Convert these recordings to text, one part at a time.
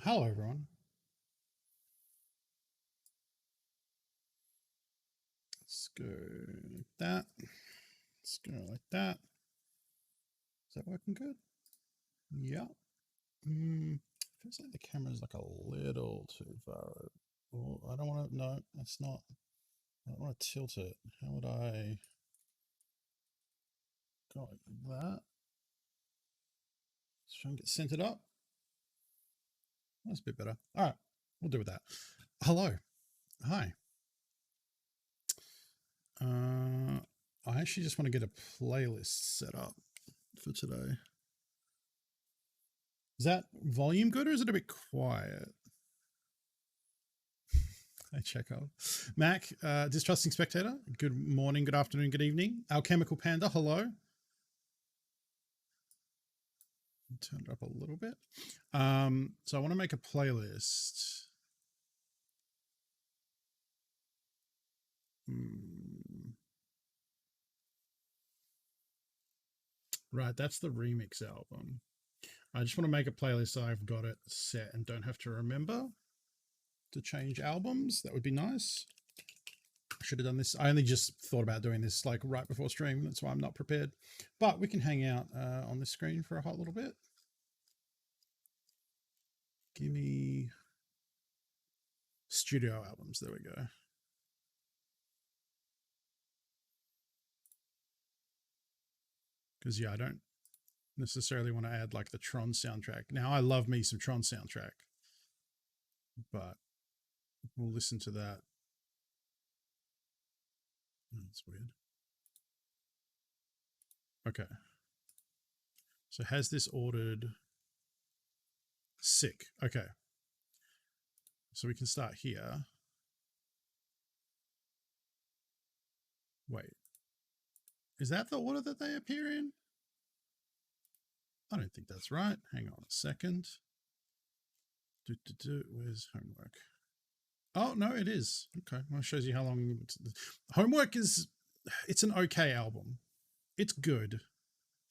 Hello, everyone. Let's go like that. Let's go like that. Is that working good? Yeah. Feels like the camera's like a little too far. Oh, I don't want to. No, that's not. I don't want to tilt it. How would I go like that? Let's try and get centered up. That's a bit better. All right, we'll do with that. Hello. Hi. I actually just want to get a playlist set up for today. Is that volume good or is it a bit quiet? Hey, Chekhov. Mac, Distrusting Spectator, good morning, good afternoon, good evening. Alchemical Panda, hello. Turn it up a little bit. So I want to make a playlist. Right, that's the remix album. I just want to make a playlist so I've got it set and don't have to remember to change albums. That would be nice. I should have done this. I only just thought about doing this like right before stream. That's why I'm not prepared. But we can hang out on the screen for a hot little bit. Give me studio albums. There we go. Because, yeah, I don't necessarily want to add like the Tron soundtrack. Now, I love me some Tron soundtrack, but we'll listen to that. That's weird. Okay. So has this ordered? Sick. Okay. So we can start here. Wait. Is that the order that they appear in? I don't think that's right. Hang on a second. Where's homework? Oh, no, it is. Okay. Well, it shows you how long. Homework is, it's an okay album. It's good.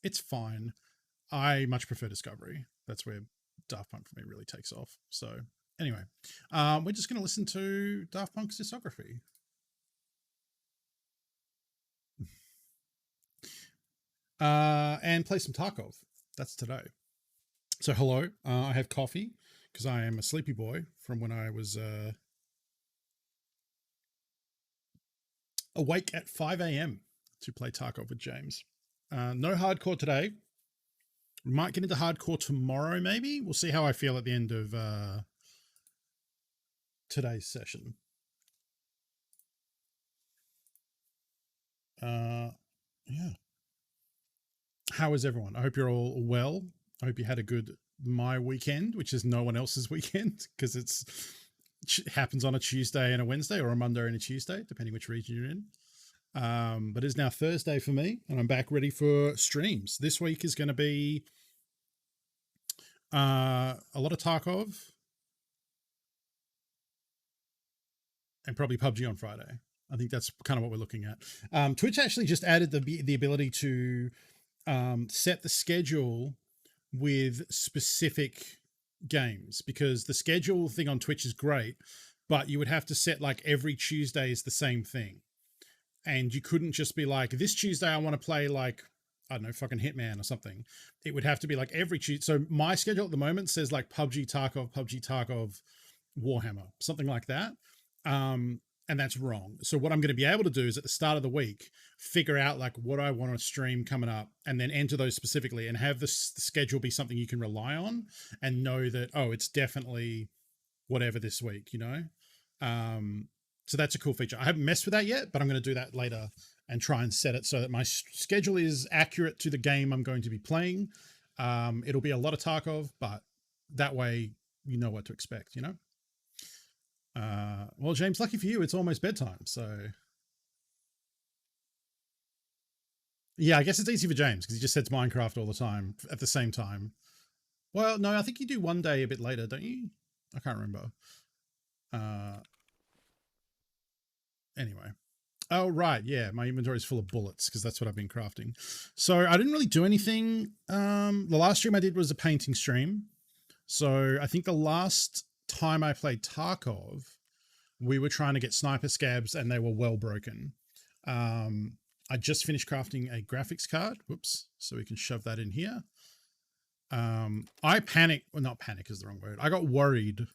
It's fine. I much prefer Discovery. That's where Daft Punk for me really takes off. So anyway, we're just going to listen to Daft Punk's discography. And play some Tarkov. That's today. So hello, I have coffee because I am a sleepy boy from when I was awake at 5 a.m. to play Tarkov with James. No hardcore today. We might get into hardcore tomorrow, maybe. We'll see how I feel at the end of today's session. Yeah. How is everyone? I hope you're all well. I hope you had a good my weekend, which is no one else's weekend because it happens on a Tuesday and a Wednesday, or a Monday and a Tuesday, depending which region you're in. But it's now Thursday for me, and I'm back ready for streams. This week is going to be a lot of Tarkov and probably PUBG on Friday. I think that's kind of what we're looking at. Twitch actually just added the ability to set the schedule with specific games, because the schedule thing on Twitch is great, but you would have to set like every Tuesday is the same thing. And you couldn't just be like, this Tuesday I want to play like, I don't know, fucking Hitman or something. It would have to be like every Tuesday. So my schedule at the moment says like PUBG Tarkov, Warhammer, something like that. And that's wrong. So what I'm going to be able to do is at the start of the week, figure out like what I want to stream coming up, and then enter those specifically and have the schedule be something you can rely on and know that, oh, it's definitely whatever this week, you know? So that's a cool feature. I haven't messed with that yet, but I'm going to do that later and try and set it so that my schedule is accurate to the game I'm going to be playing. It'll be a lot of Tarkov, but that way you know what to expect, you know? Well, James, lucky for you, it's almost bedtime. So, yeah, I guess it's easy for James because he just sets Minecraft all the time at the same time. Well, no, I think you do one day a bit later, don't you? I can't remember. Anyway. Oh, right. Yeah, my inventory is full of bullets because that's what I've been crafting. So I didn't really do anything. The last stream I did was a painting stream. So I think the last time I played Tarkov, we were trying to get sniper scabs and they were well broken. I just finished crafting a graphics card. Whoops. So we can shove that in here. I panicked. Well, not panic is the wrong word. I got worried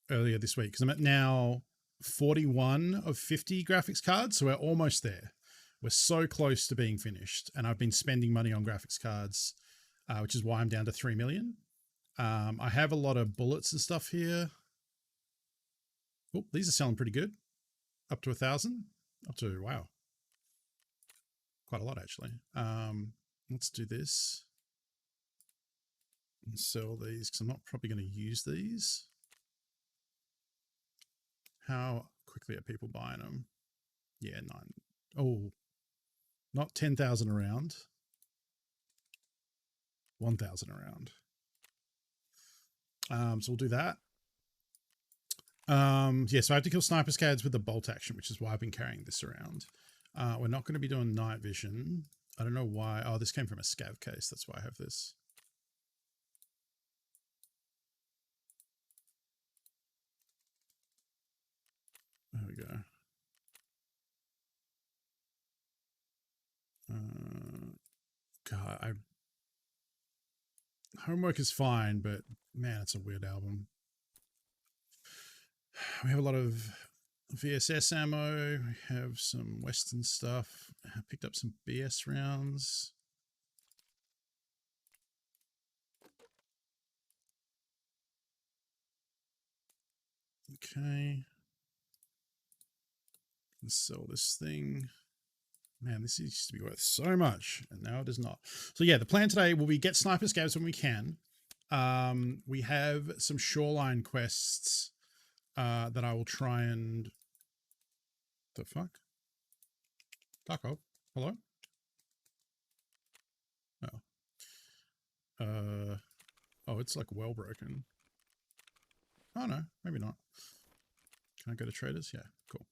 earlier this week because I'm at now 41 of 50 graphics cards. So we're almost there. We're so close to being finished. And I've been spending money on graphics cards, which is why I'm down to 3 million. I have a lot of bullets and stuff here. Oh, these are selling pretty good. Up to 1,000. Up to, wow. Quite a lot, actually. Let's do this. And sell these, because I'm not probably going to use these. How quickly are people buying them? Yeah, 9. Oh, not 10,000 around. 1,000 around. So we'll do that. Yeah, so I have to kill sniper scads with the bolt action, which is why I've been carrying this around. We're not going to be doing night vision. I don't know why. Oh, this came from a scav case. That's why I have this. There we go. God, Homework is fine, but man, it's a weird album. We have a lot of VSS ammo. We have some Western stuff. I picked up some BS rounds. Okay. Let's sell this thing. Man, this used to be worth so much, and now it is not. So yeah, the plan today will be get sniper scabs when we can. We have some shoreline quests that I will try and... The fuck? Tarkov? Hello? Oh. Oh, it's like well broken. Oh no, maybe not. Can I go to traders? Yeah, cool.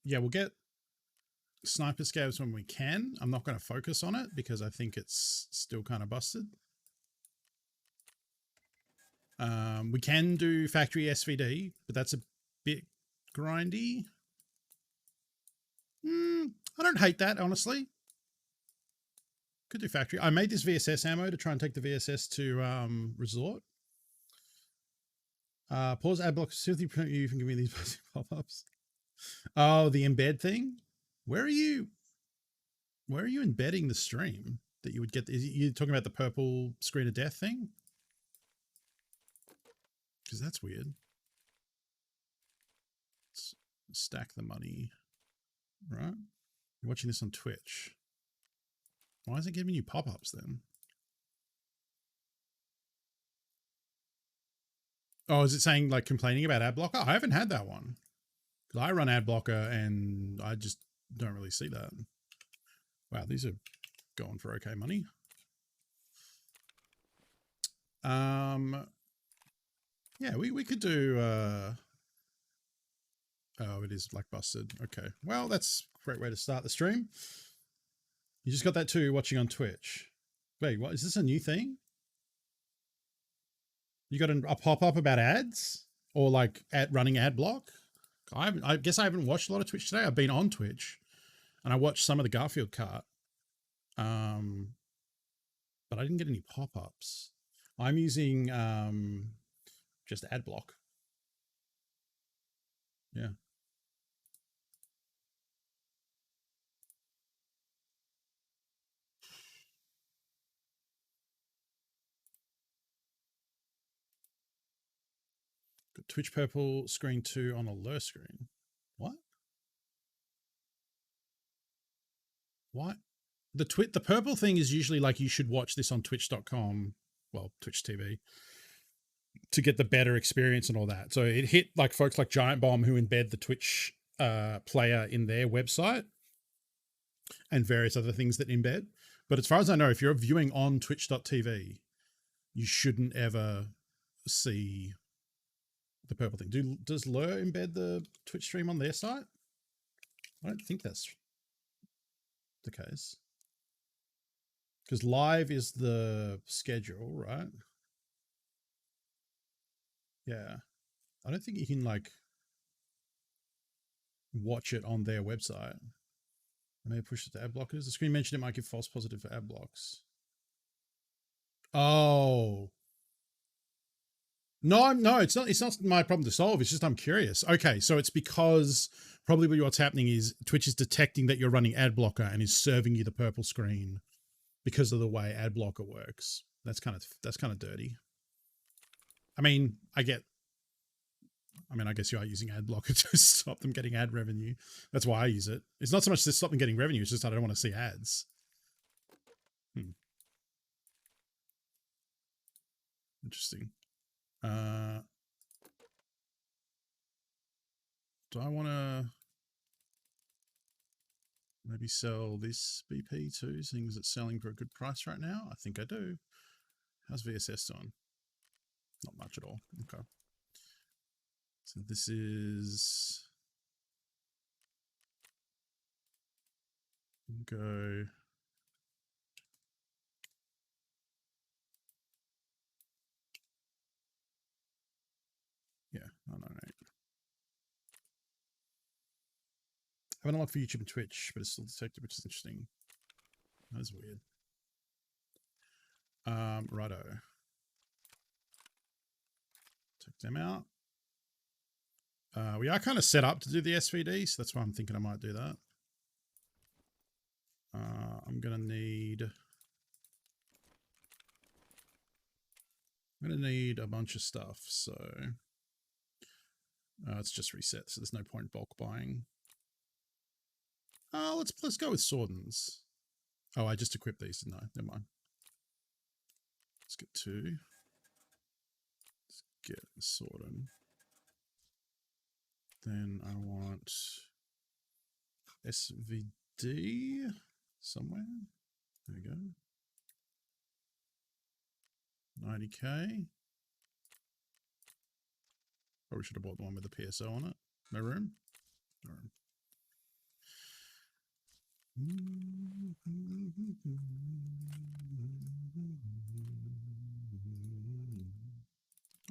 Yeah, we'll get sniper scabs when we can. I'm not going to focus on it because I think it's still kind of busted. We can do factory SVD, but that's a bit grindy. I don't hate that, honestly. Could do factory. I made this VSS ammo to try and take the VSS to resort. Pause ad block. Seriously, you can give me these pop-ups. Oh, the embed thing. Where are you embedding the stream that you would get? Is you talking about the purple screen of death thing? Because that's weird. Let's stack the money. Right. You're watching this on Twitch. Why is it giving you pop-ups then? Oh, is it saying like complaining about ad blocker? I haven't had that one. Because I run ad blocker and I just don't really see that. Wow, these are going for okay money. Yeah, we could do oh, it is like busted. Okay. Well, that's a great way to start the stream. You just got that too watching on Twitch. Wait, what is this a new thing? You got a pop-up about ads or like running ad block? I guess I haven't watched a lot of Twitch today. I've been on Twitch and I watched some of the Garfield cart. But I didn't get any pop-ups. I'm using just ad block. Yeah. Got Twitch purple screen 2 on a lure screen. What? What? The purple thing is usually like you should watch this on twitch.com, well, Twitch TV, to get the better experience and all that. So it hit like folks like Giant Bomb who embed the Twitch player in their website and various other things that embed. But as far as I know, if you're viewing on twitch.tv, you shouldn't ever see the purple thing. Does Lure embed the Twitch stream on their site? I don't think that's the case. Because live is the schedule, right? Yeah. I don't think you can like watch it on their website. I may push it to ad blockers. The screen mentioned it might give false positive for ad blocks. Oh. No, no, it's not. It's not my problem to solve. It's just I'm curious. Okay, so it's because probably what's happening is Twitch is detecting that you're running ad blocker and is serving you the purple screen because of the way ad blocker works. That's kind of dirty. I mean, I guess you are using ad blocker to stop them getting ad revenue. That's why I use it. It's not so much to stop them getting revenue. It's just that I don't want to see ads. Interesting. Do I want to maybe sell this BP too, seeing as it's selling for a good price right now? I think I do. How's VSS doing? Not much at all. Okay. So this is go. Yeah, 998. I haven't unlocked for YouTube and Twitch, but it's still detected, which is interesting. That's weird. Righto. Take them out. We are kind of set up to do the SVD, so that's why I'm thinking I might do that. I'm gonna need a bunch of stuff, so it's just reset, so there's no point bulk buying. Let's go with Swordens. Oh, I just equipped these, didn't I? Never mind. Let's get 2. Let's get a Sworden. Then I want SVD somewhere. There we go. 90k. Probably should have bought the one with the PSO on it. No room? No room.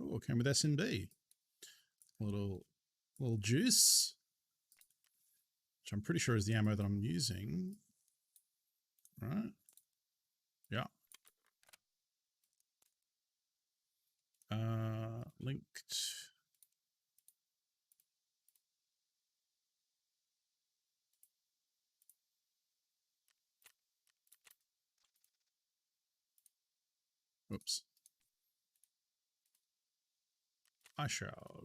Oh, it came with SNB. Little juice, which I'm pretty sure is the ammo that I'm using. Right? Yeah. Linked. Whoops. I shall.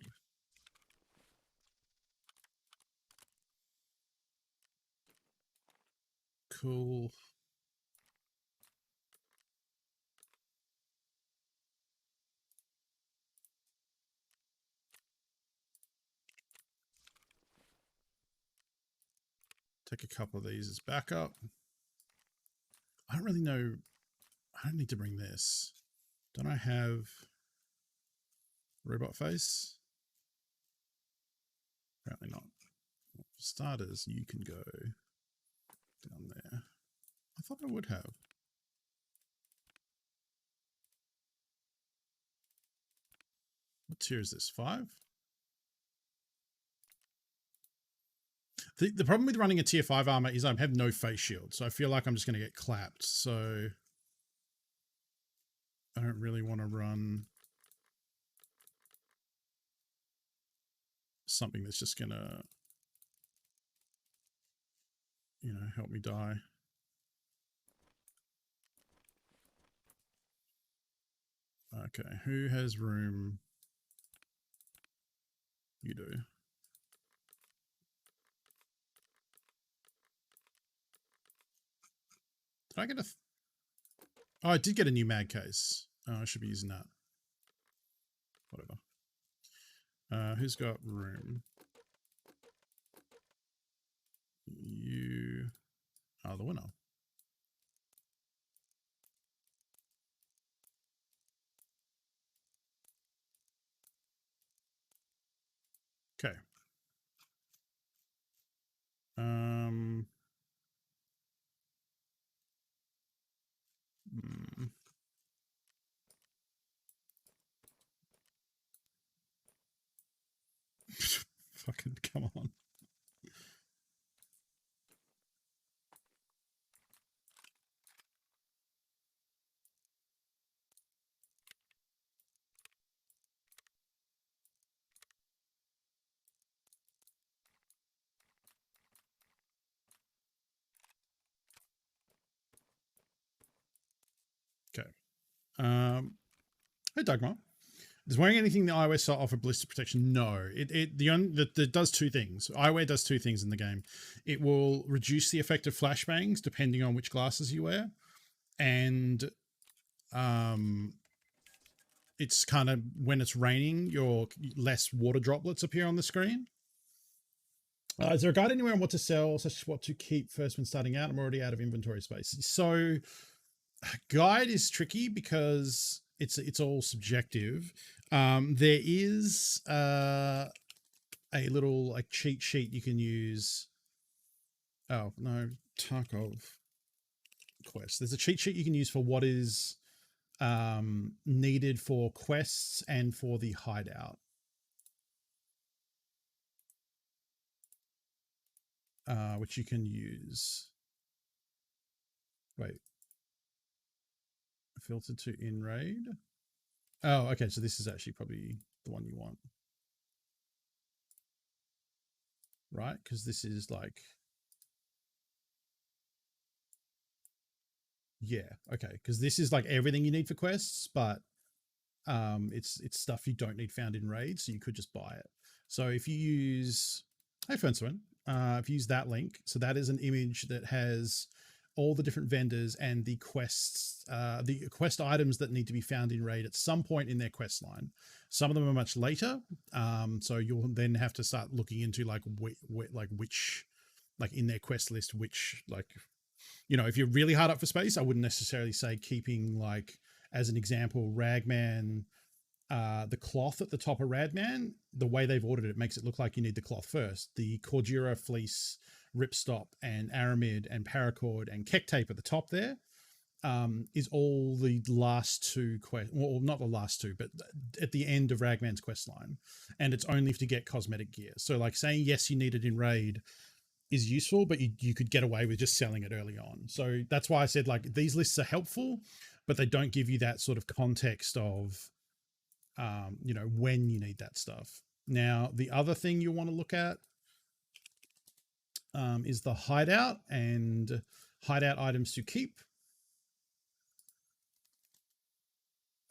Cool. Take a couple of these as backup. I don't really know. I don't need to bring this. Don't I have robot face? Apparently not. For starters, you can go down there. I thought I would have. What tier is this? 5? The problem with running a tier 5 armor is I have no face shield, so I feel like I'm just going to get clapped. So I don't really want to run something that's just going to, help me die. Okay, who has room? You do. Did I get a... Oh, I did get a new mag case. Oh, I should be using that. Whatever. Who's got room? You are the winner. Okay. Fucking come on. Okay. Hey, Dagmar. Does wearing anything in the eyewear sight offer blister protection? No. It does two things. Eyewear does two things in the game. It will reduce the effect of flashbangs depending on which glasses you wear, and it's kind of when it's raining, your less water droplets appear on the screen. Is there a guide anywhere on what to sell, such as what to keep first when starting out? I'm already out of inventory space. So, guide is tricky because it's all subjective. There is a little like cheat sheet you can use. Oh no, Tarkov quest. There's a cheat sheet you can use for what is needed for quests and for the hideout. Which you can use. Wait. Filter to in raid. Oh, okay. So this is actually probably the one you want. Right? Because this is like. Yeah, okay. Because this is like everything you need for quests, but it's stuff you don't need found in raid, so you could just buy it. So if you use hey Fernstone, if you use that link, so that is an image that has all the different vendors and the quests, the quest items that need to be found in raid at some point in their quest line. Some of them are much later, so you'll then have to start looking into like which like in their quest list, which like if you're really hard up for space, I wouldn't necessarily say keeping like as an example Ragman. The cloth at the top of Radman, the way they've ordered it makes it look like you need the cloth first. The Cordura Fleece, Ripstop, and Aramid, and Paracord, and Keck Tape at the top there is all the last two well, not the last two, but at the end of Ragman's quest line. And it's only to get cosmetic gear. So like saying, yes, you need it in raid is useful, but you could get away with just selling it early on. So that's why I said like these lists are helpful, but they don't give you that sort of context of when you need that stuff. Now, the other thing you want to look at is the hideout and hideout items to keep.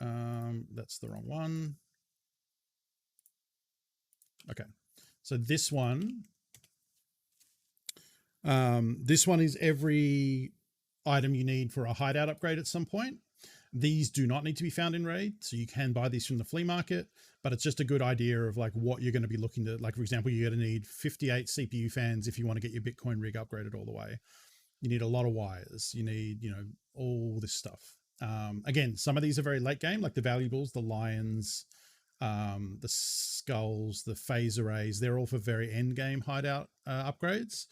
That's the wrong one. Okay. So this one is every item you need for a hideout upgrade at some point. These do not need to be found in raid, so you can buy these from the flea market, but it's just a good idea of like what you're going to be looking to, like for example, you're going to need 58 CPU fans if you want to get your Bitcoin rig upgraded all the way. You need a lot of wires. You need, all this stuff. Again, some of these are very late game, like the valuables, the lions, the skulls, the phase arrays. They're all for very end game hideout upgrades.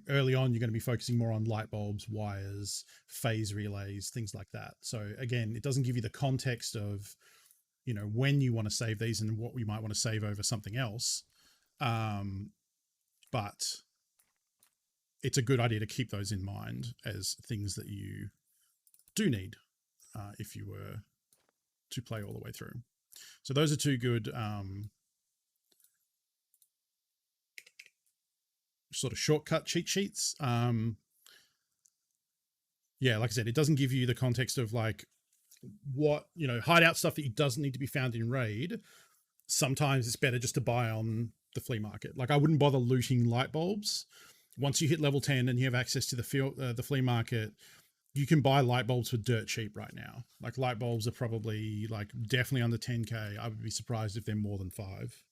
Early on, you're going to be focusing more on light bulbs, wires, phase relays, things like that. So again, it doesn't give you the context of, when you want to save these and what you might want to save over something else. But it's a good idea to keep those in mind as things that you do need if you were to play all the way through. So those are two good sort of shortcut cheat sheets. Yeah, like I said, it doesn't give you the context of like what, hideout stuff that doesn't need to be found in raid. Sometimes it's better just to buy on the flea market. Like I wouldn't bother looting light bulbs. Once you hit level 10 and you have access to the flea market, you can buy light bulbs for dirt cheap right now. Like light bulbs are probably like definitely under 10k. I would be surprised if they're more than 5.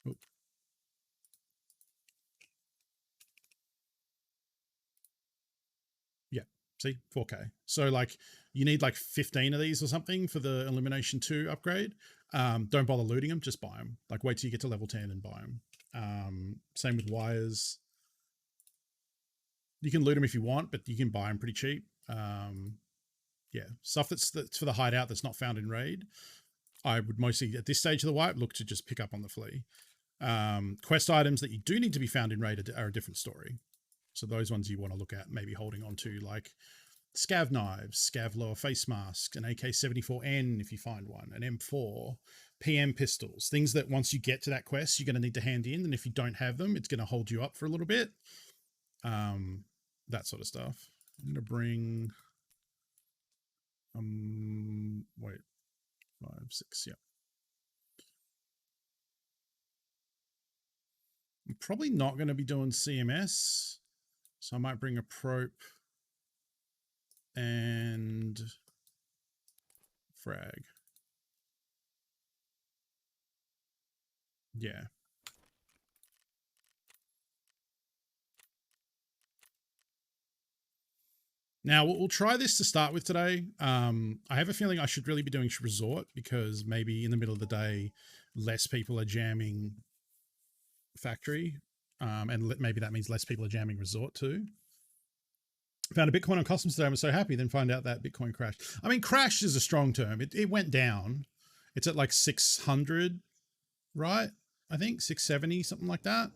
Oh. Yeah, see, 4k. So like you need like 15 of these or something for the Illumination 2 upgrade. Don't bother looting them, just buy them. Like wait till you get to level 10 and buy them. Same with wires. You can loot them if you want, but you can buy them pretty cheap. Yeah, stuff that's for the hideout that's not found in raid. I would mostly, at this stage of the wipe, look to just pick up on the flea. Quest items that you do need to be found in raid are a different story. So those ones you want to look at, maybe holding on to, like scav knives, scav lower face masks, an AK-74N if you find one, an M4, PM pistols, things that once you get to that quest, you're going to need to hand in. And if you don't have them, it's going to hold you up for a little bit. That sort of stuff. I'm going to bring, wait, 5, 6, yeah. I'm probably not going to be doing CMS, so I might bring a probe and frag. Yeah. Now we'll try this to start with today. I have a feeling I should really be doing resort because maybe in the middle of the day, less people are jamming factory, and maybe that means less people are jamming resort too. Found a Bitcoin on customs today. I was so happy. Then find out that Bitcoin crashed. I mean, crashed is a strong term. It went down. It's at like 600, right? I think 670, something like that.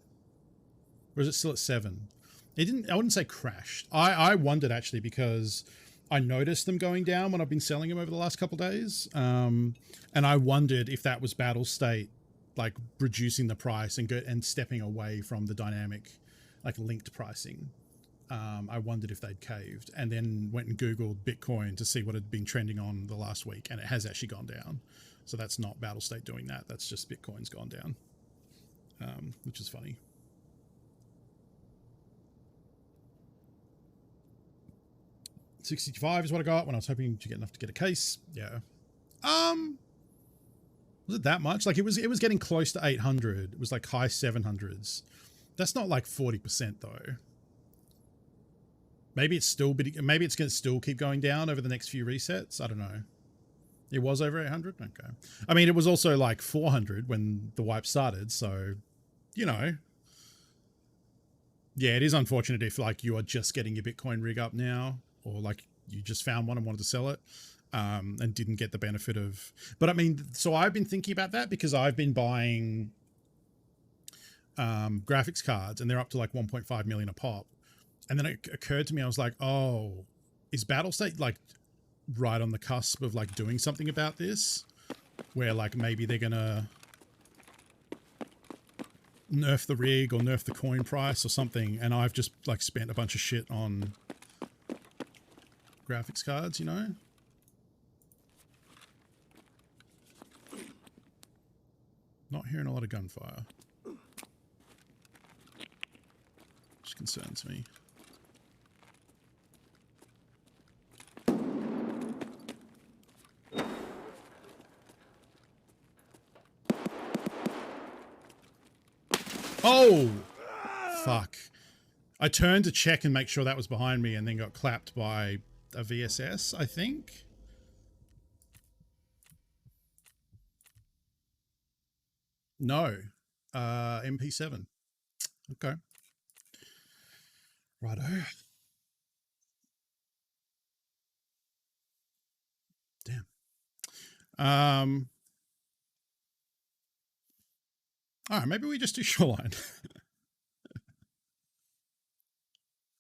Or is it still at 7? It didn't. I wouldn't say crashed. I wondered actually because I noticed them going down when I've been selling them over the last couple of days, and I wondered if that was battle state, like reducing the price and stepping away from the dynamic, like linked pricing. I wondered if they'd caved, and then went and Googled Bitcoin to see what had been trending on the last week, and it has actually gone down. So that's not battle state doing that. That's just Bitcoin's gone down, which is funny. 65 is what I got when I was hoping to get enough to get a case. Yeah. Was it that much? Like it was getting close to 800. It was like high 700s. That's not like 40% though. Maybe it's still, maybe it's going to still keep going down over the next few resets. I don't know. It was over 800. Okay. I mean, it was also like 400 when the wipe started. So, you know, yeah, it is unfortunate if like you are just getting your Bitcoin rig up now, or like you just found one and wanted to sell it, and didn't get the benefit of. But I mean, so I've been thinking about that because I've been buying graphics cards and they're up to like 1.5 million a pop. And then it occurred to me, I was like, oh, is Battlestate like right on the cusp of like doing something about this? Where like maybe they're going to nerf the rig or nerf the coin price or something. And I've just like spent a bunch of shit on graphics cards, you know? Not hearing a lot of gunfire. Which concerns me. Oh, fuck. I turned to check and make sure that was behind me and then got clapped by a VSS, I think. No. MP7. Okay. Righto. Damn. All right, maybe we just do Shoreline.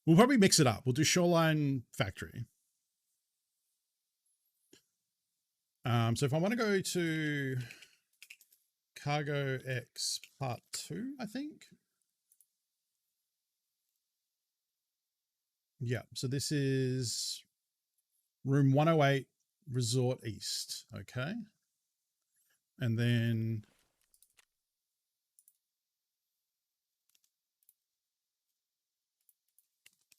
We'll probably mix it up. We'll do Shoreline Factory. So if I want to go to Cargo X Part 2, I think. Yeah, so this is room 108, Resort East. Okay. And then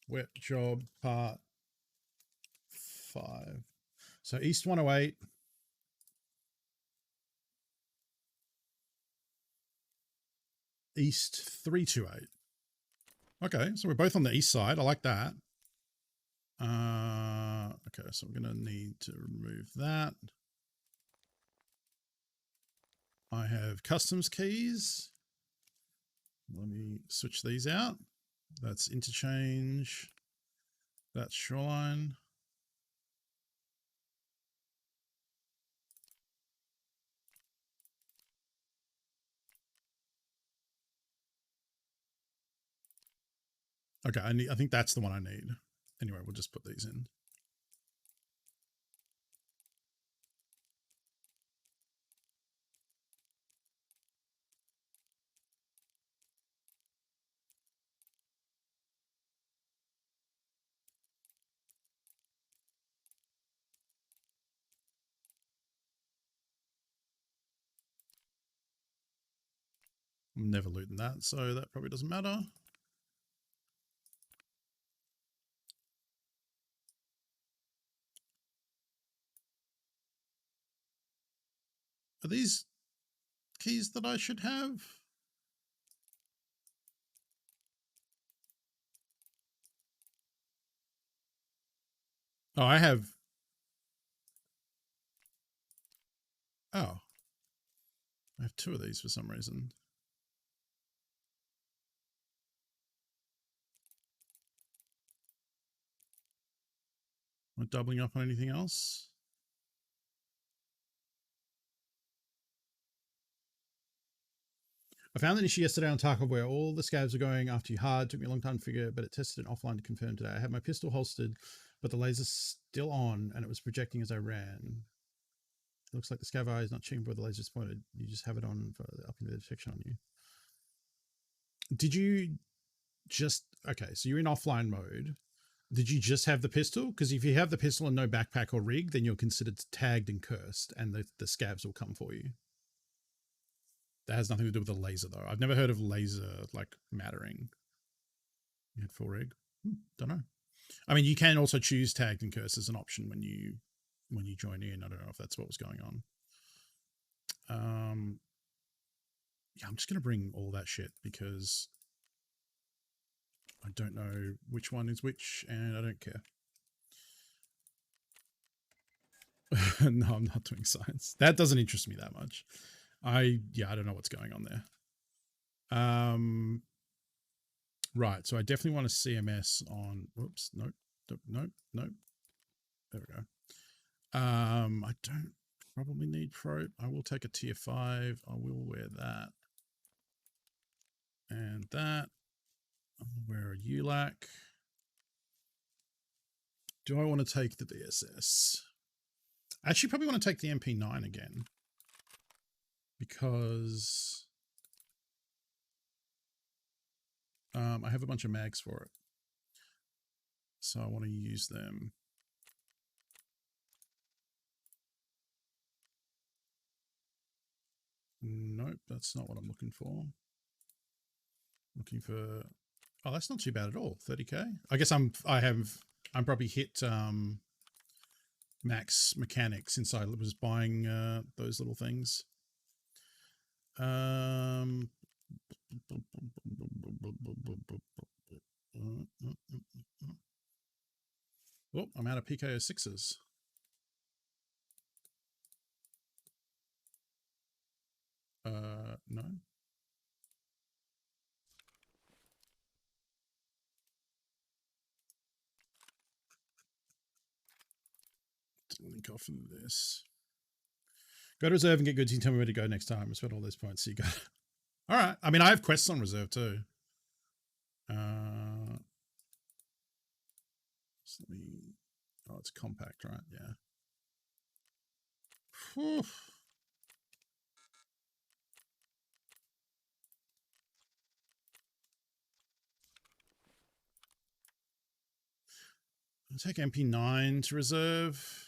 wet job part 5. So East 108. East 328. Okay, so we're both on the east side. I like that. Okay, so I'm going to need to remove that. I have customs keys. Let me switch these out. That's interchange. That's Shoreline. Okay, I think that's the one I need. Anyway, we'll just put these in. I'm never looting that, so that probably doesn't matter. Are these keys that I should have? Oh, I have. Oh, I have 2 of these for some reason. Am I doubling up on anything else? I found an issue yesterday on Tarkov where all the scavs are going after you hard. Took me a long time to figure, but it tested it offline to confirm today. I had my pistol holstered, but the laser's still on and it was projecting as I ran. It looks like the scav eye is not cheating where the laser's pointed. You just have it on for upping the detection on you. Did you just okay? So you're in offline mode. Did you just have the pistol? Because if you have the pistol and no backpack or rig, then you're considered tagged and cursed, and the scavs will come for you. That has nothing to do with the laser, though. I've never heard of laser like mattering. You had full rig. Don't know. I mean, you can also choose tagged and cursed as an option when you join in. I don't know if that's what was going on. Yeah, I'm just gonna bring all that shit because I don't know which one is which, and I don't care. No, I'm not doing science. That doesn't interest me that much. I don't know what's going on there. Right. So I definitely want a CMS on. Whoops. Nope. Nope. Nope. There we go. I don't probably need probe. I will take a tier 5. I will wear that and that. I'll wear a ULAC. Do I want to take the DSS? I actually probably want to take the MP9 again because I have a bunch of mags for it. So I want to use them. Nope, that's not what I'm looking for. Looking for. Oh, that's not too bad at all. 30k. I guess I'm probably hit max mechanics since I was buying those little things. Oh, I'm out of PKO 6s. No. Link off of this. Go to reserve and get goods. You can tell me where to go next time. I spent all those points. So you got. All right. I mean, I have quests on reserve too. So let me. Oh, it's compact, right? Yeah. Whew. I'll take MP9 to reserve.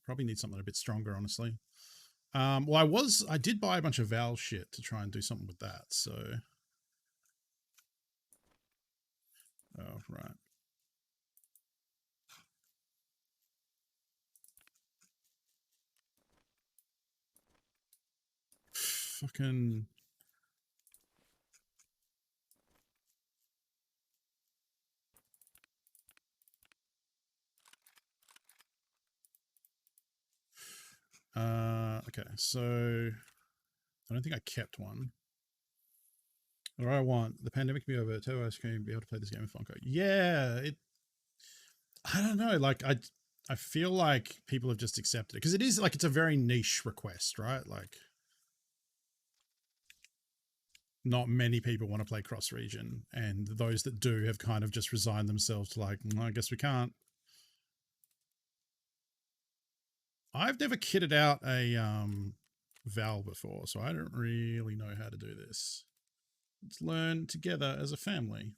Probably need something a bit stronger, honestly. Well, I did buy a bunch of Val shit to try and do something with that, so. Oh, right. Fucking. Okay, so I don't think I kept one. What do I want? The pandemic to be over. Turbo ice cream. Be able to play this game with Funko. Yeah, I don't know. Like I feel like people have just accepted it because it is like it's a very niche request, right? Like not many people want to play cross region, and those that do have kind of just resigned themselves to like, I guess we can't. I've never kitted out a Val before, so I don't really know how to do this. Let's learn together as a family.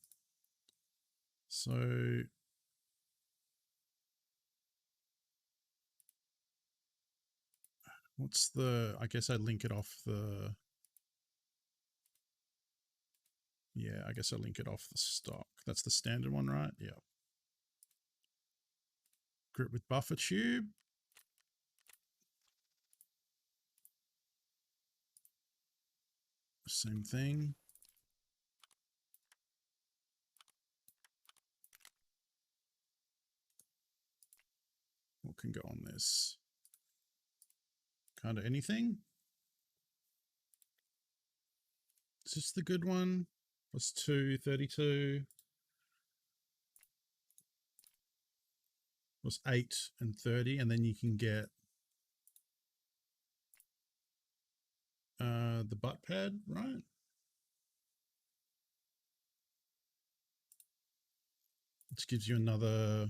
So what's the, I guess I link it off the, yeah, I guess I link it off the stock. That's the standard one, right? Yeah. Grip with buffer tube. Same thing. What can go on this? Kind of anything. Is this the good one? Plus 232. Was 8 and 30, and then you can get the butt pad, right? Which gives you another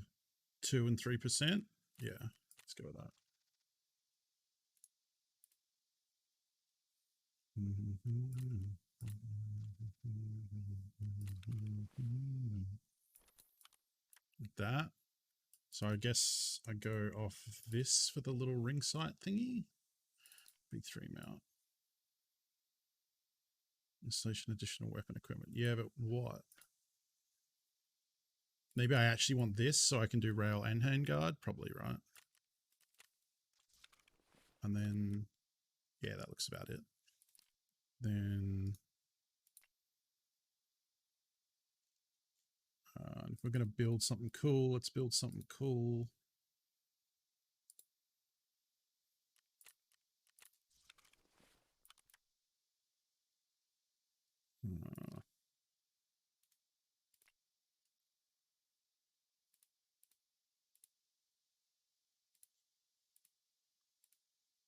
2 and 3%. Yeah, let's go with that. That. So I guess I go off this for the little ring sight thingy. B3 mount. Installation additional weapon equipment. Yeah, but what? Maybe I actually want this so I can do rail and handguard. Probably, right? And then, yeah, that looks about it. Then if we're going to build something cool, let's build something cool.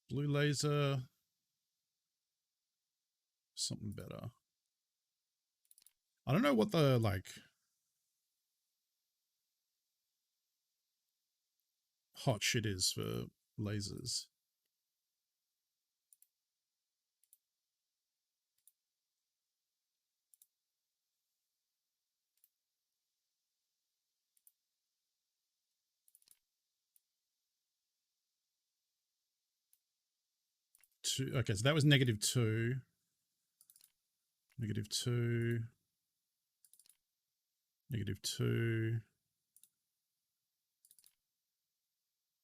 Blue laser. Something better. I don't know what the, like, hot shit is for lasers. Two. Okay, so that was -2. -2. -2.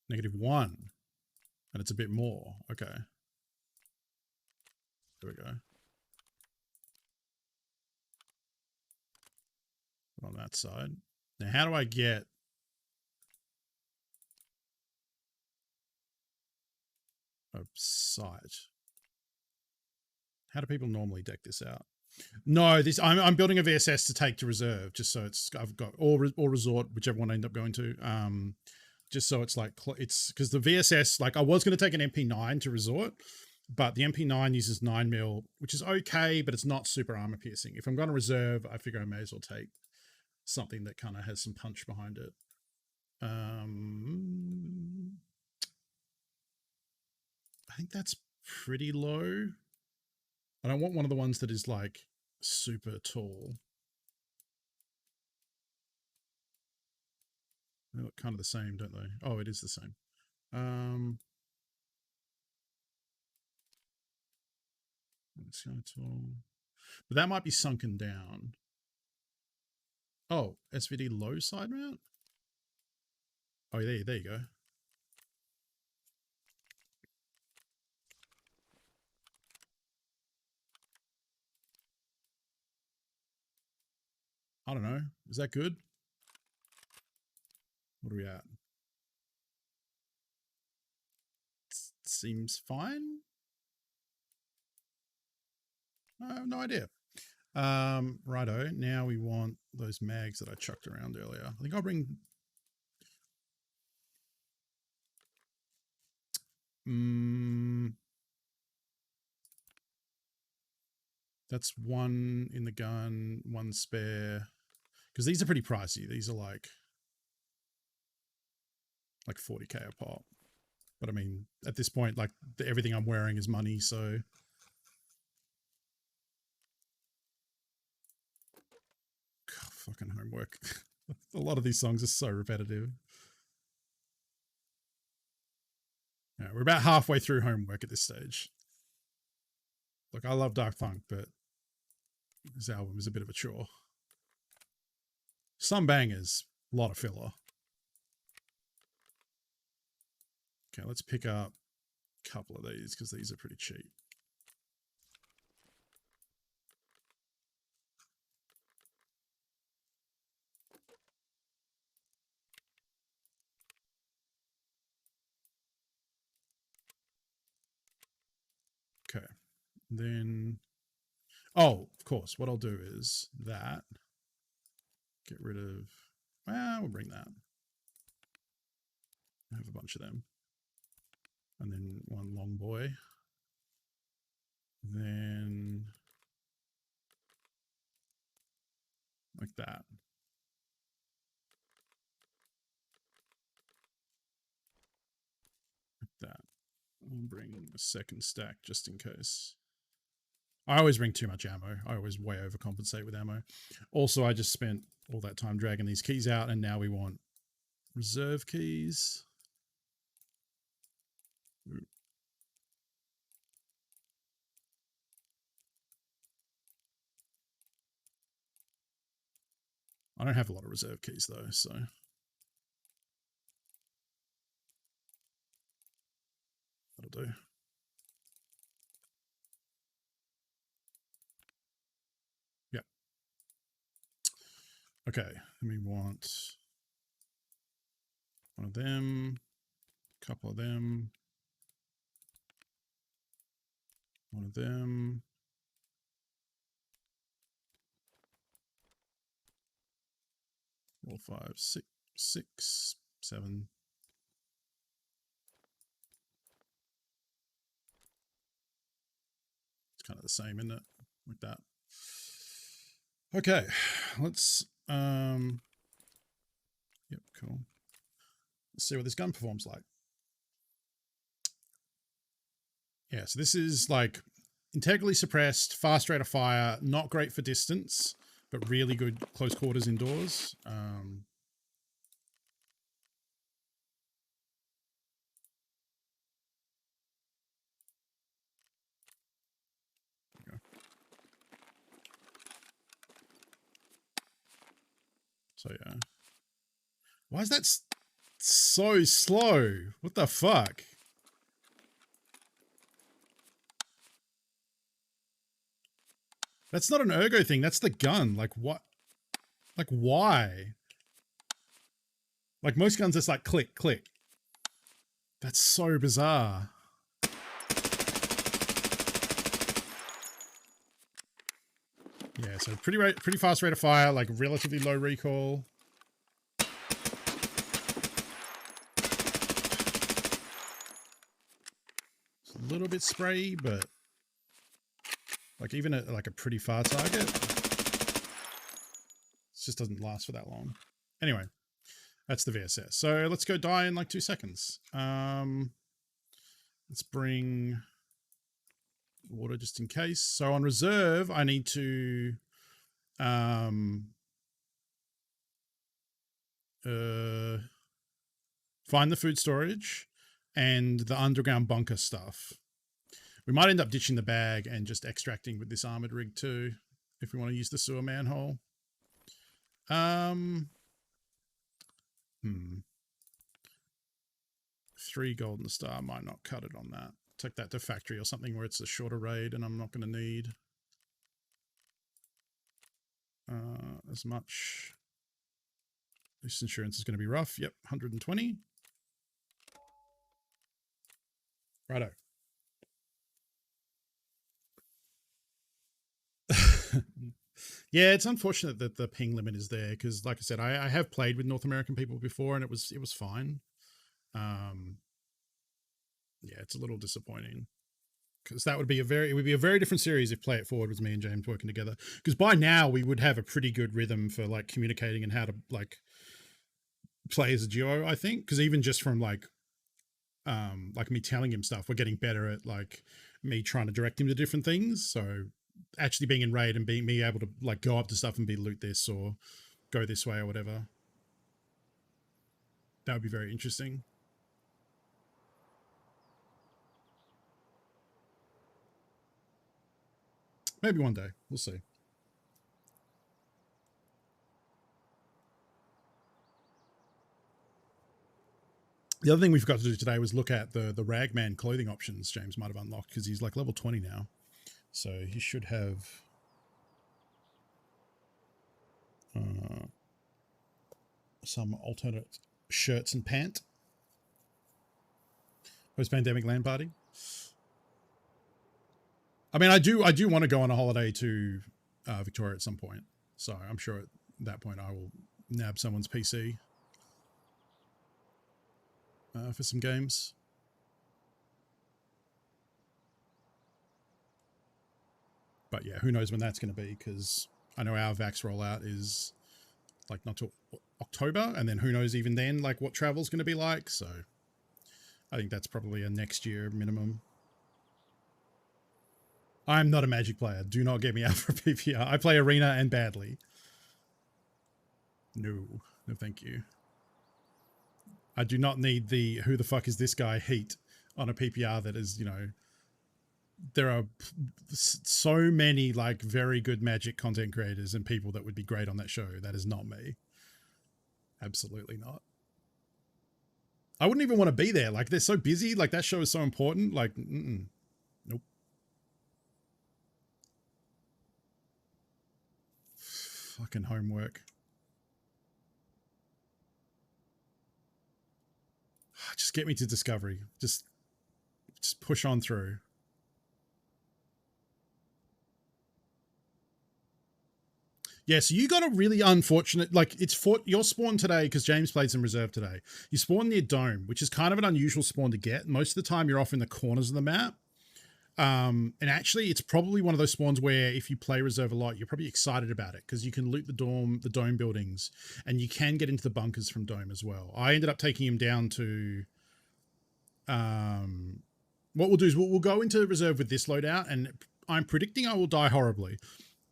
-1. And it's a bit more. Okay. There we go. On that side. Now, how do I get a sight? How do people normally deck this out? No, this I'm building a VSS to take to reserve, just so it's I've got or resort, whichever one I end up going to. Just so it's like it's because the VSS, like I was going to take an MP9 to resort, but the MP9 uses 9mm, which is okay, but it's not super armor piercing. If I'm going to reserve, I figure I may as well take something that kind of has some punch behind it. I think that's pretty low. I don't want one of the ones that is like super tall. They look kind of the same, don't they? Oh, it is the same. It's kind of tall. But that might be sunken down. Oh, SVD low side mount? Oh, there you go. I don't know. Is that good? What are we at? Seems fine. I have no idea. Righto. Now we want those mags that I chucked around earlier. I think I'll bring. That's one in the gun, one spare. Because these are pretty pricey. These are like 40k a pop. But I mean, at this point, like everything I'm wearing is money, so God, fucking homework. A lot of these songs are so repetitive. Yeah, we're about halfway through homework at this stage. Look, I love Dark Funk, but this album is a bit of a chore. Some bangers, a lot of filler. Okay, let's pick up a couple of these because these are pretty cheap. Okay, then, oh, of course, what I'll do is that, get rid of, well, we'll bring that. I have a bunch of them. And then one long boy. Then like that. Like that. I'll bring a second stack just in case. I always bring too much ammo. I always way overcompensate with ammo. Also, I just spent all that time dragging these keys out, and now we want reserve keys. Ooh. I don't have a lot of reserve keys though, so that'll do. Yep. Okay, and we want one of them, a couple of them, one of them. 4, 5, 6, 7. It's kind of the same, isn't it? Like that. Okay, let's yep, cool. Let's see what this gun performs like. Yeah, so this is like integrally suppressed, fast rate of fire, not great for distance, but really good close quarters indoors. So yeah. Why is that so slow? What the fuck? That's not an ergo thing. That's the gun. Like what? Like why? Like most guns, it's like click, click. That's so bizarre. Yeah, so pretty fast rate of fire, like relatively low recoil. It's a little bit spray, but like even at like a pretty far target, it just doesn't last for that long. Anyway, that's the VSS. So let's go die in like 2 seconds. Let's bring water just in case. So on reserve, I need to find the food storage and the underground bunker stuff. We might end up ditching the bag and just extracting with this armored rig too, if we want to use the sewer manhole. 3 golden star might not cut it on that. Take that to factory or something where it's a shorter raid and I'm not going to need as much. This insurance is going to be rough. Yep, 120. Righto. Yeah, it's unfortunate that the ping limit is there because, like I said, I have played with North American people before and it was fine. Yeah, it's a little disappointing because that would be it would be a very different series if Play It Forward was me and James working together. Because by now we would have a pretty good rhythm for like communicating and how to like play as a duo. I think because even just from like me telling him stuff, we're getting better at like me trying to direct him to different things. So actually being in raid and being me able to like go up to stuff and be loot this or go this way or whatever, that would be very interesting. Maybe one day. We'll see. The other thing we forgot to do today was look at the Ragman clothing options James might have unlocked because he's like level 20 now. So he should have some alternate shirts and pant. Post-pandemic LAN party. I mean, I do want to go on a holiday to Victoria at some point. So I'm sure at that point I will nab someone's PC for some games. But yeah, who knows when that's going to be, because I know our vax rollout is like not till October, and then who knows even then like what travel's going to be like. So I think that's probably a next year minimum. I'm not a Magic player. Do not get me out for PPR. I play Arena and badly. No, no thank you. I do not need the who the fuck is this guy heat on a PPR that is, you know, there are so many like very good Magic content creators and people that would be great on that show. That is not me. Absolutely not. I wouldn't even want to be there. Like they're so busy. Like that show is so important. Like, nope. Fucking homework. Just get me to Discovery. Just push on through. Yeah, so you got a really unfortunate, like you're spawned today because James played some reserve today. You spawn near Dome, which is kind of an unusual spawn to get. Most of the time you're off in the corners of the map. And actually it's probably one of those spawns where if you play reserve a lot, you're probably excited about it because you can loot the dome buildings, and you can get into the bunkers from Dome as well. I ended up taking him down to, what we'll do is we'll go into reserve with this loadout, and I'm predicting I will die horribly.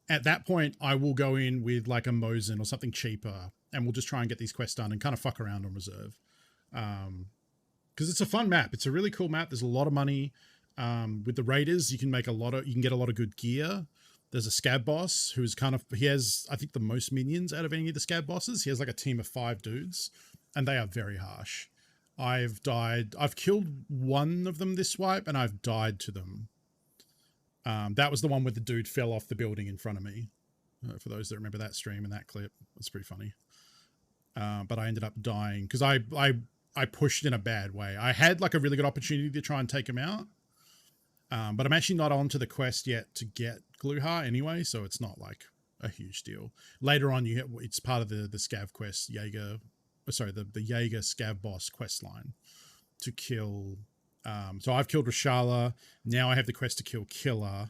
At that point, I will go in with like a Mosin or something cheaper, and we'll just try and get these quests done and kind of fuck around on reserve. Because it's a fun map. It's a really cool map. There's a lot of money. With the raiders, you can get a lot of good gear. There's a scab boss who's he has, I think, the most minions out of any of the scab bosses. He has like a team of 5 dudes, and they are very harsh. I've killed one of them this swipe, and I've died to them. That was the one where the dude fell off the building in front of me. For those that remember that stream and that clip, it's pretty funny. But I ended up dying because I pushed in a bad way. I had like a really good opportunity to try and take him out. But I'm actually not on to the quest yet to get Gluha anyway, so it's not like a huge deal. Later on, it's part of the Scav quest, the Jaeger Scav boss quest line to kill. So I've killed Rashala. Now I have the quest to kill Killer.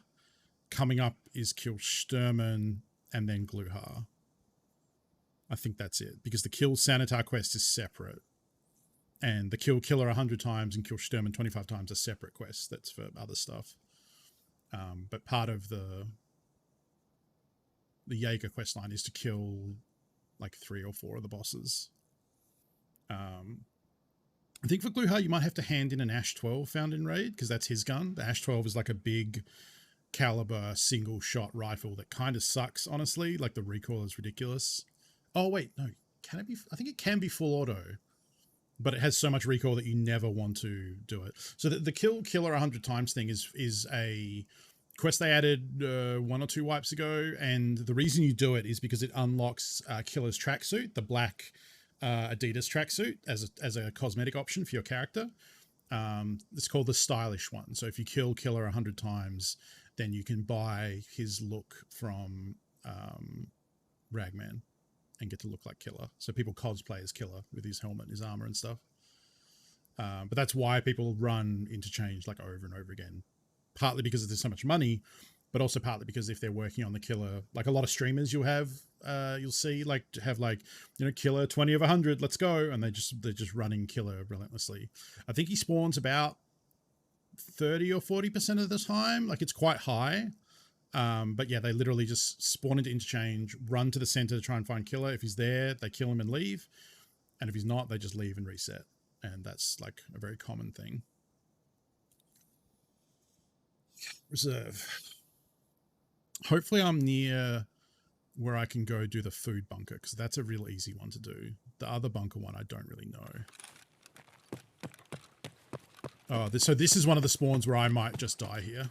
Coming up is kill Sturman and then Gluha. I think that's it, because the kill Sanitar quest is separate. And the kill Killer 100 times and kill Sturman 25 times are separate quests. That's for other stuff. But part of the Jaeger quest line is to kill like 3 or 4 of the bosses. I think for Gluha, you might have to hand in an Ash 12 found in Raid, because that's his gun. The Ash 12 is like a big caliber single shot rifle that kind of sucks, honestly. Like the recoil is ridiculous. Oh, wait, no. Can it be? I think it can be full auto, but it has so much recoil that you never want to do it. So the kill Killer 100 times thing is a quest they added 1 or 2 wipes ago, and the reason you do it is because it unlocks Killer's tracksuit, the black Adidas tracksuit, as a cosmetic option for your character. It's called the stylish one. So if you kill Killer 100 times, then you can buy his look from Ragman and get to look like Killer. So people cosplay as Killer with his helmet, his armor and stuff. But that's why people run Interchange like over and over again, partly because there's so much money, but also partly because if they're working on the killer, like a lot of streamers you'll see like have like, you know, killer 20 of 100, let's go, and they're just running killer relentlessly. I think he spawns about 30 or 40% of the time. Like it's quite high. But yeah, they literally just spawn into interchange, run to the center to try and find killer. If he's there, they kill him and leave. And if he's not, they just leave and reset. And that's like a very common thing. Reserve. Hopefully I'm near where I can go do the food bunker, because that's a real easy one to do. The other bunker one, I don't really know. Oh, so this is one of the spawns where I might just die here,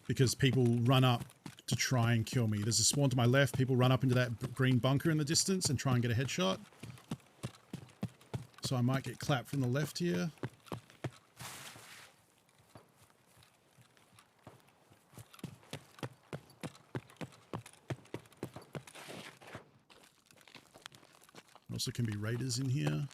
because people run up to try and kill me. There's a spawn to my left. People run up into that green bunker in the distance and try and get a headshot. So I might get clapped from the left here. Also can be raiders in here.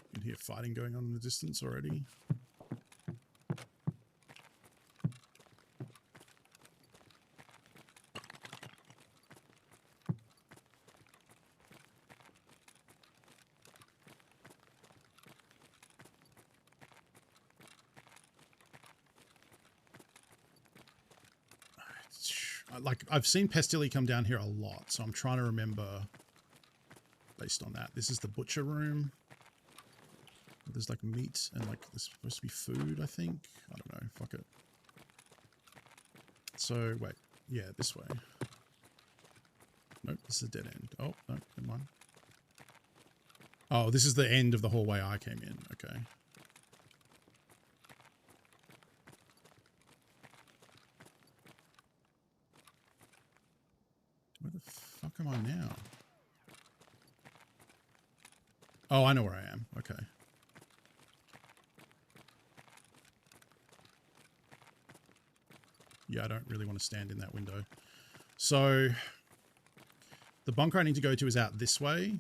You can hear fighting going on in the distance already. Like, I've seen Pestilly come down here a lot, so I'm trying to remember based on that. This is the butcher room. There's like meat and like there's supposed to be food, I think. I don't know. Fuck it. So, wait. Yeah, this way. Nope, this is a dead end. Oh, no, never mind. Oh, this is the end of the hallway I came in. Okay. Where the fuck am I now? Oh, I know where I am. Okay. Yeah, I don't really want to stand in that window. So, the bunker I need to go to is out this way.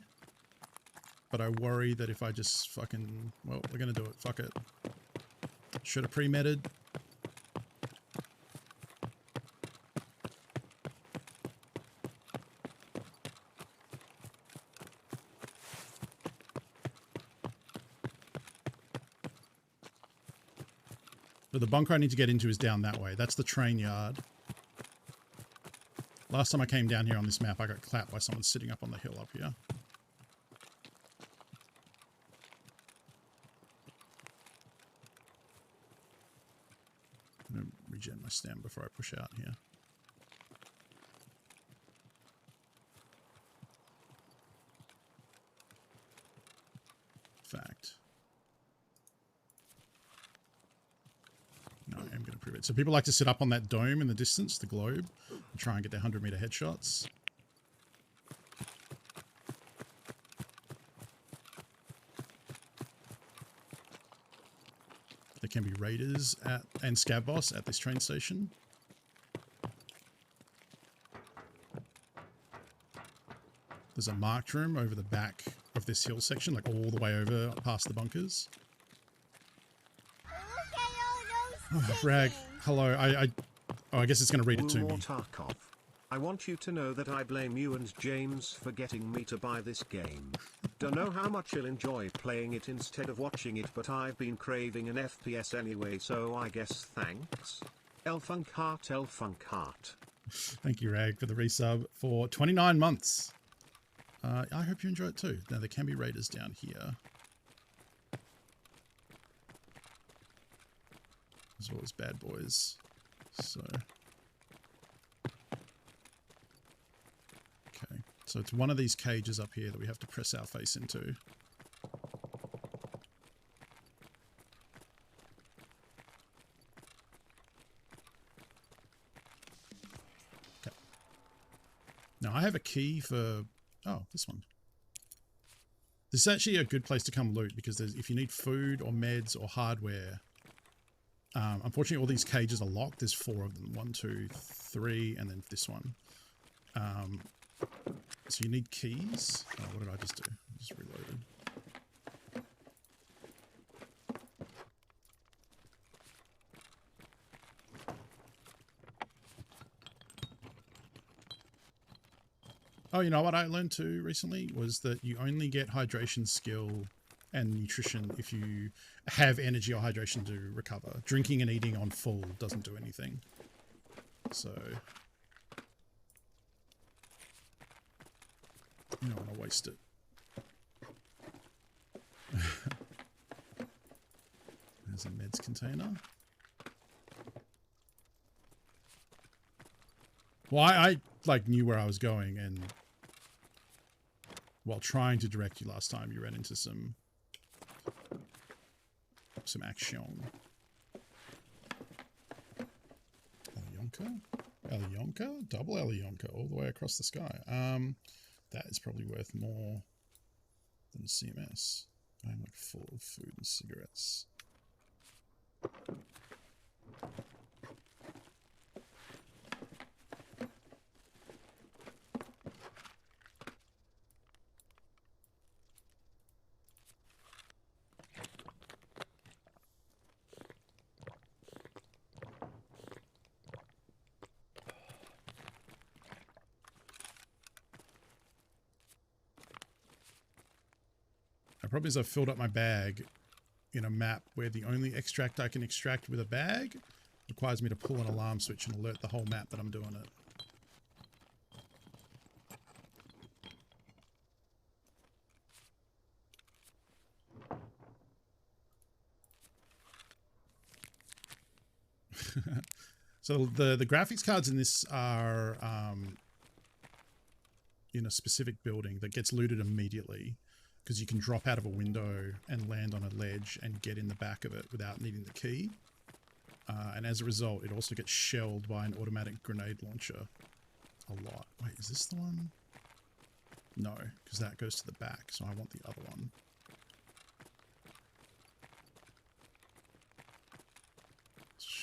But I worry that if I just fucking... Well, we're going to do it. Fuck it. Should have pre-medded. But the bunker I need to get into is down that way. That's the train yard. Last time I came down here on this map, I got clapped by someone sitting up on the hill up here. I'm going to regen my stam before I push out here. Fact. No, I am going to prove it. So people like to sit up on that dome in the distance, the globe, and try and get their 100-meter headshots. There can be raiders and scab boss at this train station. There's a marked room over the back of this hill section, like all the way over past the bunkers. Oh, Rag, hello. I guess it's going to read it to me. Tarkov. I want you to know that I blame you and James for getting me to buy this game. Don't know how much you'll enjoy playing it instead of watching it, but I've been craving an FPS anyway, so I guess thanks. Elfunk Heart, Elfunk Heart. Thank you, Rag, for the resub for 29 months. I hope you enjoy it too. Now, there can be raiders down here, as well as bad boys. So, okay. So it's one of these cages up here that we have to press our face into. Okay. Now I have a key for... Oh, this one. This is actually a good place to come loot, because if you need food or meds or hardware... unfortunately, all these cages are locked. There's 4 of them. 1, 2, 3, and then this one. So you need keys. Oh, what did I just do? I just reloaded. Oh, you know what I learned too recently was that you only get hydration skill and nutrition if you have energy or hydration to recover. Drinking and eating on full doesn't do anything. So you don't want to waste it. There's a meds container. Well, I like knew where I was going, and while trying to direct you last time, you ran into some action. Alyonka? Double Alyonka all the way across the sky. That is probably worth more than CMS. I'm like full of food and cigarettes. The problem is I've filled up my bag in a map where the only extract I can extract with a bag requires me to pull an alarm switch and alert the whole map that I'm doing it. So the graphics cards in this are in a specific building that gets looted immediately, because you can drop out of a window and land on a ledge and get in the back of it without needing the key. And as a result, it also gets shelled by an automatic grenade launcher a lot. Wait, is this the one? No, because that goes to the back, so I want the other one.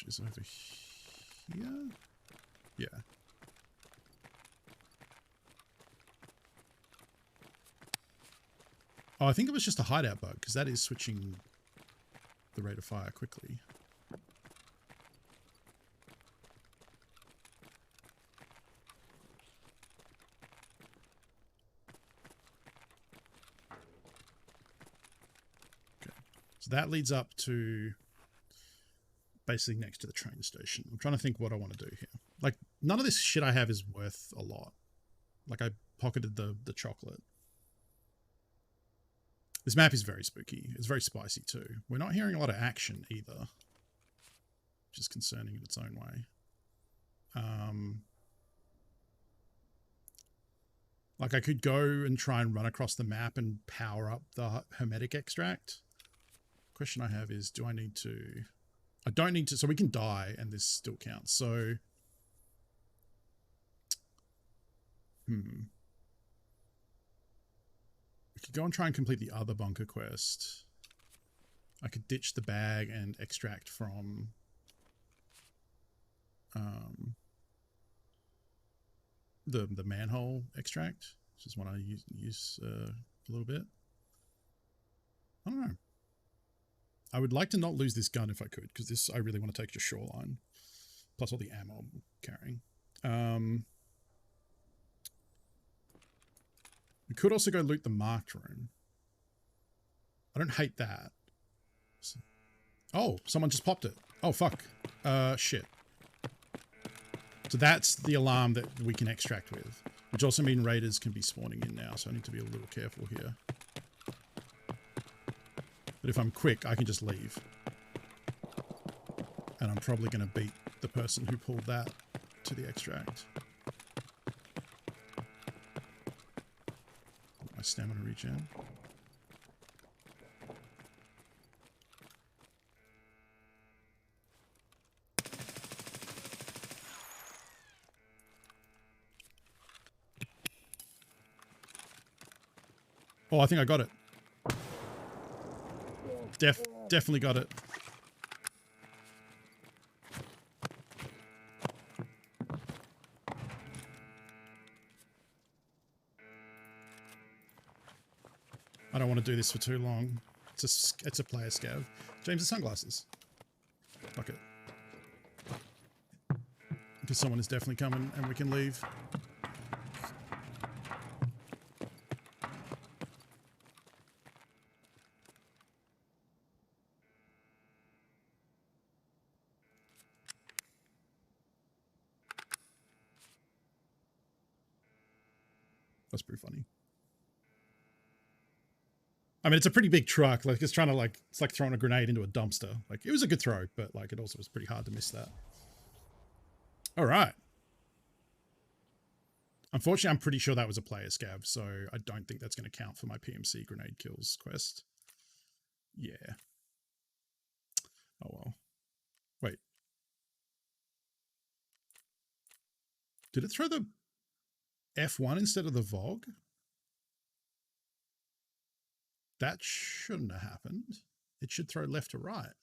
Is it over here? Yeah. Oh, I think it was just a hideout bug, because that is switching the rate of fire quickly. Okay, so that leads up to basically next to the train station. I'm trying to think what I want to do here. Like, none of this shit I have is worth a lot. Like, I pocketed the chocolate. This map is very spooky. It's very spicy too. We're not hearing a lot of action either, which is concerning in its own way. Like, I could go and try and run across the map and power up the hermetic extract. Question I have is, do I need to... I don't need to, so we can die and this still counts. So, we could go and try and complete the other bunker quest. I could ditch the bag and extract from the manhole extract, which is one I use a little bit. I don't know. I would like to not lose this gun if I could, because this I really want to take to shoreline. Plus all the ammo I'm carrying. We could also go loot the marked room. I don't hate that. Oh, someone just popped it. Oh, fuck. Shit. So that's the alarm that we can extract with, which also means raiders can be spawning in now, so I need to be a little careful here. But if I'm quick, I can just leave. And I'm probably going to beat the person who pulled that to the extract. My stamina regen. Oh, I think I got it. Definitely got it. I don't want to do this for too long. It's a player scav. James' sunglasses. Fuck it. Because someone is definitely coming and we can leave. That's pretty funny. I mean, it's a pretty big truck. Like, it's trying to, like, it's like throwing a grenade into a dumpster. Like, it was a good throw, but, like, it also was pretty hard to miss that. All right. Unfortunately, I'm pretty sure that was a player scav, so I don't think that's going to count for my PMC grenade kills quest. Yeah. Oh, well. Wait. Did it throw the F1 instead of the VOG? That shouldn't have happened. It should throw left to right.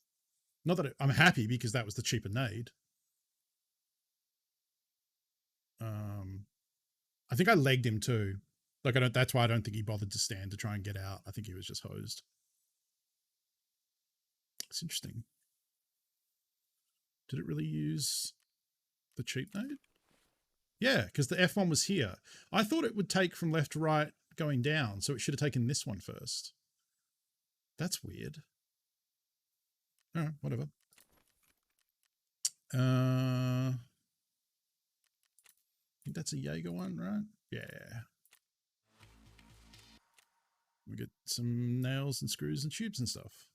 Not that I'm happy because that was the cheaper nade. I think I legged him too. Like, that's why I don't think he bothered to stand to try and get out. I think he was just hosed. It's interesting. Did it really use the cheap nade? Yeah, because the F1 was here. I thought it would take from left to right going down, so it should have taken this one first. That's weird. All right, whatever. I think that's a Jaeger one, right? Yeah. We get some nails and screws and tubes and stuff.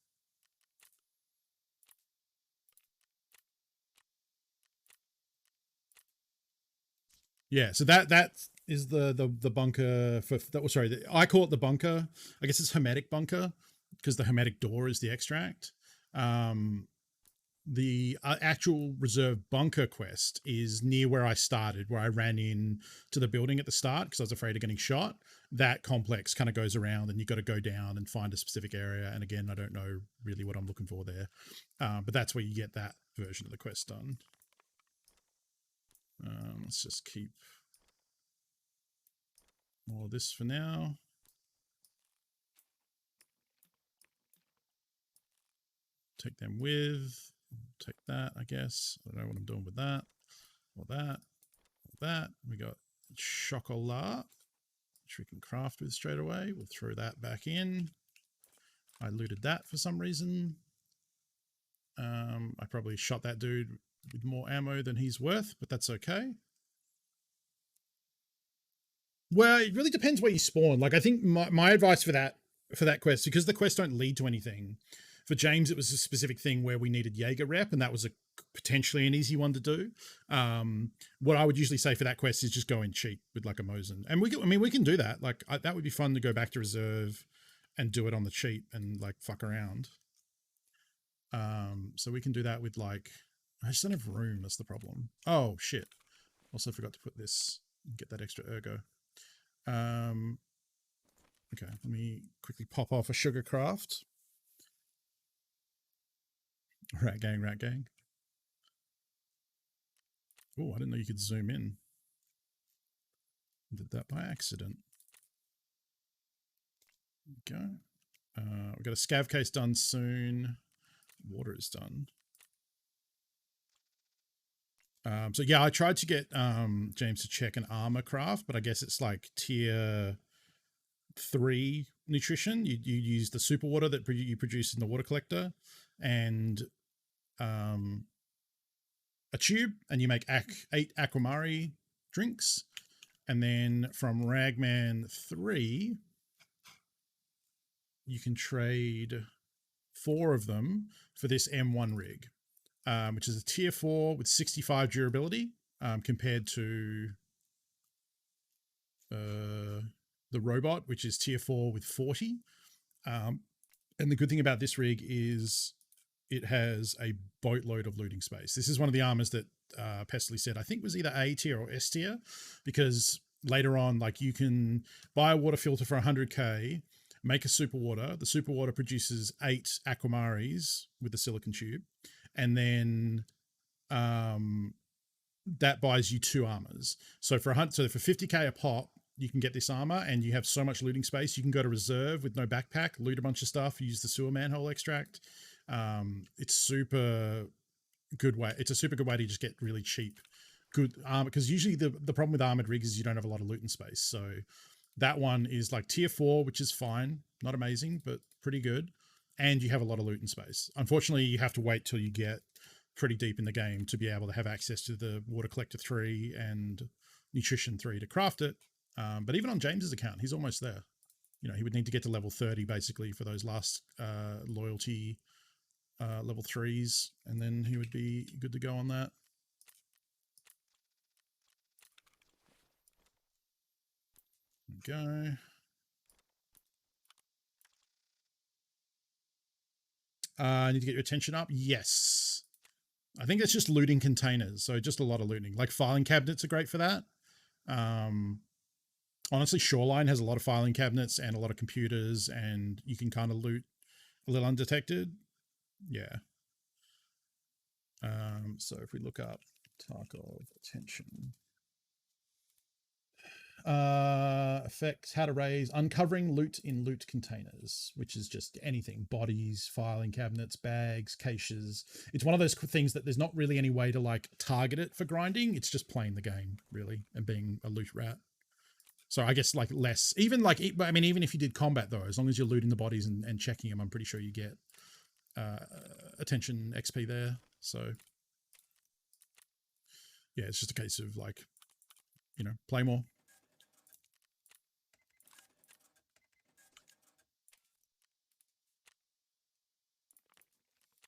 Yeah, so that is the bunker for that. Well, sorry, I call it the bunker. I guess it's hermetic bunker because the hermetic door is the extract. The actual reserve bunker quest is near where I started, where I ran in to the building at the start because I was afraid of getting shot. That complex kind of goes around and you got to go down and find a specific area. And again, I don't know really what I'm looking for there, but that's where you get that version of the quest done. Let's just keep all of this for now. Take them with. Take that, I guess. I don't know what I'm doing with that. Or that. Or that. We got chocolat, which we can craft with straight away. We'll throw that back in. I looted that for some reason. I probably shot that dude with more ammo than he's worth, but that's okay. Well, it really depends where you spawn. Like, I think my advice for that quest, because the quests don't lead to anything, for James, it was a specific thing where we needed Jaeger rep, and that was potentially an easy one to do. What I would usually say for that quest is just go in cheap with like a Mosin. And we can do that. Like, that would be fun to go back to reserve and do it on the cheap and like fuck around. So we can do that with like, I just don't have room. That's the problem. Oh shit. Also forgot to put this, get that extra ergo. Okay, let me quickly pop off a sugar craft. Rat gang, rat gang. Oh, I didn't know you could zoom in. Did that by accident. There we go. We've got a scav case done soon. Water is done. So yeah, I tried to get James to check an armor craft, but I guess it's like tier 3 nutrition. You use the super water that you produce in the water collector, and a tube, and you make 8 Aquamari drinks. And then from Ragman 3, you can trade 4 of them for this M1 rig, which is a tier 4 with 65 durability, compared to the robot, which is tier 4 with 40. And the good thing about this rig is it has a boatload of looting space. This is one of the armors that Pestily said I think was either A tier or S tier, because later on, like, you can buy a water filter for 100k, make a super water. The super water produces 8 Aquamaris with the silicon tube, and then that buys you 2 armors. So for 50k a pop, you can get this armor, and you have so much looting space. You can go to reserve with no backpack, loot a bunch of stuff, use the sewer manhole extract. It's super good way. It's a super good way to just get really cheap, good armor. Because usually the problem with armored rigs is you don't have a lot of looting space. So that one is like tier 4, which is fine, not amazing, but pretty good. And you have a lot of looting space. Unfortunately, you have to wait till you get pretty deep in the game to be able to have access to the water collector 3 and nutrition 3 to craft it. But even on James's account, he's almost there. You know, he would need to get to level 30 basically for those last loyalty level 3s, and then he would be good to go on that. Go. I need to get your attention up. Yes. I think it's just looting containers. So just a lot of looting. Like filing cabinets are great for that. Honestly, Shoreline has a lot of filing cabinets and a lot of computers, and you can kind of loot a little undetected. Yeah. So if we look up Tarkov attention. Effects, how to raise, uncovering loot in loot containers, which is just anything, bodies, filing cabinets, bags, caches. It's one of those things that there's not really any way to like target it for grinding. It's just playing the game really and being a loot rat. So I guess like less, even like, I mean, even if you did combat though, as long as you're looting the bodies and checking them, I'm pretty sure you get attention XP there. So yeah, it's just a case of like, you know, play more.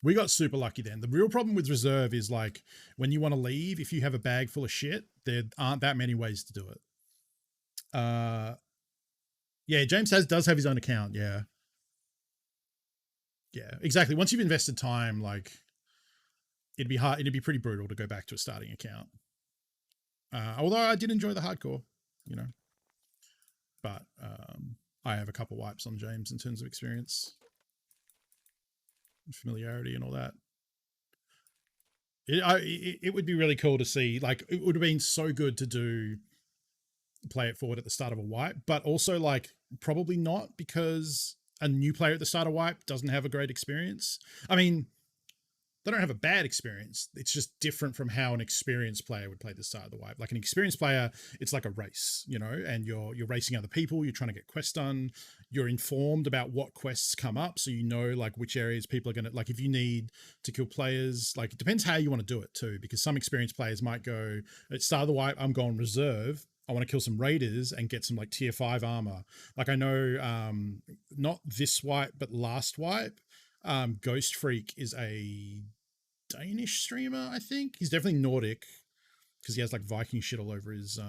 We got super lucky then. The real problem with reserve is like when you want to leave, if you have a bag full of shit, there aren't that many ways to do it. Yeah, James does have his own account. Yeah. Yeah, exactly. Once you've invested time, like it'd be hard, it'd be pretty brutal to go back to a starting account. Although I did enjoy the hardcore, you know. But I have a couple wipes on James in terms of experience, familiarity, and all that. It would be really cool to see. Like, it would have been so good to play it forward at the start of a wipe, but also like probably not, because a new player at the start of wipe doesn't have a great experience. I mean, they don't have a bad experience. It's just different from how an experienced player would play the start of the wipe. Like an experienced player, it's like a race, you know, and you're racing other people. You're trying to get quests done. You're informed about what quests come up, so you know like which areas people are gonna like. If you need to kill players, like it depends how you want to do it too, because some experienced players might go at start of the wipe, I'm going reserve. I want to kill some raiders and get some like tier 5 armor. Like I know, not this wipe, but last wipe, Ghost Freak is a Danish streamer, I think. He's definitely Nordic because he has like Viking shit all over his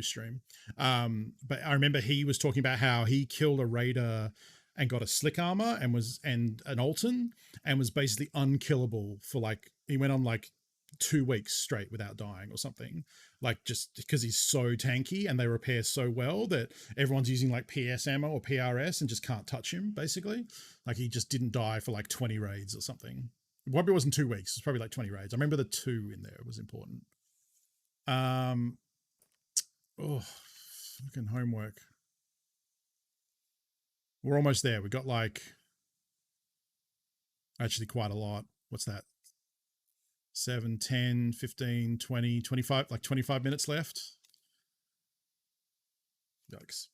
stream. But I remember he was talking about how he killed a raider and got a slick armor and an Alton and was basically unkillable for like, he went on like 2 weeks straight without dying or something, like just because he's so tanky and they repair so well that everyone's using like PS ammo or PRS and just can't touch him basically. Like he just didn't die for like 20 raids or something. It probably wasn't 2 weeks, it's probably like 20 raids. I remember the 2 in there was important. Fucking homework. We're almost there. We got like actually quite a lot. What's that? 7, 10, 15, 20, 25, like 25 minutes left. Yikes.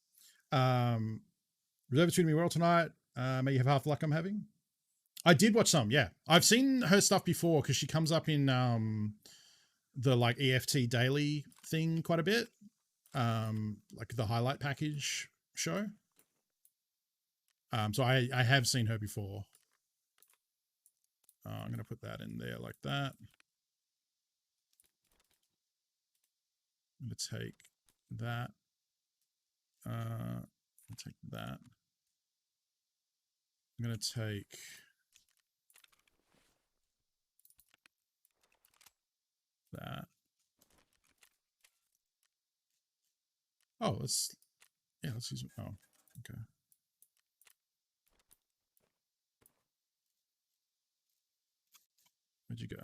Reserve between me world tonight. May you have half the luck I'm having. I did watch some, yeah. I've seen her stuff before because she comes up in the like EFT daily thing quite a bit. Like the highlight package show. So I have seen her before. I'm going to put that in there like that. I'm going to take that. Take that. I'm going to take that. Oh, let's use, oh, okay. Where'd you go?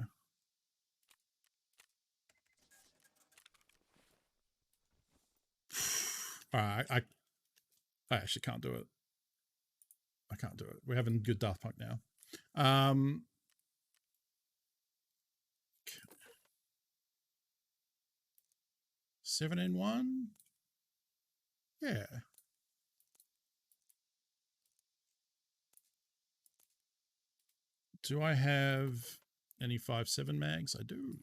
All right, I actually can't do it. I can't do it. We're having good Daft Punk now. 7-in-1. Yeah. Do I have any 5.7 mags? I do.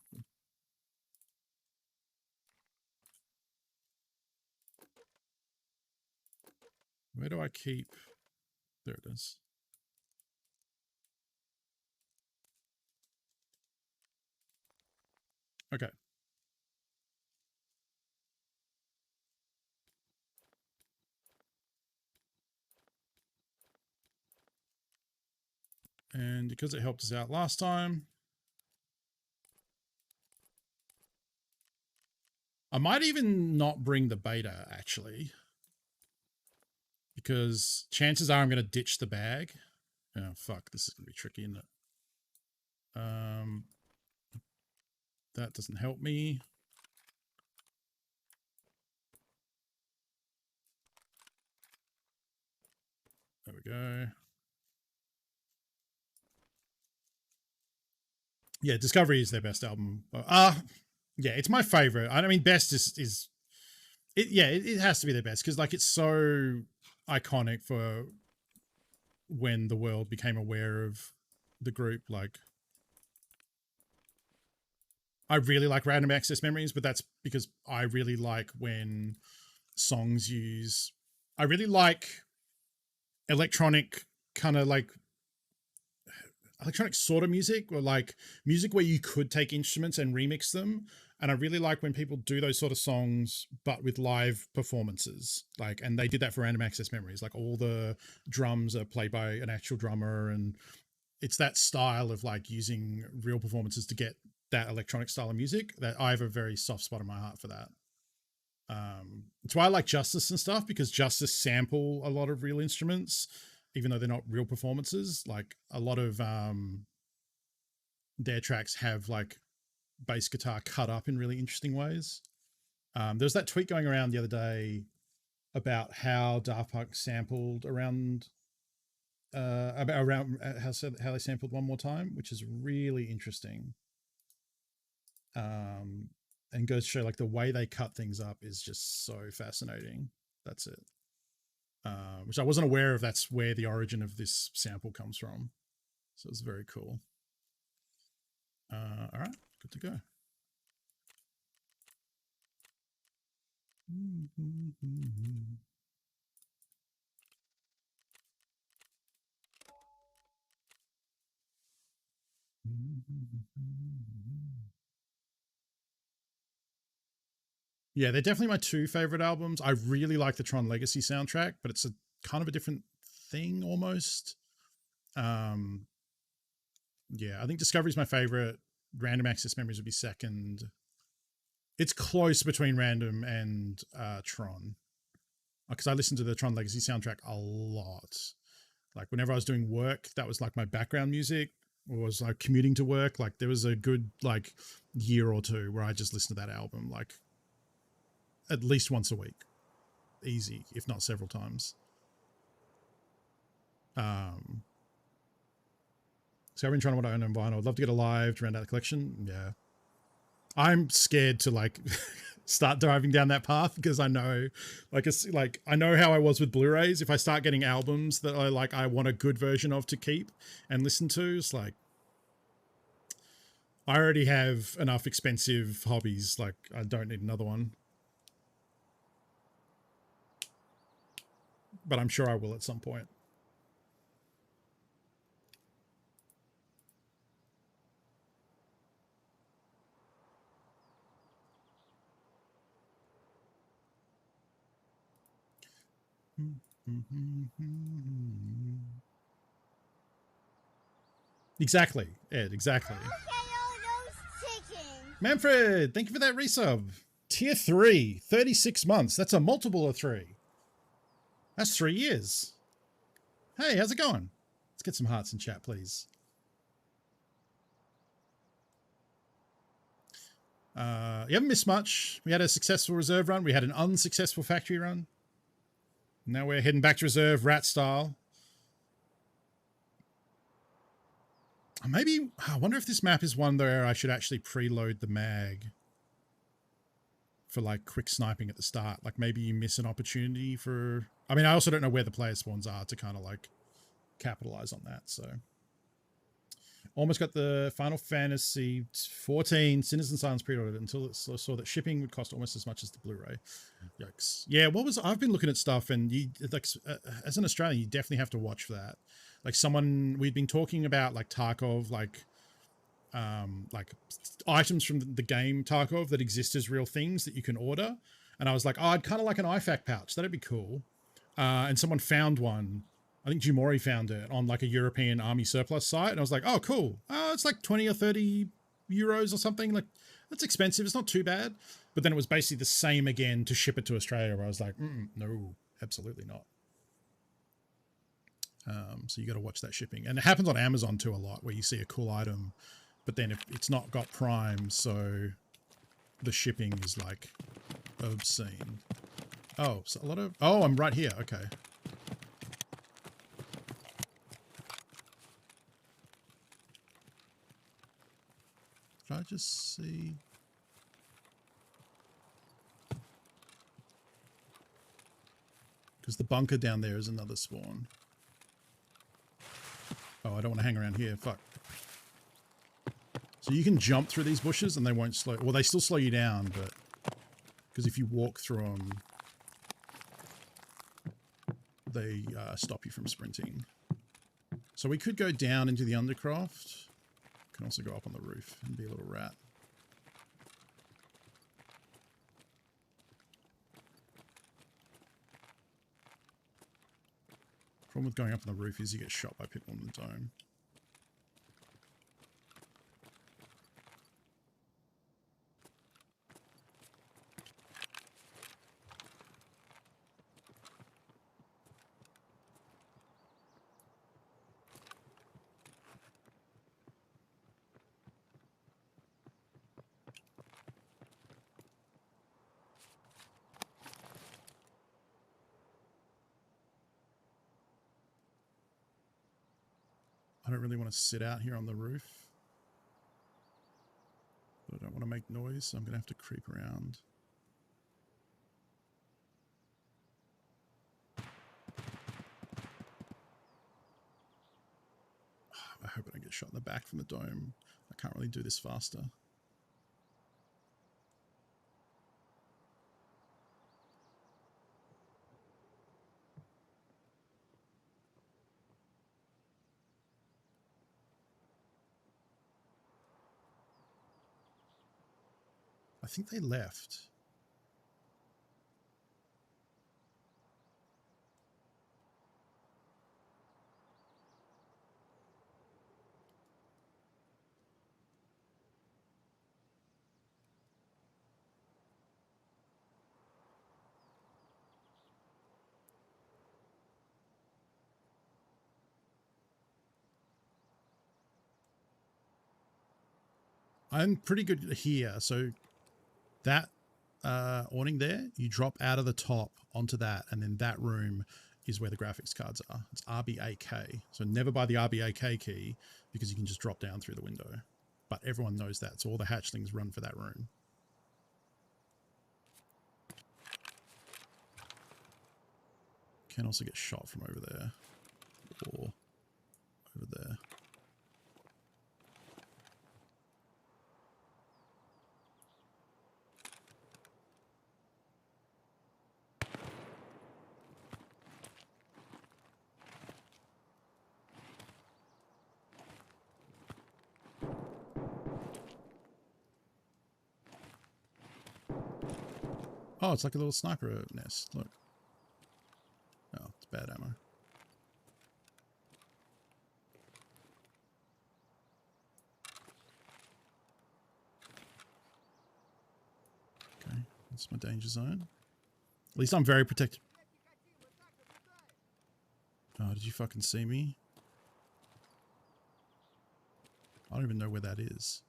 Where do I keep? There it is. Okay. And because it helped us out last time, I might even not bring the beta, actually, because chances are I'm going to ditch the bag. Oh, fuck. This is going to be tricky, isn't it? That doesn't help me. There we go. Yeah, Discovery is their best album. Yeah, it's my favorite. I mean, best is it. Yeah, it has to be their best because like it's so iconic for when the world became aware of the group. Like, I really like Random Access Memories, but that's because I really like when songs use. I really like electronic kind of like electronic sort of music, or like music where you could take instruments and remix them. And I really like when people do those sort of songs but with live performances, like, and they did that for Random Access Memories. Like, all the drums are played by an actual drummer, and it's that style of like using real performances to get that electronic style of music that I have a very soft spot in my heart for that. It's why I like Justice and stuff, because Justice sample a lot of real instruments even though they're not real performances. Like, a lot of their tracks have like bass guitar cut up in really interesting ways. There's that tweet going around the other day about how Daft Punk sampled around how they sampled One More Time, which is really interesting. And goes to show like the way they cut things up is just so fascinating. That's it. Which I wasn't aware of. That's where the origin of this sample comes from. So it's very cool. All right, good to go. Yeah, they're definitely my two favorite albums. I really like the Tron Legacy soundtrack, but it's a kind of a different thing almost. Yeah, I think Discovery's my favorite. Random Access Memories would be second. It's close between Random and Tron, because I listened to the Tron Legacy soundtrack a lot. Like, whenever I was doing work, that was like my background music. Or was like commuting to work. Like, there was a good like year or two where I just listened to that album like at least once a week, easy, if not several times. So I've been trying to own on vinyl. I'd love to get a live to round out the collection. Yeah, I'm scared to like start driving down that path, because I know, like, it's like I know how I was with Blu-rays. If I start getting albums that I want a good version of to keep and listen to, it's like I already have enough expensive hobbies. Like, I don't need another one. But I'm sure I will at some point. Exactly, Ed, exactly. Manfred, thank you for that resub. Tier 3, 36 months. That's a multiple of 3. That's 3 years. Hey, how's it going? Let's get some hearts in chat, please. You haven't missed much. We had a successful reserve run. We had an unsuccessful factory run. Now we're heading back to reserve, rat style. Maybe, I wonder if this map is one where I should actually preload the mag for like quick sniping at the start. Like maybe you miss an opportunity for, I mean, I also don't know where the player spawns are to kind of like capitalize on that. So almost got the Final Fantasy 14 Sinners and Silence pre-ordered until it saw that shipping would cost almost as much as the Blu-ray. Yikes. Yeah, I've been looking at stuff, and you like as an Australian, you definitely have to watch for that. Like we'd been talking about like Tarkov, like items from the game Tarkov that exist as real things that you can order. And I was like, oh, I'd kind of like an IFAK pouch. That'd be cool. And someone found one. I think Jumori found it on like a European army surplus site. And I was like, oh, cool. It's like 20 or 30 euros or something. Like, that's expensive. It's not too bad. But then it was basically the same again to ship it to Australia, where I was like, no, absolutely not. So you got to watch that shipping. And it happens on Amazon too a lot, where you see a cool item, but then if it's not got Prime, so the shipping is like obscene. Oh, so a lot of, oh, I'm right here. Okay. Did I just see? Because the bunker down there is another spawn. Oh, I don't want to hang around here. Fuck. So you can jump through these bushes and they won't slow. Well, they still slow you down, but because if you walk through them, they stop you from sprinting. So we could go down into the undercroft. Can also go up on the roof and be a little rat. Problem with going up on the roof is you get shot by people on the dome. I don't really want to sit out here on the roof. But I don't want to make noise, so I'm going to have to creep around. I hope I don't get shot in the back from the dome. I can't really do this faster. I think they left. I'm pretty good here, so that awning there, you drop out of the top onto that, and then that room is where the graphics cards are. It's RBAK, so never buy the RBAK key because you can just drop down through the window. But everyone knows that, so all the hatchlings run for that room. Can also get shot from over there or over there. Oh, it's like a little sniper nest. Look. Oh, it's bad ammo. Okay, that's my danger zone. At least I'm very protected. Oh, did you fucking see me? I don't even know where that is.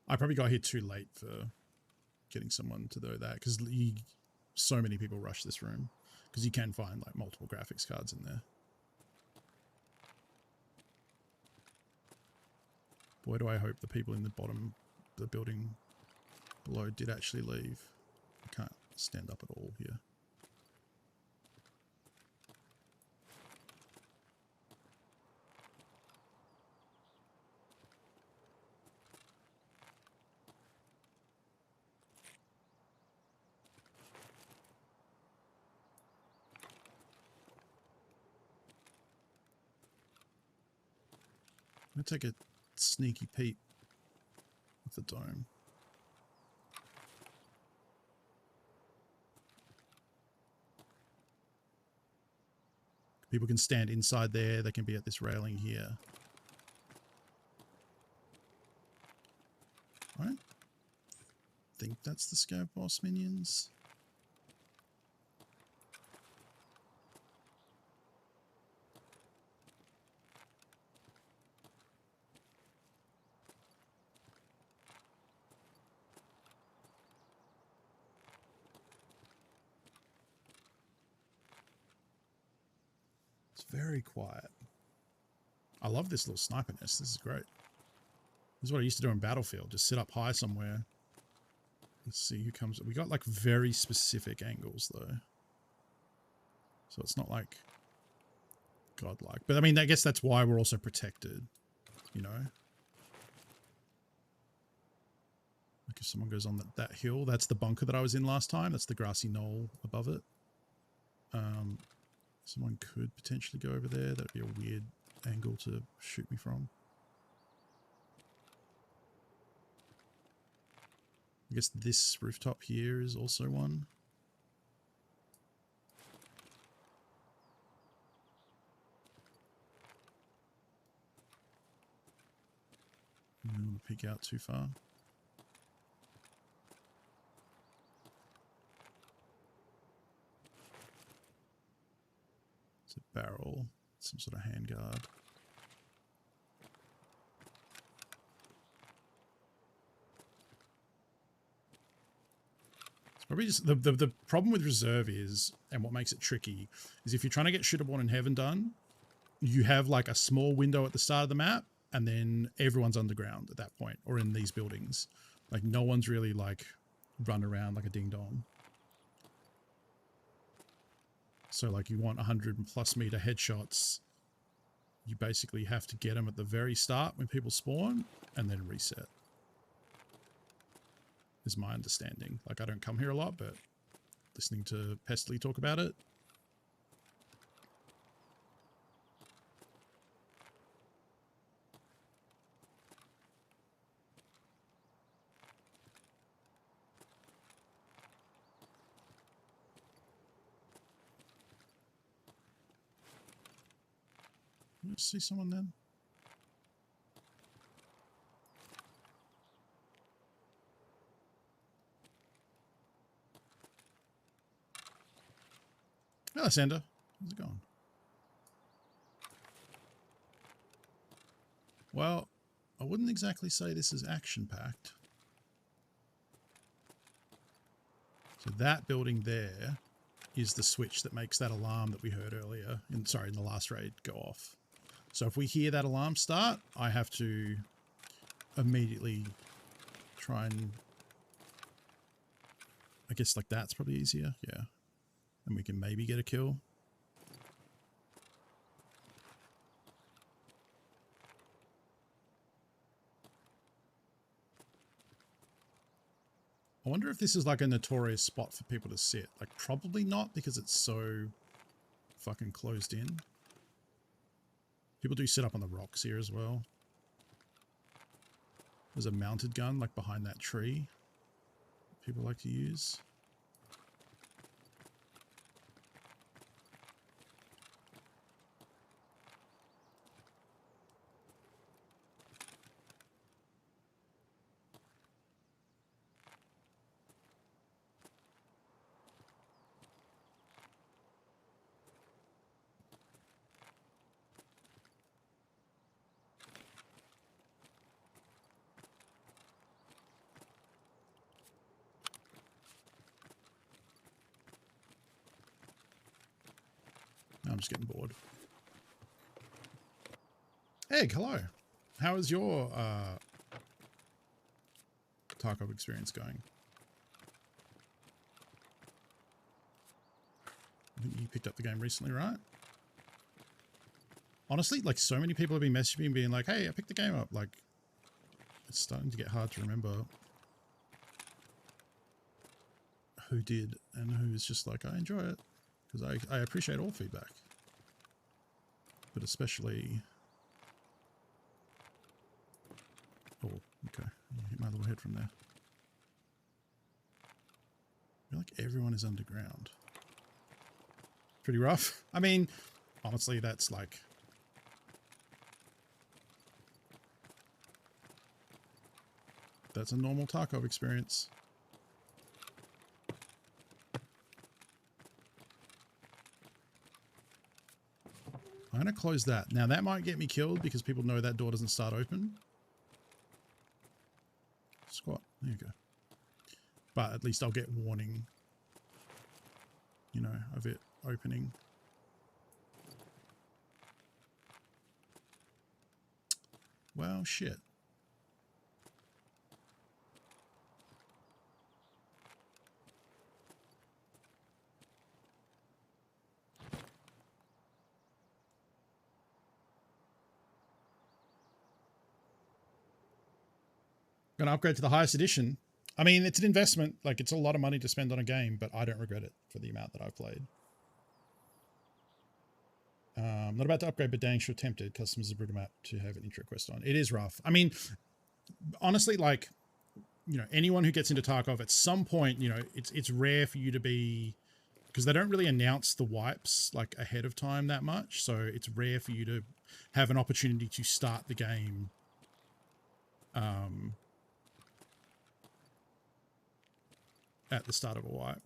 I probably got here too late for getting someone to do that because so many people rush this room because you can find like multiple graphics cards in there. Boy, do I hope the people in the bottom, the building below did actually leave. I can't stand up at all here. I'm going to take a sneaky peek of the dome. People can stand inside there. They can be at this railing here. I don't think that's the Scav Boss minions. It's very quiet. I love this little sniper nest. This is great. This is what I used to do in Battlefield. Just sit up high somewhere. Let's see who comes. We got like very specific angles though. So it's not like godlike. But I mean, I guess that's why we're also protected, you know? Like if someone goes on that hill, that's the bunker that I was in last time. That's the grassy knoll above it. Someone could potentially go over there. That'd be a weird angle to shoot me from. I guess this rooftop here is also one. I don't want to peek out too far. It's a barrel, some sort of handguard. It's probably just the problem with reserve is, and what makes it tricky, is if you're trying to get Shooterborn in Heaven done, you have like a small window at the start of the map, and then everyone's underground at that point, or in these buildings. Like no one's really like run around like a ding dong. So like you want 100+ meter headshots, you basically have to get them at the very start when people spawn and then reset. Is my understanding. Like I don't come here a lot, but listening to Pestily talk about it. Let's see someone then. Hello, Sander. How's it going? Well, I wouldn't exactly say this is action-packed. So that building there is the switch that makes that alarm that we heard earlier, in the last raid, go off. So if we hear that alarm start, I have to immediately try and... I guess like that's probably easier, yeah. And we can maybe get a kill. I wonder if this is like a notorious spot for people to sit. Like probably not because it's so fucking closed in. People do sit up on the rocks here as well. There's a mounted gun like behind that tree people like to use. I'm just getting bored. Egg, hello. How is your Tarkov experience going? I think you picked up the game recently, right? Honestly, like so many people have been messaging me and being like, hey, I picked the game up. Like, it's starting to get hard to remember who did and who's just like, I enjoy it. Because I appreciate all feedback. But especially... Oh, okay. Hit my little head from there. I feel like everyone is underground. Pretty rough. I mean, honestly, that's like... That's a normal Tarkov experience. I'm going to close that. Now, that might get me killed because people know that door doesn't start open. Squat. There you go. But at least I'll get warning, you know, of it opening. Well, shit. Gonna upgrade to the highest edition. I mean, it's an investment. Like, it's a lot of money to spend on a game, but I don't regret it for the amount that I've played. Not about to upgrade, but dang sure tempted. Customers a brutal map to have an intro quest on. It is rough. I mean, honestly, like, you know, anyone who gets into Tarkov at some point, you know, it's rare for you to be, because they don't really announce the wipes like ahead of time that much. So it's rare for you to have an opportunity to start the game at the start of a wipe.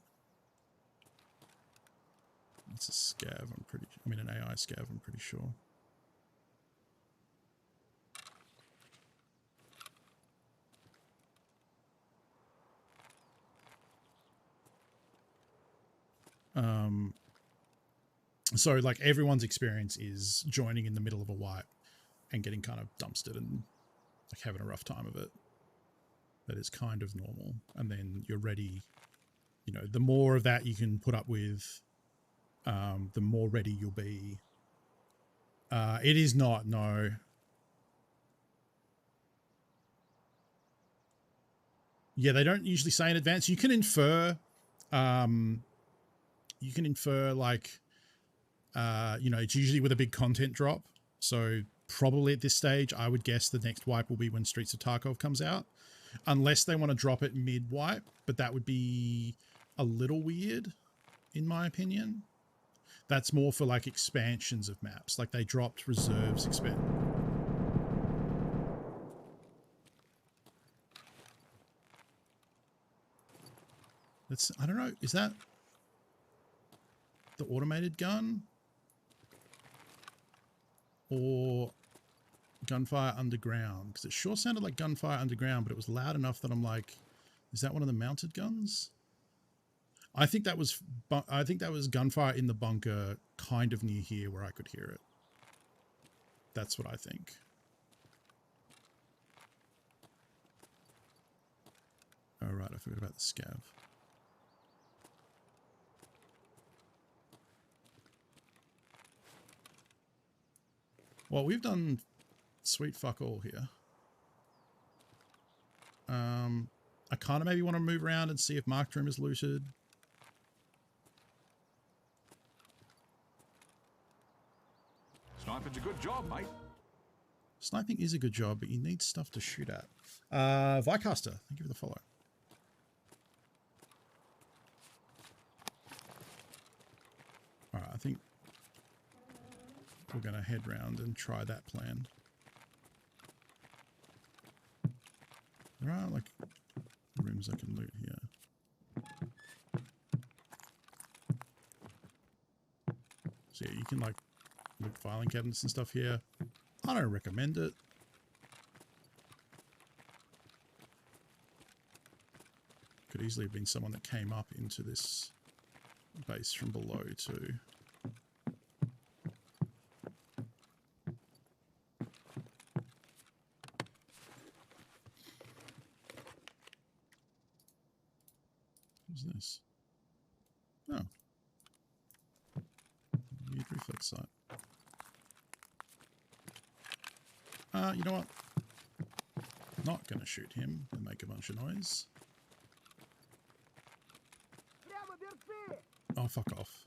It's a scav, I mean an AI scav, I'm pretty sure. So like everyone's experience is joining in the middle of a wipe and getting kind of dumpstered and like having a rough time of it. That is kind of normal. And then you're ready, you know, the more of that you can put up with, the more ready you'll be. It is not, no. Yeah, they don't usually say in advance. You can infer like, you know, it's usually with a big content drop. So probably at this stage, I would guess the next wipe will be when Streets of Tarkov comes out. Unless they want to drop it mid-wipe, but that would be a little weird, in my opinion. That's more for like expansions of maps. Like they dropped reserves expand. That's, I don't know, is that the automated gun? Or gunfire underground? Because it sure sounded like gunfire underground, but it was loud enough that I'm like, is that one of the mounted guns? I think that was gunfire in the bunker kind of near here where I could hear it. That's what I think. Oh, right, I forgot about the scav. Well, we've done sweet fuck all here. I kind of maybe want to move around and see if Marked Room is looted. Sniping's a good job, mate. Sniping is a good job, but you need stuff to shoot at. Vicaster, thank you for the follow. All right, I think we're going to head round and try that plan. There are like rooms I can loot here. So yeah, you can like loot filing cabinets and stuff here. I don't recommend it. Could easily have been someone that came up into this base from below too. What's this? Oh. Weird reflex sight. You know what? Not gonna shoot him and make a bunch of noise. Oh, fuck off.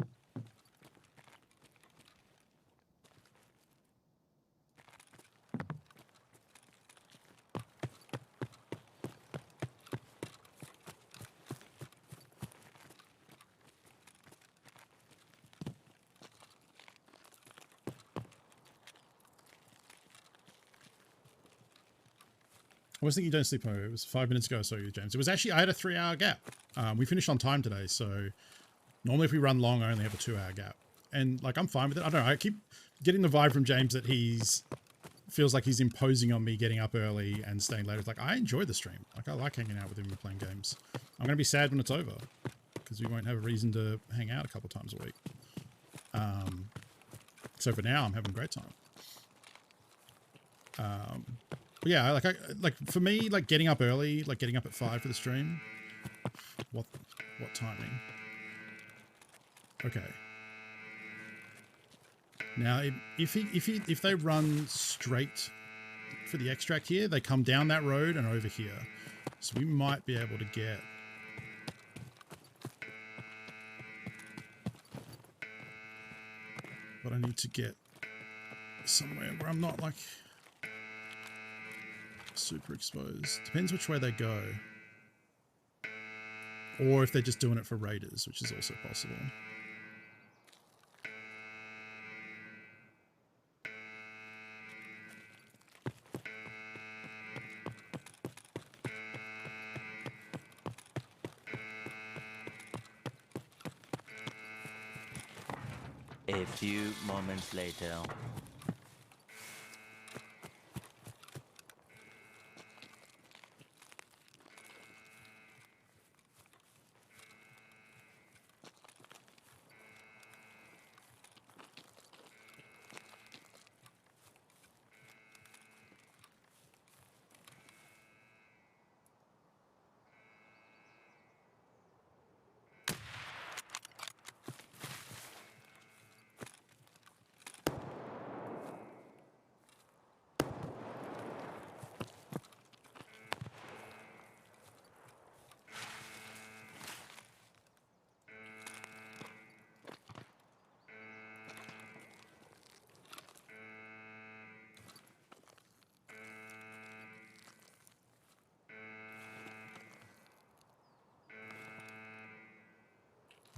I was thinking don't sleep over. It was 5 minutes ago I saw you, James. It was actually, I had a 3-hour gap. We finished on time today, so normally if we run long, I only have a 2-hour gap. And like, I'm fine with it. I don't know. I keep getting the vibe from James that feels like he's imposing on me getting up early and staying later. It's like, I enjoy the stream. Like, I like hanging out with him and playing games. I'm going to be sad when it's over because we won't have a reason to hang out a couple times a week. So for now, I'm having a great time. But yeah, like for me, like getting up early, like getting up at 5 for the stream. What timing? Okay. Now, if they run straight for the extract here, they come down that road and over here. So we might be able to get. But I need to get somewhere where I'm not like super exposed. Depends which way they go. Or if they're just doing it for raiders, which is also possible. A few moments later.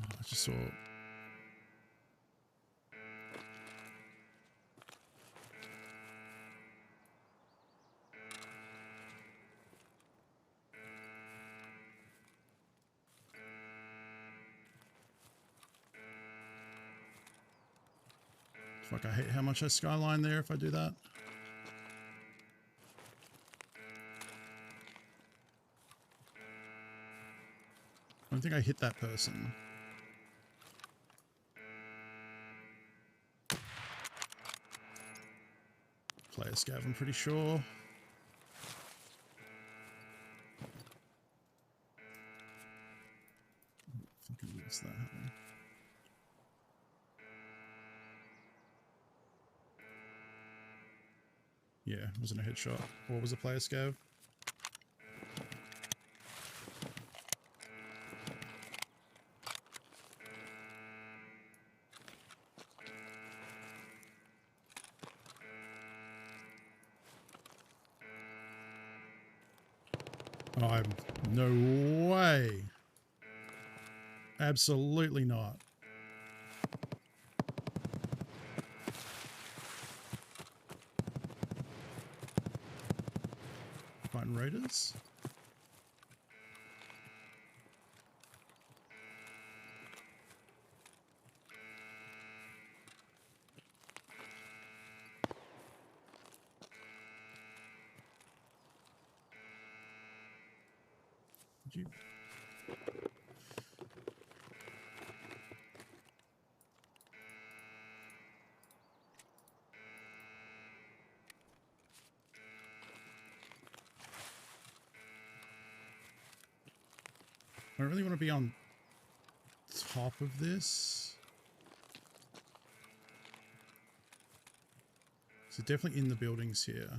I just saw. Fuck, I hate how much I skyline there if I do that. I don't think I hit that person. Player scav, I'm pretty sure. Fucking what's that happening? Yeah, it wasn't a headshot. What was a player scav? Oh, I'm no way. Absolutely not. Fighting raiders. Did you? I don't really want to be on top of this. So definitely in the buildings here.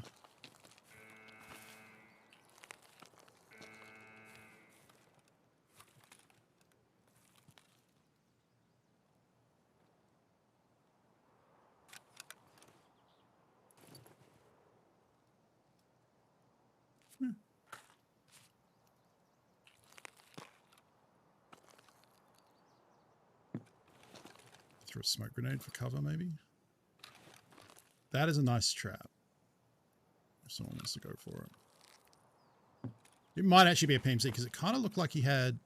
Throw a smoke grenade for cover, maybe. That is a nice trap. If someone wants to go for it. It might actually be a PMC because it kind of looked like he had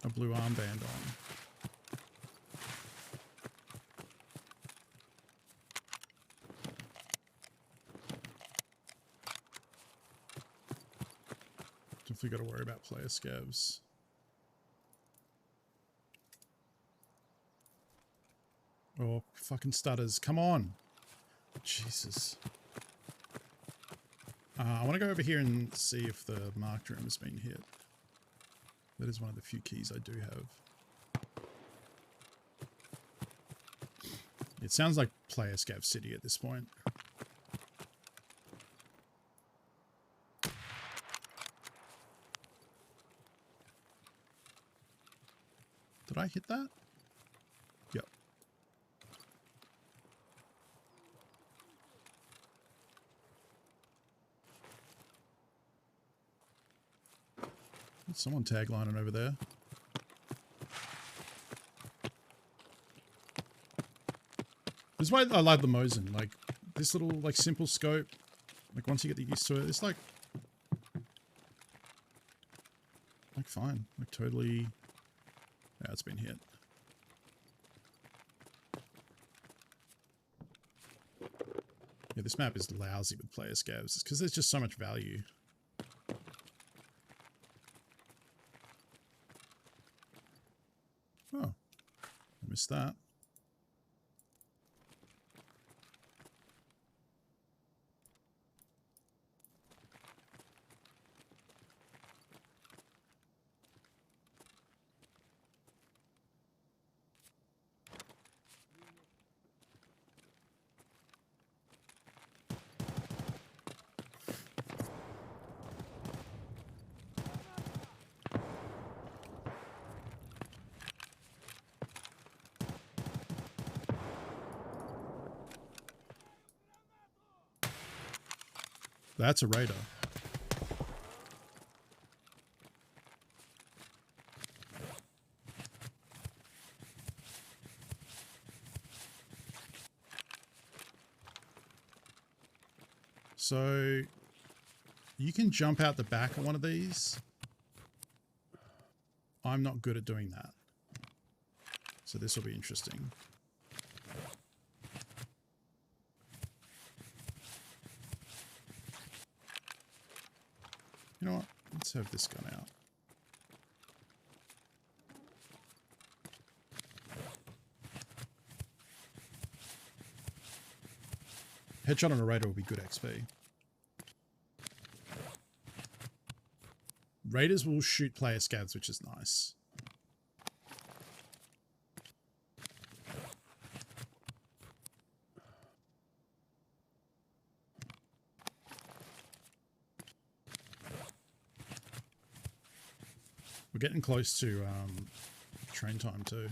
a blue armband on. Definitely got to worry about player scavs. Oh, fucking stutters. Come on. Jesus. I want to go over here and see if the marked room has been hit. That is one of the few keys I do have. It sounds like player scav city at this point. Did I hit that? Yep. There's someone taglining over there. This is why I love the Mosin. Like, this little, like, simple scope. Like, once you get used to it, it's like fine. Like, totally. Yeah, it's been hit. Yeah, this map is lousy with player scavs. It's because there's just so much value. Oh, I missed that. That's a raider. So you can jump out the back of one of these. I'm not good at doing that. So this will be interesting. You know what? Let's have this gun out. Headshot on a raider will be good XP. Raiders will shoot player scavs, which is nice. We're getting close to train time too.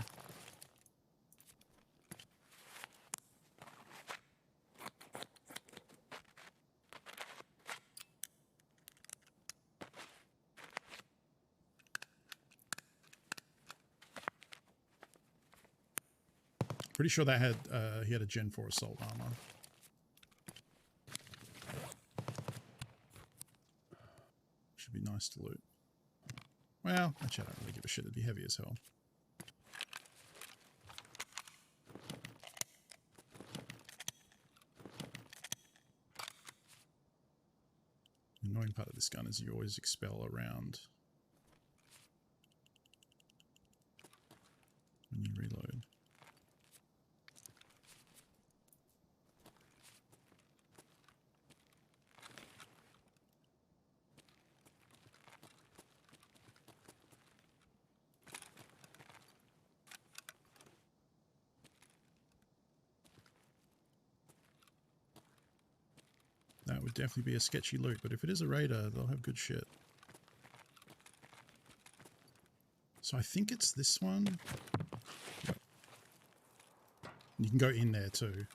Pretty sure that had he had a Gen 4 assault armor. Should be nice to loot. Well, actually I don't really give a shit, it'd be heavy as hell. The annoying part of this gun is you always expel around when you reload. definitely be a sketchy loot, but if it is a raider, they'll have good shit. So I think it's this one. Yep. You can go in there too.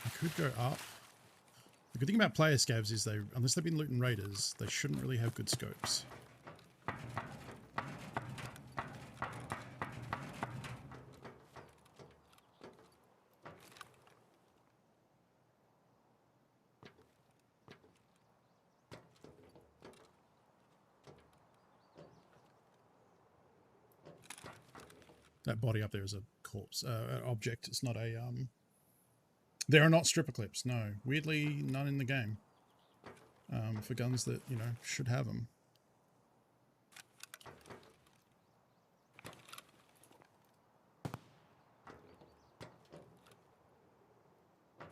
I could go up. The good thing about player scavs is they, unless they've been looting raiders, they shouldn't really have good scopes. That body up there is a corpse, an object. It's not a, there are not stripper clips, no. Weirdly, none in the game. For guns that, you know, should have them.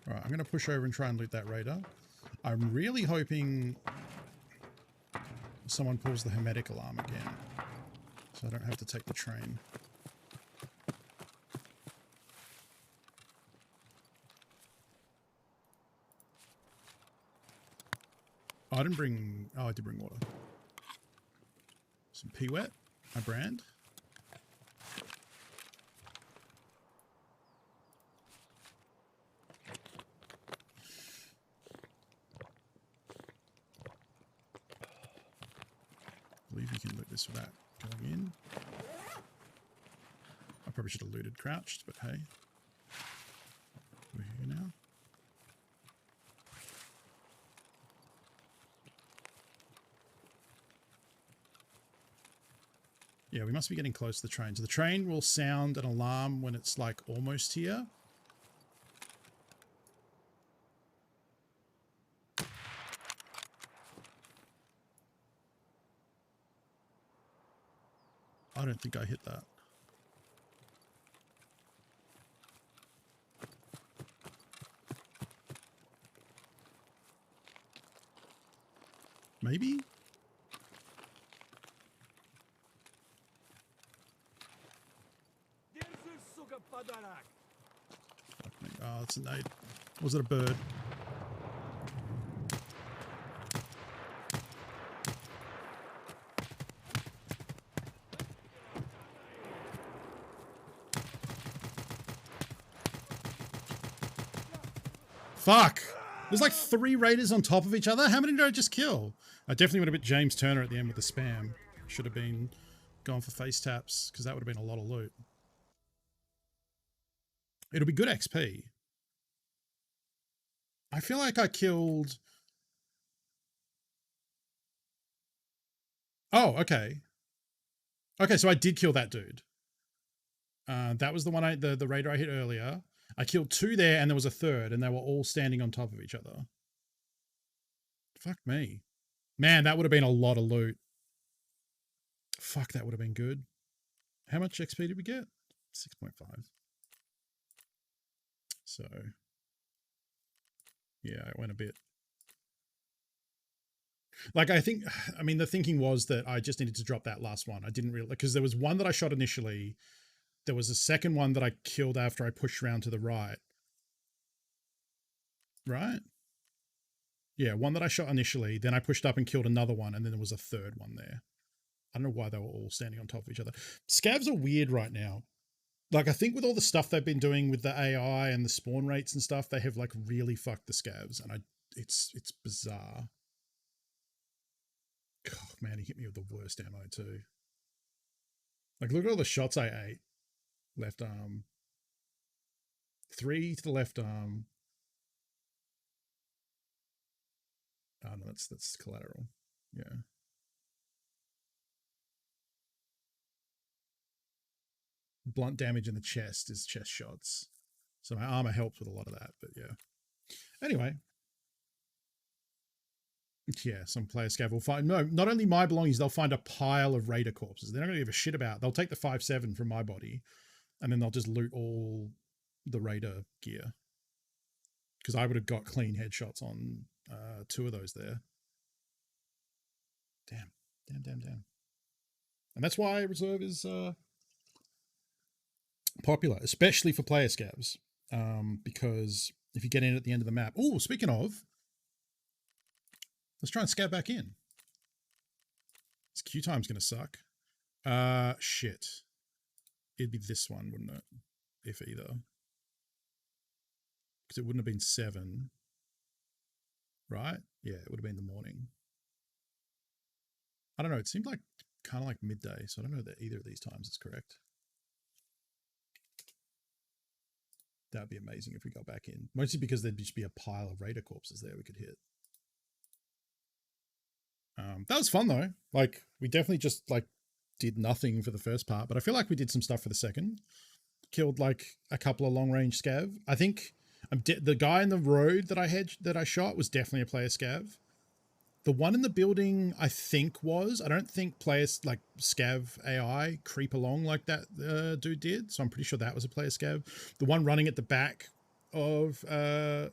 Alright, I'm going to push over and try and loot that raider. I'm really hoping someone pulls the hermetic alarm again, so I don't have to take the train. Oh, I didn't bring... Oh, I did bring water. Some P-Wet, my brand. I believe you can loot this without going in. I probably should have looted crouched, but hey. We're here now. Yeah, we must be getting close to the train. So the train will sound an alarm when it's like almost here. I don't think I hit that. Maybe? Oh, it's a nade. Was it a bird? Fuck! There's like 3 raiders on top of each other. How many did I just kill? I definitely would have been James Turner at the end with the spam. Should have been going for face taps, because that would have been a lot of loot. It'll be good XP. I feel like I killed... Oh, okay. Okay, so I did kill that dude. That was the one the raider I hit earlier. I killed 2 there, and there was a 3rd, and they were all standing on top of each other. Fuck me. Man, that would have been a lot of loot. Fuck, that would have been good. How much XP did we get? 6.5. So, yeah, it went a bit. Like, I mean, the thinking was that I just needed to drop that last one. I didn't really, because there was one that I shot initially. There was a second one that I killed after I pushed around to the right. Right? Yeah, one that I shot initially, then I pushed up and killed another one, and then there was a 3rd one there. I don't know why they were all standing on top of each other. Scavs are weird right now. Like, I think with all the stuff they've been doing with the AI and the spawn rates and stuff, they have like really fucked the scavs, and it's bizarre. Oh, man, he hit me with the worst ammo too. Like, look at all the shots I ate. Left arm. 3 to the left arm. Oh no, that's collateral. Yeah. Blunt damage in the chest is chest shots. So my armor helps with a lot of that, but yeah. Anyway. Yeah, some player scav will find, no, not only my belongings, they'll find a pile of raider corpses. They're not going to give a shit about. They'll take the 5.7 from my body, and then they'll just loot all the raider gear. Because I would have got clean headshots on 2 of those there. Damn. And that's why reserve is popular, especially for player scavs, because if you get in at the end of the map. Oh, speaking of, let's try and scav back in. This queue time's gonna suck. Shit. It'd be this one, wouldn't it? If either, because it wouldn't have been 7, right? Yeah, it would have been the morning. I don't know. It seemed like kind of like midday, so I don't know that either of these times is correct. That'd be amazing if we got back in. Mostly because there'd just be a pile of raider corpses there we could hit. That was fun though. Like we definitely just like did nothing for the first part, but I feel like we did some stuff for the second. Killed like a couple of long range scav. I think the guy in the road that I shot was definitely a player scav. The one in the building, I think I don't think players like scav AI creep along like that dude did. So I'm pretty sure that was a player scav. The one running at the back of that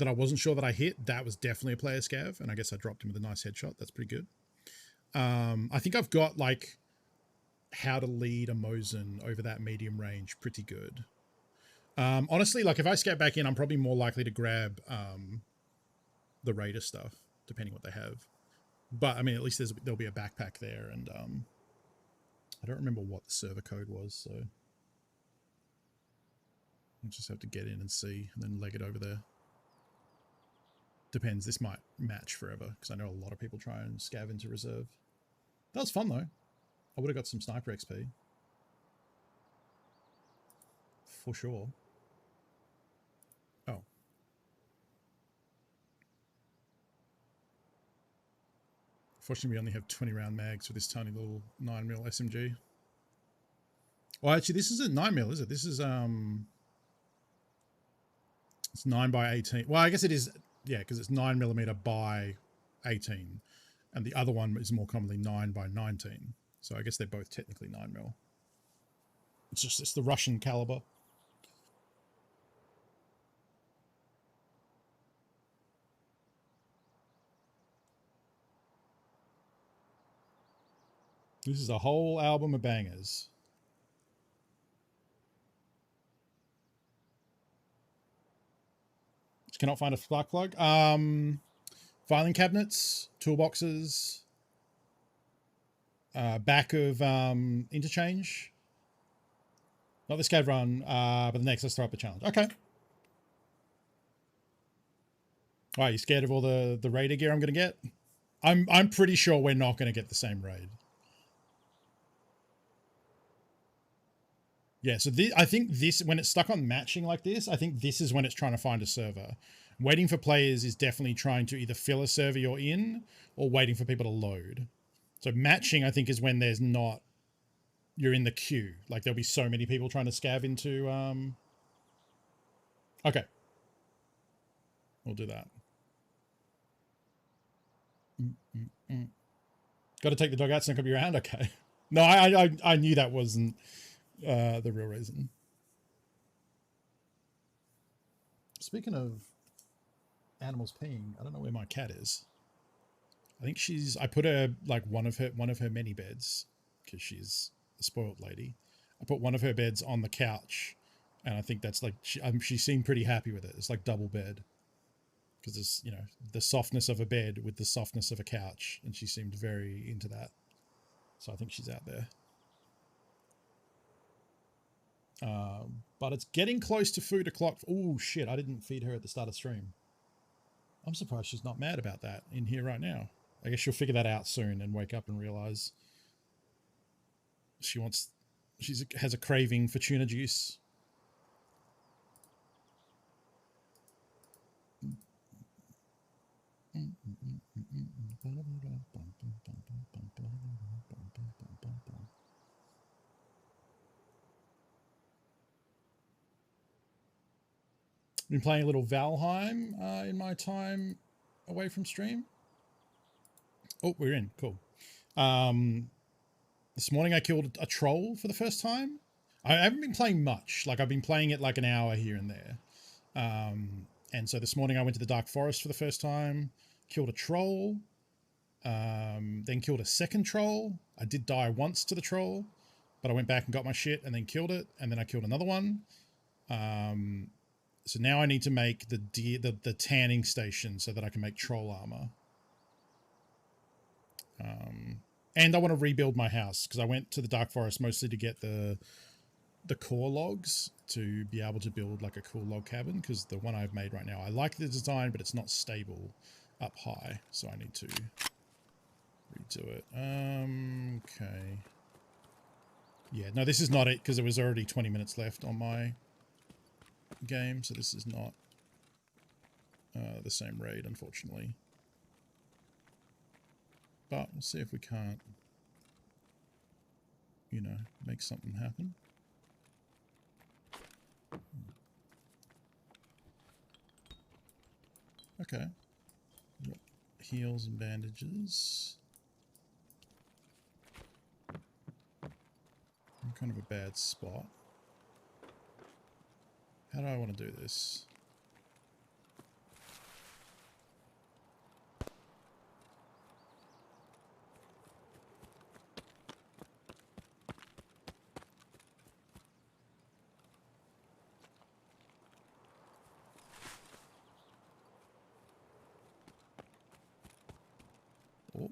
I wasn't sure that I hit, that was definitely a player scav. And I guess I dropped him with a nice headshot. That's pretty good. I think I've got like how to lead a Mosin over that medium range pretty good. Honestly, like if I scout back in, I'm probably more likely to grab the Raider stuff, depending what they have. But I mean, at least there'll be a backpack there, and I don't remember what the server code was, so I'll just have to get in and see, and then leg it over there. Depends. This might match forever because I know a lot of people try and scav into reserve. That was fun though. I would have got some sniper XP for sure. Oh. Fortunately, we only have 20 round mags for this tiny little 9mm SMG. Well, actually, this isn't 9mm, is it? This is it's 9x18. Well, I guess it is, yeah, because it's 9mm by 18, and the other one is more commonly 9x19. So I guess they're both technically 9mm. It's the Russian caliber. This is a whole album of bangers. Just cannot find a spark plug. Filing cabinets, toolboxes, back of interchange. Not the scav run, but the next. Let's throw up a challenge. Okay. All right, you scared of all the raider gear I'm going to get? I'm pretty sure we're not going to get the same raid. Yeah, so I think this, when it's stuck on matching like this, I think this is when it's trying to find a server. Waiting for players is definitely trying to either fill a server you're in or waiting for people to load. So matching, I think, is when there's not, you're in the queue. Like there'll be so many people trying to scav into, okay. We'll do that. Got to take the dog out so I can be around? Okay. No, I knew that wasn't the real reason. Speaking of animals peeing, I don't know where my cat is. I think I put her like one of her many beds because she's a spoiled lady. I put one of her beds on the couch, and I think that's like she seemed pretty happy with it. It's like double bed because it's, you know, the softness of a bed with the softness of a couch, and she seemed very into that. So I think she's out there. But it's getting close to food o'clock. Oh shit! I didn't feed her at the start of stream. I'm surprised she's not mad about that in here right now. I guess she'll figure that out soon and wake up and realize she has a craving for tuna juice. Been playing a little Valheim in my time away from stream. Oh, we're in. Cool. This morning I killed a troll for the first time. I haven't been playing much. Like I've been playing it like an hour here and there. And so this morning I went to the Dark Forest for the first time, killed a troll, then killed a second troll. I did die once to the troll. but I went back and got my shit and then killed it, and then I killed another one. So now I need to make the tanning station so that I can make troll armor. And I want to rebuild my house because I went to the Dark Forest mostly to get the core logs to be able to build like a cool log cabin, because the one I've made right now, I like the design, but it's not stable up high, so I need to redo it. Okay. Yeah, no, this is not it, because there was already 20 minutes left on my game, so this is not the same raid, unfortunately. But we'll see if we can't, you know, make something happen. Okay. Heals and bandages. I'm kind of a bad spot. How do I want to do this? Oh.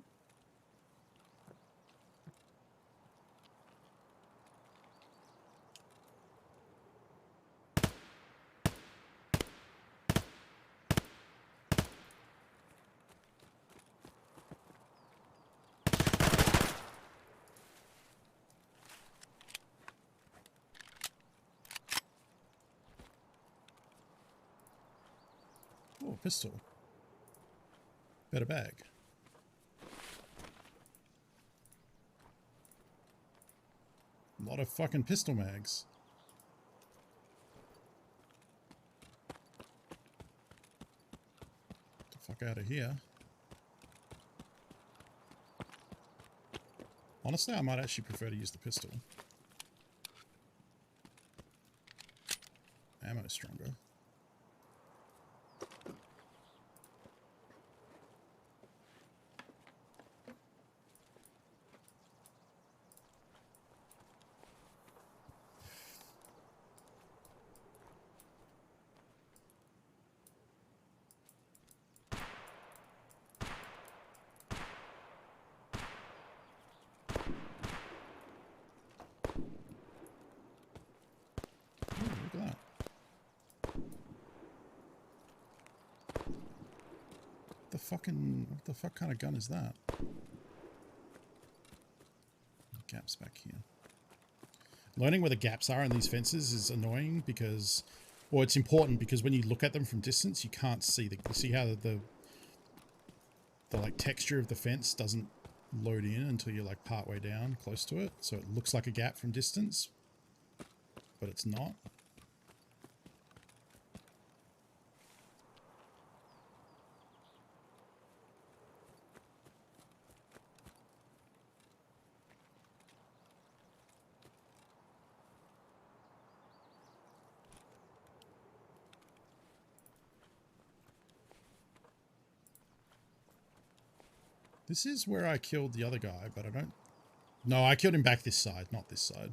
Oh, pistol. Better bag. A lot of fucking pistol mags. Get the fuck out of here. Honestly, I might actually prefer to use the pistol. Ammo stronger. Look at that. What the fuck kind of gun is that? Gaps back here. Learning where the gaps are in these fences is annoying because, or it's important because when you look at them from distance, you can't see you see how the like texture of the fence doesn't load in until you're like part way down close to it. So it looks like a gap from distance, but it's not. This is where I killed the other guy, but I don't... No, I killed him back this side, not this side.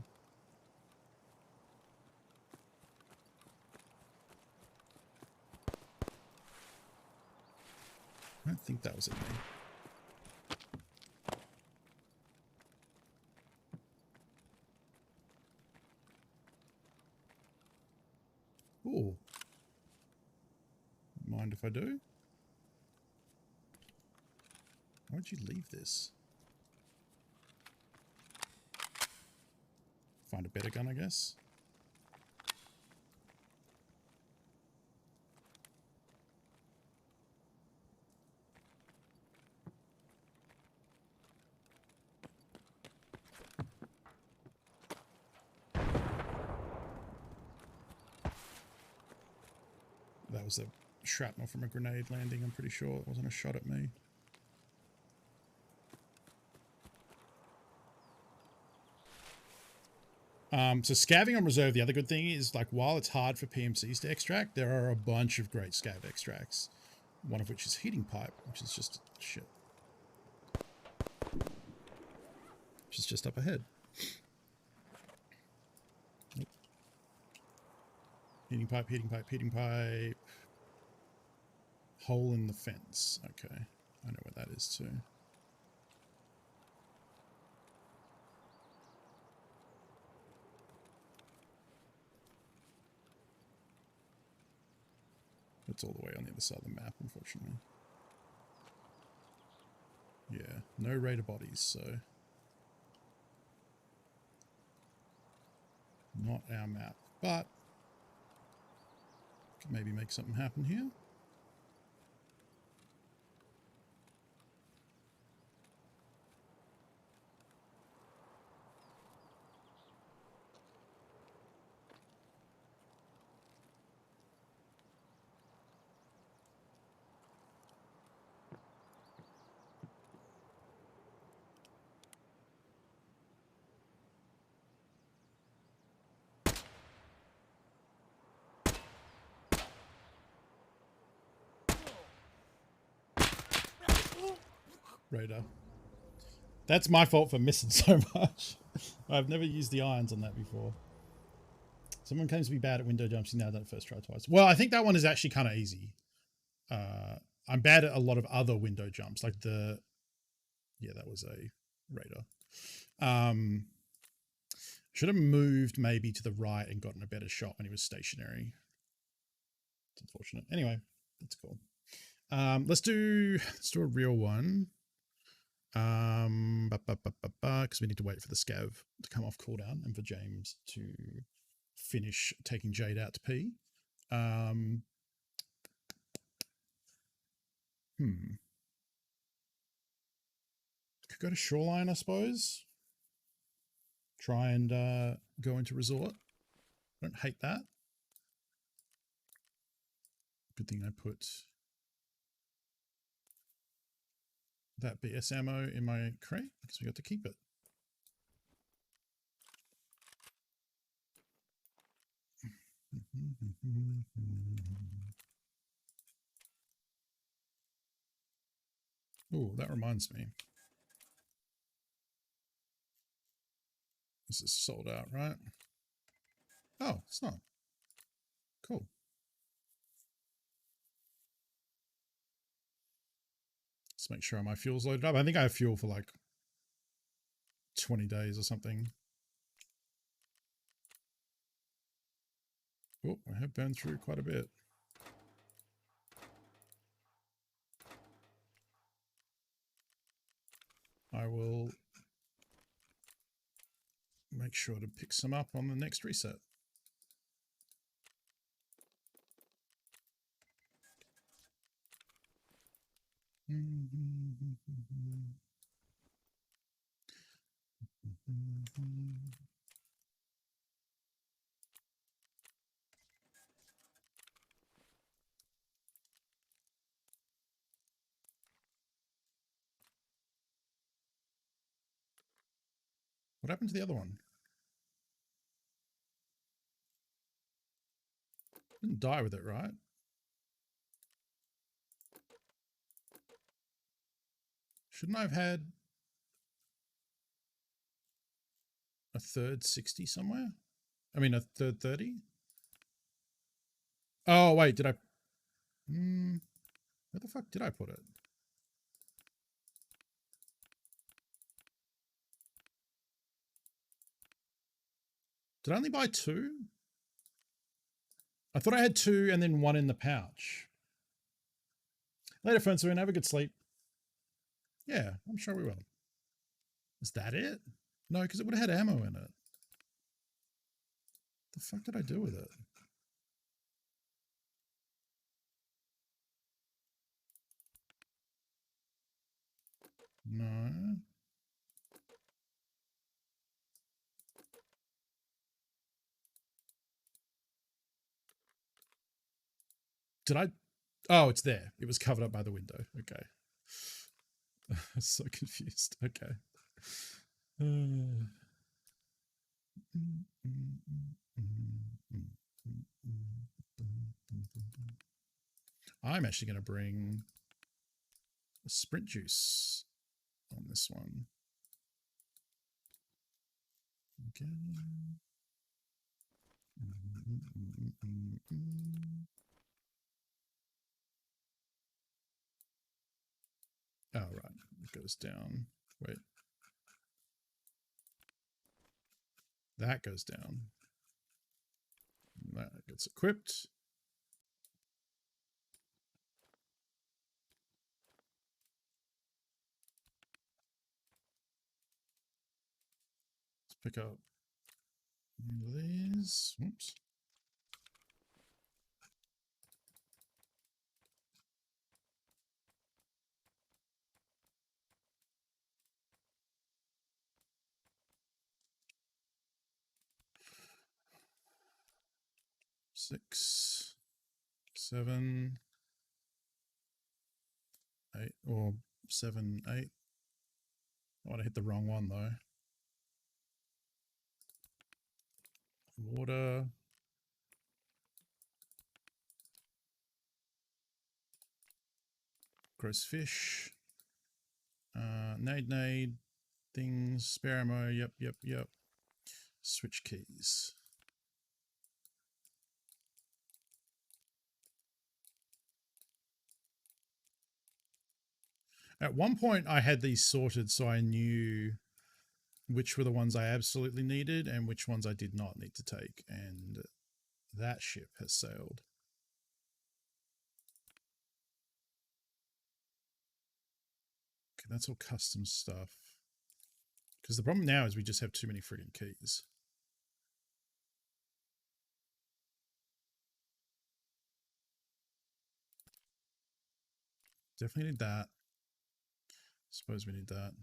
I don't think that was it, me. Ooh. Mind if I do? Why'd you leave this? Find a better gun, I guess. That was a shrapnel from a grenade landing, I'm pretty sure. It wasn't a shot at me. So scavving on reserve, the other good thing is, like, while it's hard for PMCs to extract, there are a bunch of great scav extracts. One of which is heating pipe, which is just shit. Which is just up ahead. Heating pipe, heating pipe, heating pipe. Hole in the fence. Okay. I know what that is too. It's all the way on the other side of the map, unfortunately. Yeah, no raider bodies, so not our map. But could maybe make something happen here. Raider. That's my fault for missing so much. I've never used the irons on that before. Someone claims to be bad at window jumps. He's now done it first try twice. Well, I think that one is actually kind of easy. I'm bad at a lot of other window jumps, like the... Yeah, that was a Raider. Should have moved maybe to the right and gotten a better shot when he was stationary. It's unfortunate. Anyway, that's cool. Let's do a real one. Because we need to wait for the scav to come off cooldown and for James to finish taking Jade out to pee. Could go to Shoreline, I suppose. Try and go into Resort. Don't hate that. Good thing I put that BS ammo in my crate because we got to keep it. Oh, that reminds me. This is sold out, right? Oh, it's not. Cool. Let's make sure my fuel's loaded up. I think I have fuel for like 20 days or something. Oh, I have burned through quite a bit. I will make sure to pick some up on the next reset. What happened to the other one? Didn't die with it, right? Shouldn't I have had a third 60 somewhere? I mean, a third 30? Oh, wait, did I... where the fuck did I put it? Did I only buy 2? I thought I had 2 and then 1 in the pouch. Later, friends, so have a good sleep. Yeah, I'm sure we will. Is that it? No, because it would have had ammo in it. The fuck did I do with it? No. Did I? Oh, it's there. It was covered up by the window. Okay. I'm so confused. Okay. I'm actually going to bring a sprint juice on this one. Okay. Oh, right. It goes down. Wait. That goes down. That gets equipped. Let's pick up these. Oops. Six, 7, 8, or 7, 8. Oh, I hit the wrong one though. Water. Gross fish. Nade. Things. Spare ammo. Yep. Switch keys. At one point, I had these sorted so I knew which were the ones I absolutely needed and which ones I did not need to take. And that ship has sailed. Okay, that's all custom stuff. Because the problem now is we just have too many friggin' keys. Definitely need that. Suppose we need that.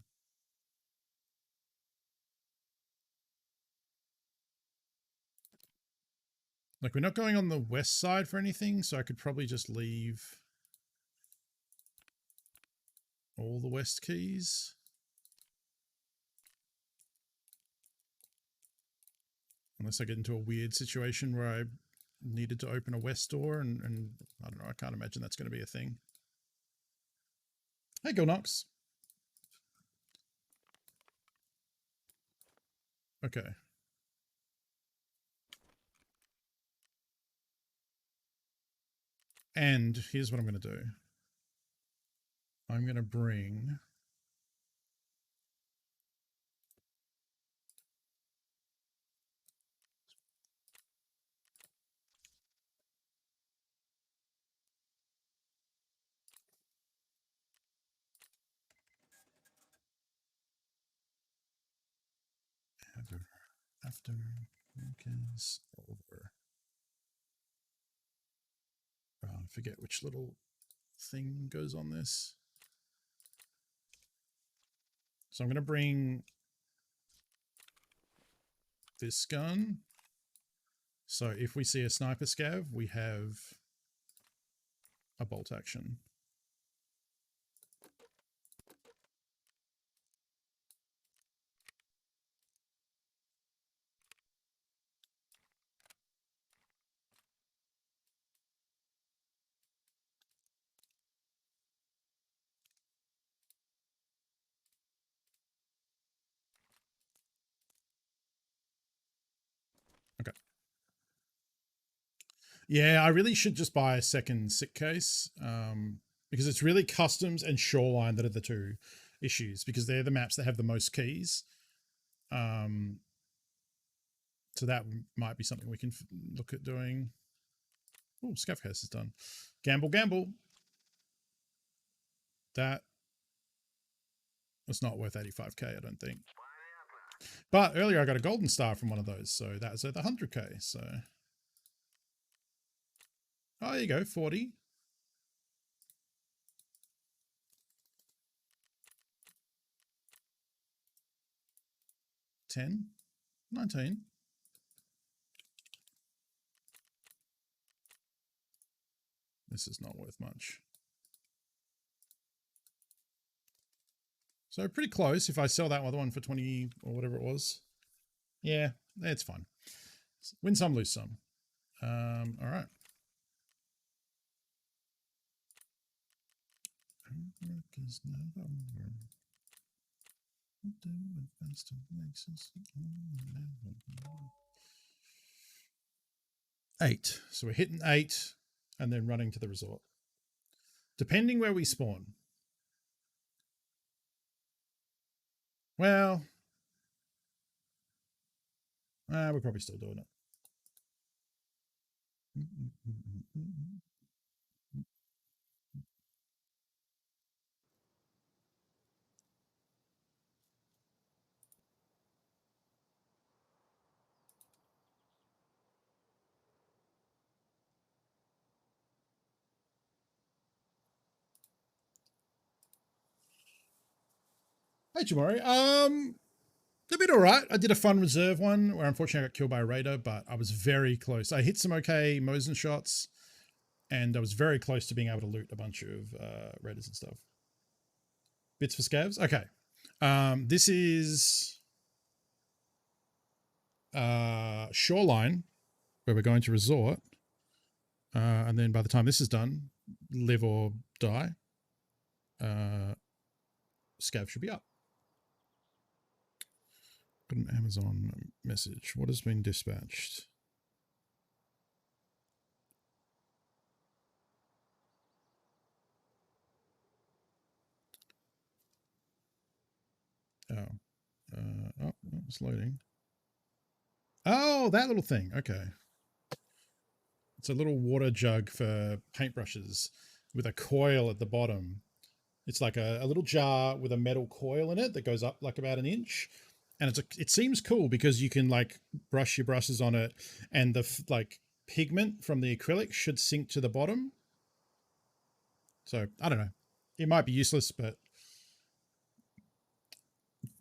Like, we're not going on the west side for anything, so I could probably just leave all the west keys. Unless I get into a weird situation where I needed to open a west door, and I don't know, I can't imagine that's going to be a thing. Hey, Gilnox. Okay. And here's what I'm going to do. I'm going to bring after is over. I forget which little thing goes on this. So I'm going to bring this gun. So if we see a sniper scav, we have a bolt action. Okay. Yeah, I really should just buy a second sick case because it's really customs and shoreline that are the two issues because they're the maps that have the most keys. So that might be something we can look at doing. Oh, scav case is done. Gamble. That was not worth 85k, I don't think. But earlier I got a golden star from one of those, so that was at the 100k. So, oh, there you go, 40. 10, 19. This is not worth much. So pretty close if I sell that other one for 20 or whatever it was. Yeah, it's fine. Win some, lose some. All right. 8. So we're hitting 8 and then running to the resort. Depending where we spawn. Well, we're probably still doing it. Hey, Jamori. They've been all right. I did a fun reserve one where unfortunately I got killed by a raider, but I was very close. I hit some okay Mosin shots, and I was very close to being able to loot a bunch of raiders and stuff. Bits for scavs. Okay. This is Shoreline, where we're going to resort. And then by the time this is done, live or die. Scav should be up. Got an Amazon message. What has been dispatched? Oh, it's loading. Oh, that little thing. Okay. It's a little water jug for paintbrushes with a coil at the bottom. It's like a little jar with a metal coil in it that goes up like about an inch. And it seems cool because you can like brush your brushes on it, and the like pigment from the acrylic should sink to the bottom. So I don't know. It might be useless, but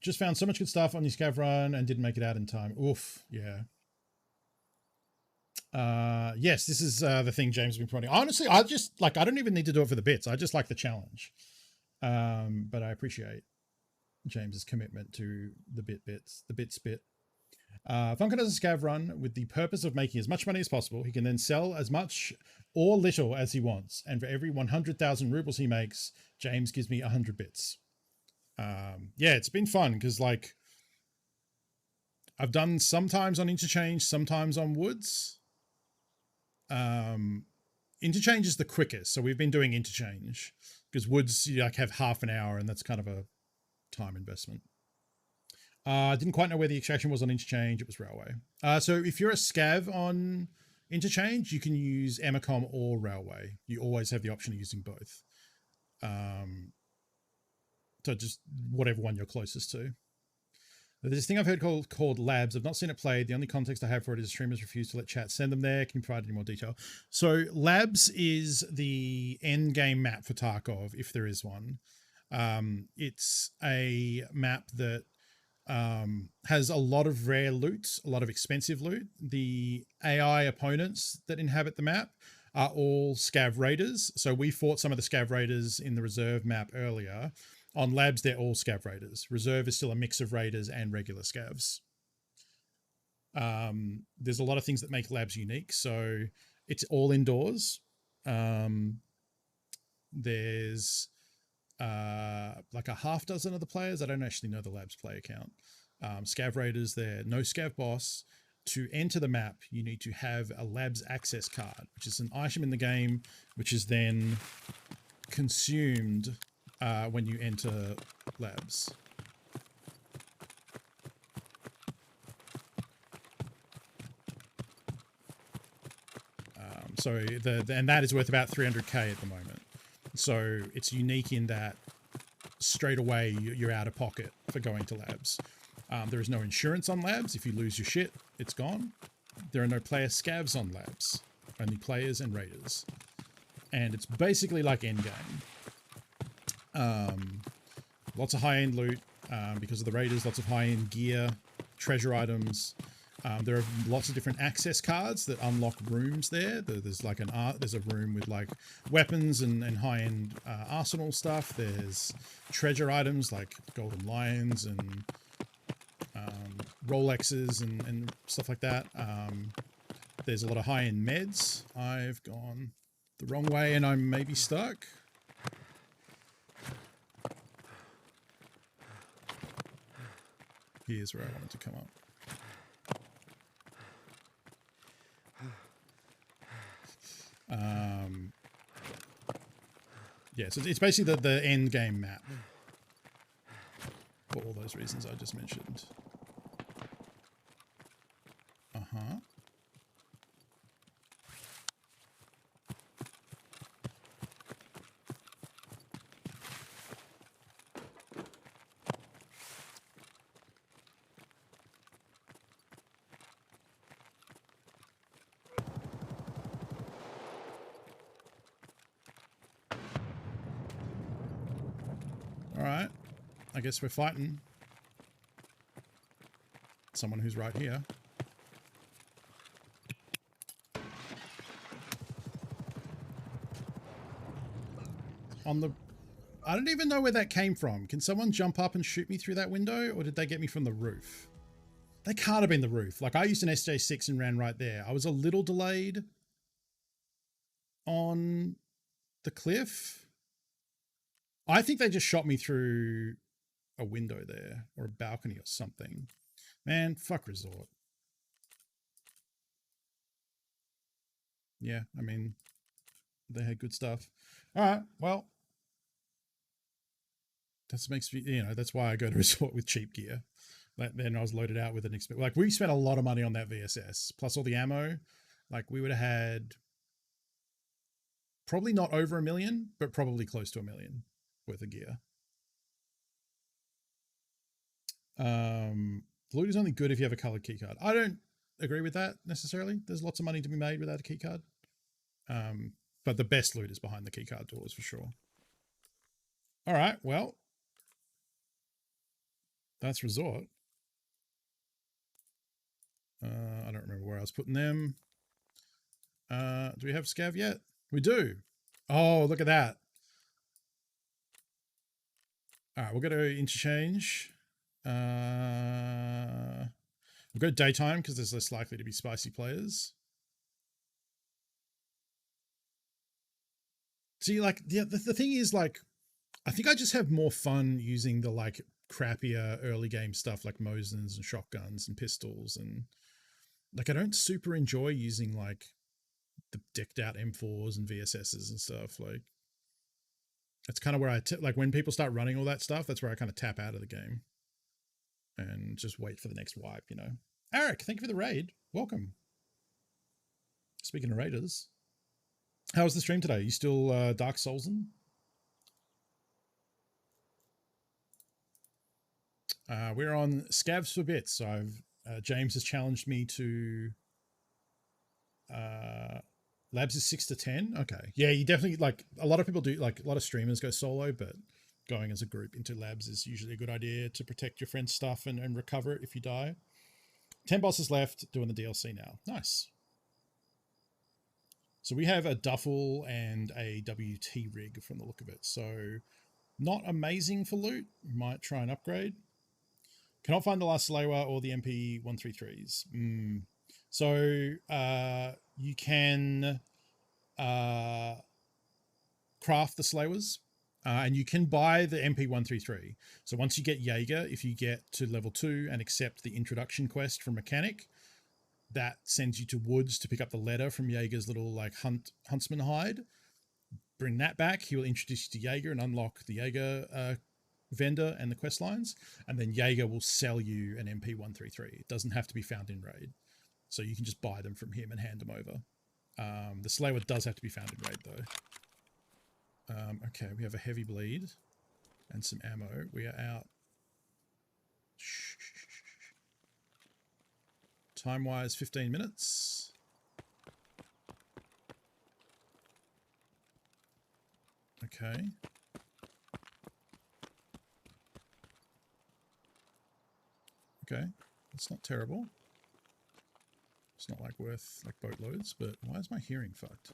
just found so much good stuff on the scav run and didn't make it out in time. Oof, yeah. Yes, this is the thing James has been promoting. Honestly, I don't even need to do it for the bits. I just like the challenge. But I appreciate James's commitment to the bits. Funkin does a scav run with the purpose of making as much money as possible. He can then sell as much or little as he wants. And for every 100,000 rubles he makes, James gives me 100 bits. Yeah, it's been fun because like I've done sometimes on Interchange, sometimes on Woods. Interchange is the quickest. So we've been doing Interchange because Woods, you like have half an hour and that's kind of a time investment. I didn't quite know where the extraction was on Interchange. It was Railway. So if you're a scav on Interchange, you can use Emacom or Railway. You always have the option of using both. So just whatever one you're closest to. There's this thing I've heard called Labs. I've not seen it played. The only context I have for it is streamers refuse to let chat send them there. Can you provide any more detail? So Labs is the end game map for Tarkov, if there is one. It's a map that has a lot of rare loot, a lot of expensive loot. The AI opponents that inhabit the map are all scav raiders. So we fought some of the scav raiders in the reserve map earlier. On Labs, they're all scav raiders. Reserve is still a mix of raiders and regular scavs. There's a lot of things that make Labs unique. So it's all indoors. There's like a half dozen of the players. I don't actually know the Labs player count. Scav raiders, they're no scav boss. To enter the map, you need to have a Labs access card, which is an item in the game, which is then consumed when you enter Labs. And that is worth about 300k at the moment. So it's unique in that straight away you're out of pocket for going to Labs. There is no insurance on Labs. If you lose your shit, it's gone. There are no player scavs on Labs, only players and raiders. And it's basically like endgame. Lots of high-end loot because of the raiders, lots of high-end gear, treasure items. There are lots of different access cards that unlock rooms there. There's like there's a room with like weapons and high-end arsenal stuff. There's treasure items like golden lions and Rolexes and stuff like that. There's a lot of high-end meds. I've gone the wrong way and I'm maybe stuck. Here's where I wanted to come up. Yeah, so it's basically the end game map for all those reasons I just mentioned. Uh-huh. All right. I guess we're fighting someone who's right here. On the... I don't even know where that came from. Can someone jump up and shoot me through that window, or did they get me from the roof? They can't have been the roof. Like, I used an SJ6 and ran right there. I was a little delayed on the cliff. I think they just shot me through a window there, or a balcony or something. Man, fuck Resort. Yeah, I mean, they had good stuff. All right, well, that makes me, you know, that's why I go to Resort with cheap gear. Then I was loaded out with an like, we spent a lot of money on that VSS plus all the ammo. Like, we would have had probably not over $1 million, but probably close to $1 million worth of gear. Loot is only good if you have a colored keycard. I don't agree with that necessarily. There's lots of money to be made without a keycard. But the best loot is behind the keycard doors for sure. All right, well, that's Resort. I don't remember where I was putting them. Do we have Scav yet? We do. Oh, look at that. All right, we'll go to interchange. We'll go daytime because there's less likely to be spicy players. See, like, the thing is, like, I think I just have more fun using the, like, crappier early game stuff like Mosins and shotguns and pistols, and like, I don't super enjoy using like the decked out M4s and VSSs and stuff. Like, that's kind of where like, when people start running all that stuff, that's where I kind of tap out of the game and just wait for the next wipe, you know. Eric, thank you for the raid. Welcome. Speaking of raiders, how was the stream today? You still Dark Soulsing? We're on Scavs for Bits. So James has challenged me to Labs is 6 to 10. Okay. Yeah, you definitely, like, a lot of people do, like, a lot of streamers go solo, but going as a group into Labs is usually a good idea to protect your friend's stuff and recover it if you die. 10 bosses left, doing the DLC now. Nice. So we have a duffel and a WT rig from the look of it. So not amazing for loot. Might try and upgrade. Cannot find the last Slayer or the MP133s. So you can craft the Slayers, and you can buy the MP133. So once you get Jaeger, if you get to level 2 and accept the introduction quest from Mechanic, that sends you to Woods to pick up the letter from Jaeger's little, like, huntsman hide. Bring that back. He will introduce you to Jaeger and unlock the Jaeger vendor and the quest lines, and then Jaeger will sell you an MP133. It doesn't have to be found in raid, so you can just buy them from him and hand them over. The Slayer does have to be found in raid though. Okay, we have a heavy bleed and some ammo. We are out. Time wise, 15 minutes. Okay. Okay, that's not terrible. It's not like worth like boatloads, but why is my hearing fucked?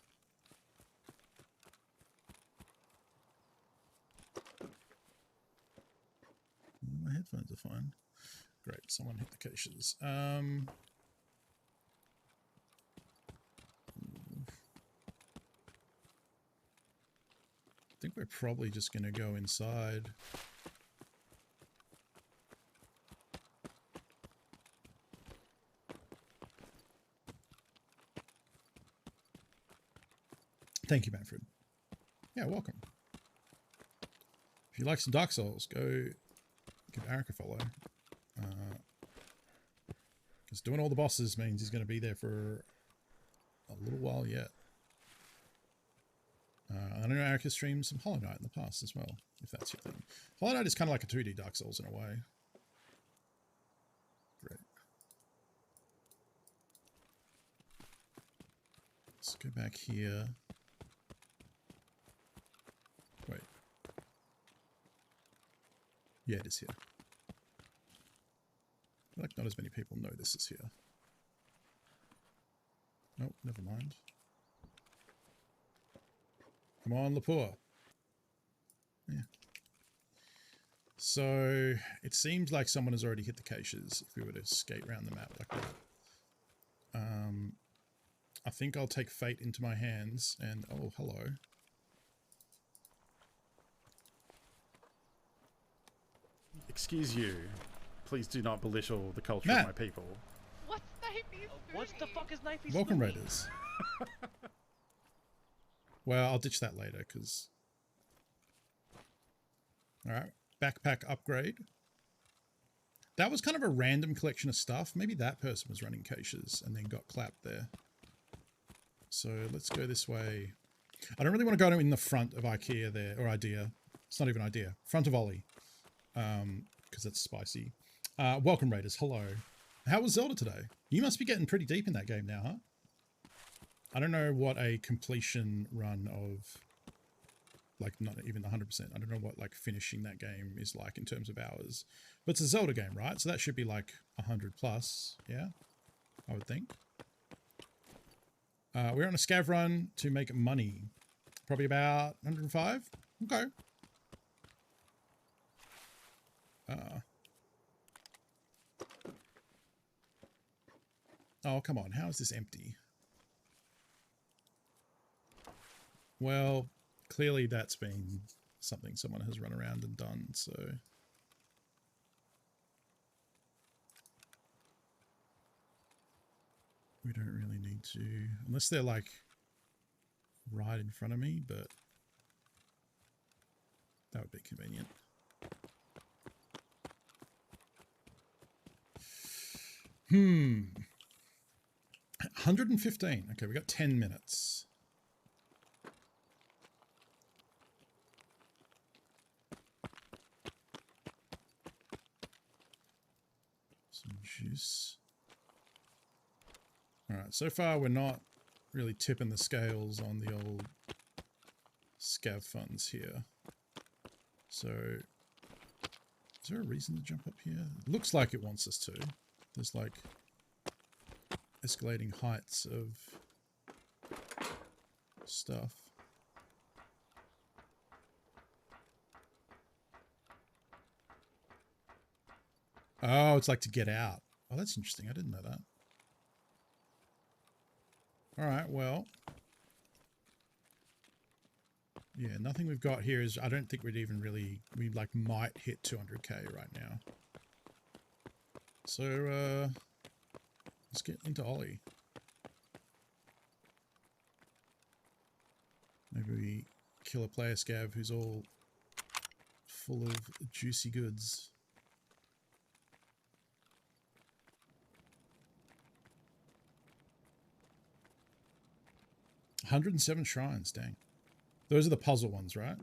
My headphones are fine. Great, someone hit the caches. I think we're probably just going to go inside. Thank you, Manfred. Yeah, welcome. If you like some Dark Souls, go give Eric a follow. Because doing all the bosses means he's going to be there for a little while yet. I know Eric has streamed some Hollow Knight in the past as well, if that's your thing. Hollow Knight is kind of like a 2D Dark Souls in a way. Great. Let's go back here. Wait. Yeah, it is here. I feel like not as many people know this is here. Nope, never mind. Come on, Lapua. Yeah. So it seems like someone has already hit the caches if we were to skate around the map like that. I think I'll take fate into my hands and... Oh, hello. Excuse you. Please do not belittle the culture Matt. of my people. What's Knifey's What the fuck is Knifey Welcome, swimming? Raiders. Well, I'll ditch that later, because... Alright, backpack upgrade. That was kind of a random collection of stuff. Maybe that person was running caches and then got clapped there. So let's go this way. I don't really want to go in the front of IKEA there, or Idea. It's not even Idea. Front of Ollie. Because it's spicy. Welcome, Raiders. Hello. How was Zelda today? You must be getting pretty deep in that game now, huh? I don't know what a completion run of, like, not even 100%. I don't know what, like, finishing that game is like in terms of hours. But it's a Zelda game, right? So that should be, like, 100 plus, yeah? I would think. We're on a scav run to make money. Probably about 105? Okay. Oh, come on. How is this empty? Well, clearly that's been something someone has run around and done, so... We don't really need to... Unless they're, like, right in front of me, but... That would be convenient. Hmm. 115. Okay, we got 10 minutes. Some juice. Alright, so far we're not really tipping the scales on the old scav funds here. So, is there a reason to jump up here? It looks like it wants us to. There's like escalating heights of stuff. Oh, it's like to get out. Oh, that's interesting. I didn't know that. Alright, well. Yeah, nothing we've got here is... I don't think we'd even really... We, like, might hit 200k right now. So, let's get into Ollie. Maybe we kill a player scav who's all full of juicy goods. $107 shrines, dang. Those are the puzzle ones, right?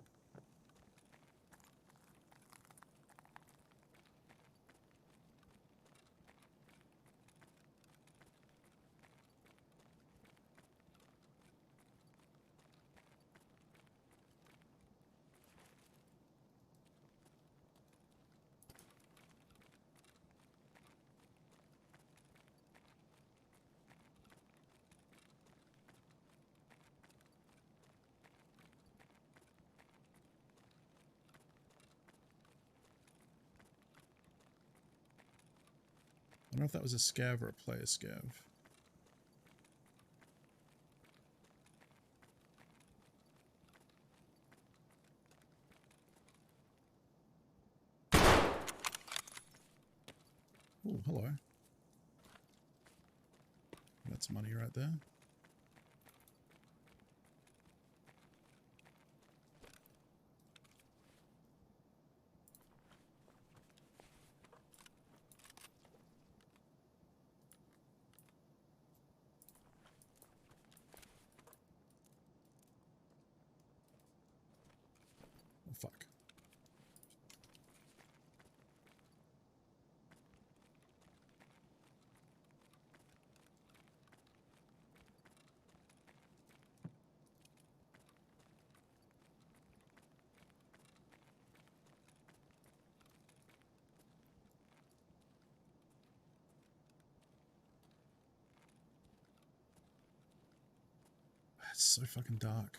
I don't know if that was a scav or a player scav. Oh, hello. That's money right there. fuck. It's so fucking dark.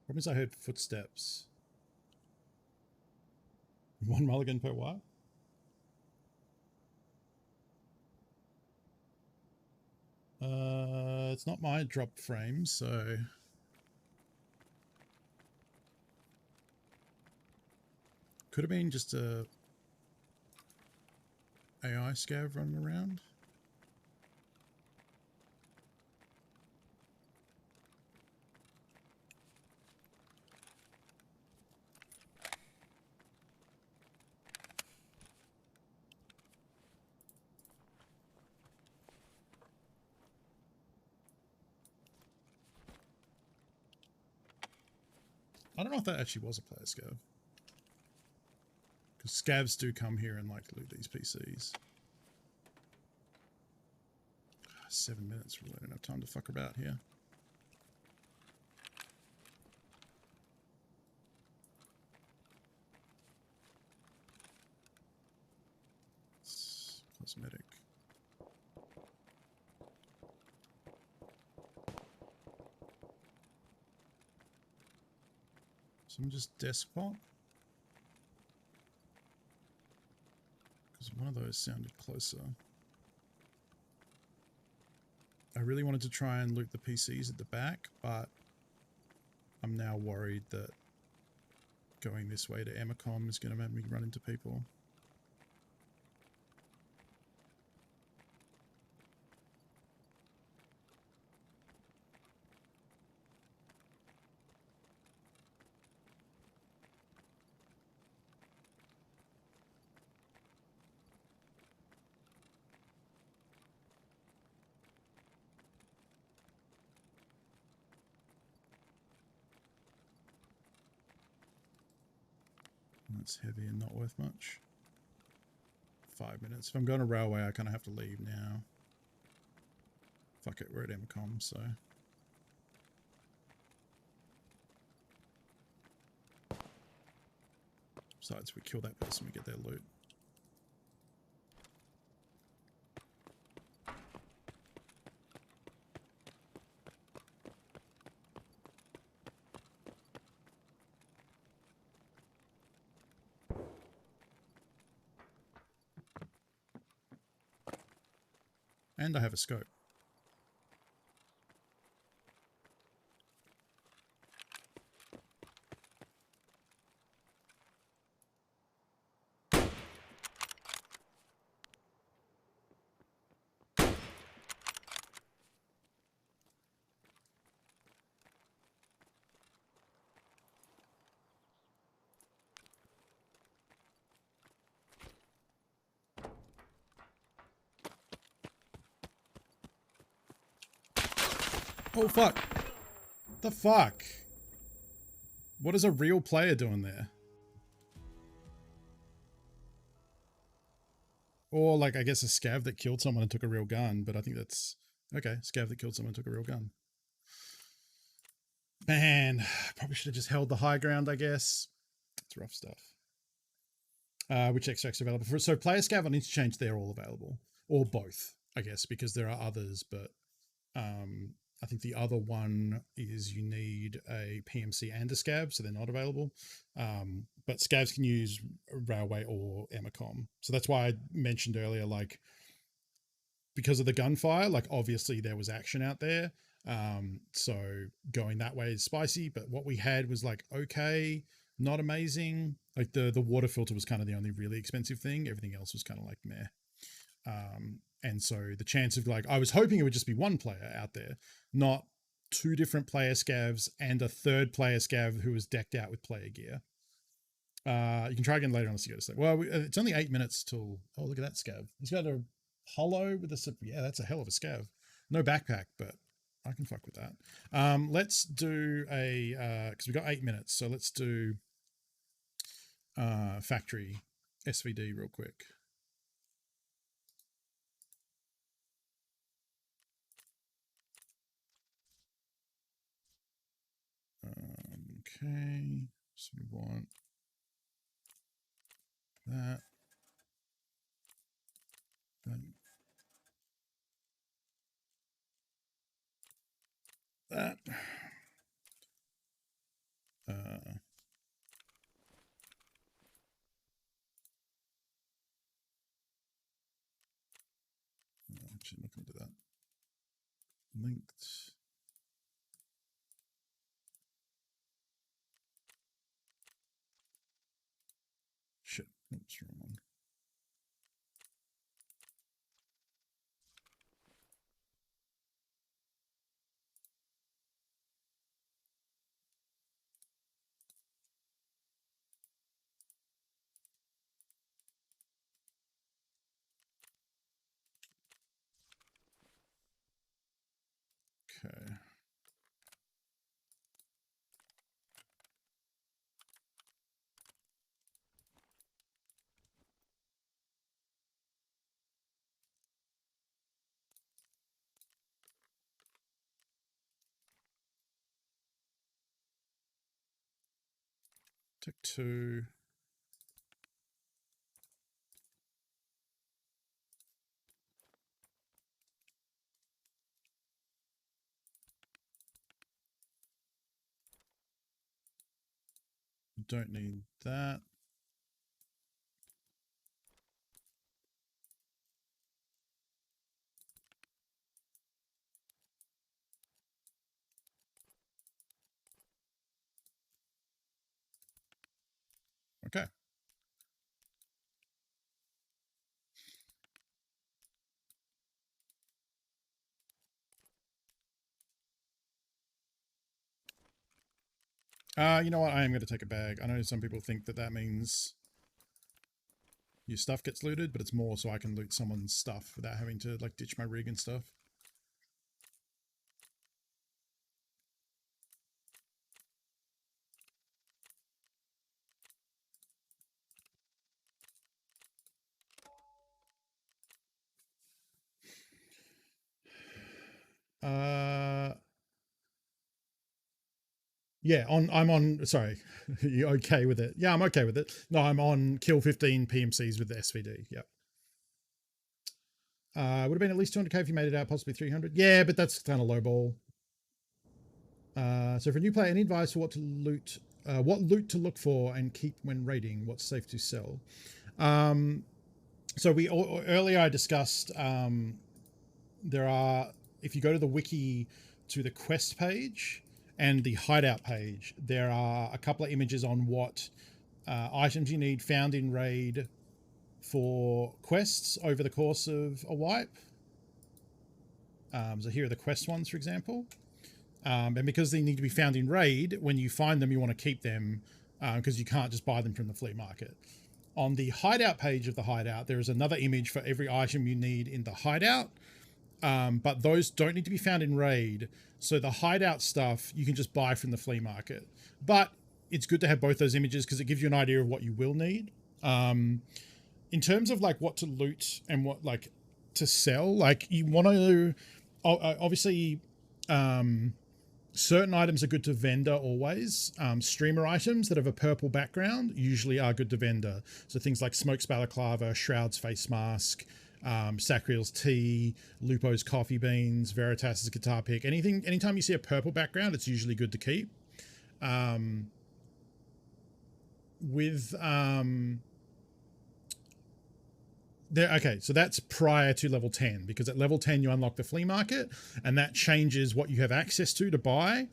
Problem is I heard footsteps. One mulligan per what? It's not my drop frame, so could have been just a AI scav running around. I don't know if that actually was a player scav. Because scavs do come here and like loot these PCs. 7 minutes, really don't have time to fuck about here. It's cosmetic. Someone just despot? Because one of those sounded closer. I really wanted to try and loot the PCs at the back, but I'm now worried that going this way to Emacom is going to make me run into people. That's heavy and not worth much. 5 minutes. If I'm going to railway, I kind of have to leave now. Fuck it, we're at Emacom, so. Besides, we kill that person, we get their loot. And I have a scope. Oh fuck. The fuck? What is a real player doing there? Or like, I guess a scav that killed someone and took a real gun, but I think that's... Okay, scav that killed someone and took a real gun. Man, probably should have just held the high ground, I guess. It's rough stuff. Which extracts are available? So player scav on interchange, they're all available. Or both, I guess, because there are others, but I think the other one is you need a PMC and a scav, so they're not available. But scavs can use railway or Emacom. So that's why I mentioned earlier, like, because of the gunfire, like obviously there was action out there. So going that way is spicy, but what we had was like okay, not amazing. Like the water filter was kind of the only really expensive thing. Everything else was kind of like meh. And so the chance of like I was hoping it would just be one player out there, not two different player scavs and a third player scav who was decked out with player gear. You can try again later on as you go to sleep. Well, it's only 8 minutes till. Oh, look at that scav. He's got a hollow with a. Yeah, that's a hell of a scav. No backpack, but I can fuck with that. Let's do a because we got 8 minutes, so let's do factory SVD real quick. Okay, so we want that. That. Actually, not going to do that. Linked. Shit. Oops, wrong one. Okay. Take 2. Don't need that. Okay. You know what? I am going to take a bag. I know some people think that that means your stuff gets looted, but it's more so I can loot someone's stuff without having to like ditch my rig and stuff. Yeah, I'm on. Sorry, you okay with it? Yeah, I'm okay with it. No, I'm on kill 15 PMCs with the SVD. Yep. Would have been at least 200k if you made it out, possibly 300. Yeah, but that's kind of low ball. So for a new player, any advice for what to loot, what loot to look for and keep when raiding? What's safe to sell? So we earlier I discussed there are, if you go to the wiki to the quest page and the hideout page, there are a couple of images on what items you need found in raid for quests over the course of a wipe. So here are the quest ones, for example. And because they need to be found in raid, when you find them, you want to keep them because you can't just buy them from the flea market. On the hideout page of the hideout, there is another image for every item you need in the hideout. But those don't need to be found in raid. So the hideout stuff you can just buy from the flea market. But it's good to have both those images because it gives you an idea of what you will need. In terms of like what to loot and what like to sell, like you want to obviously certain items are good to vendor always. Streamer items that have a purple background usually are good to vendor. So things like Smoke's balaclava, Shroud's face mask, Sacriel's tea, Lupo's coffee beans, Veritas's guitar pick. Anytime you see a purple background, it's usually good to keep. With Okay, so that's prior to level 10, because at level 10 you unlock the flea market, and that changes what you have access to buy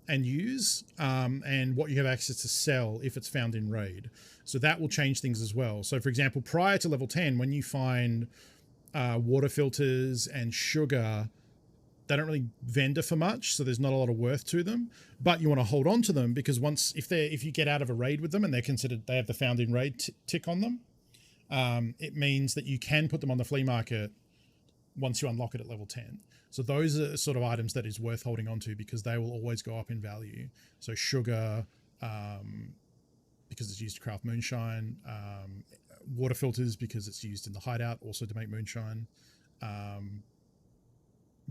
and use, and what you have access to sell if it's found in raid. So that will change things as well. So for example, prior to level 10, when you find water filters and sugar, they don't really vendor for much, so there's not a lot of worth to them. But you want to hold on to them, because if you get out of a raid with them and they have the found in raid tick on them, it means that you can put them on the flea market once you unlock it at level 10. So those are sort of items that is worth holding on to, because they will always go up in value. So sugar, because it's used to craft moonshine, water filters because it's used in the hideout also to make moonshine,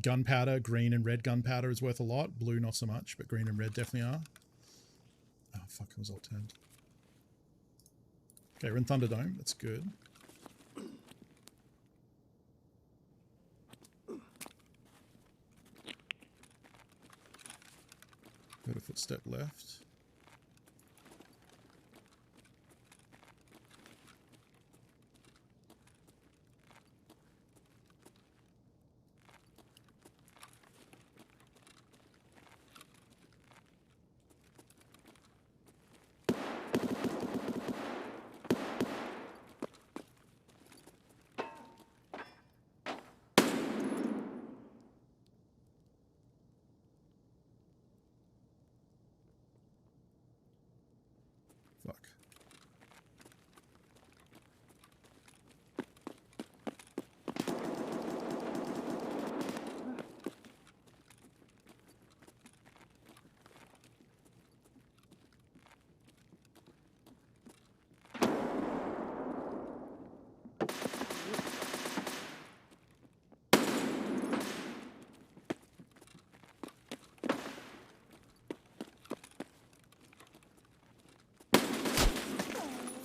gunpowder, green and red gunpowder is worth a lot, blue not so much, but green and red definitely are. Oh fuck, it was all turned. Okay, we're in Thunderdome, that's good. Got a footstep left. Fuck.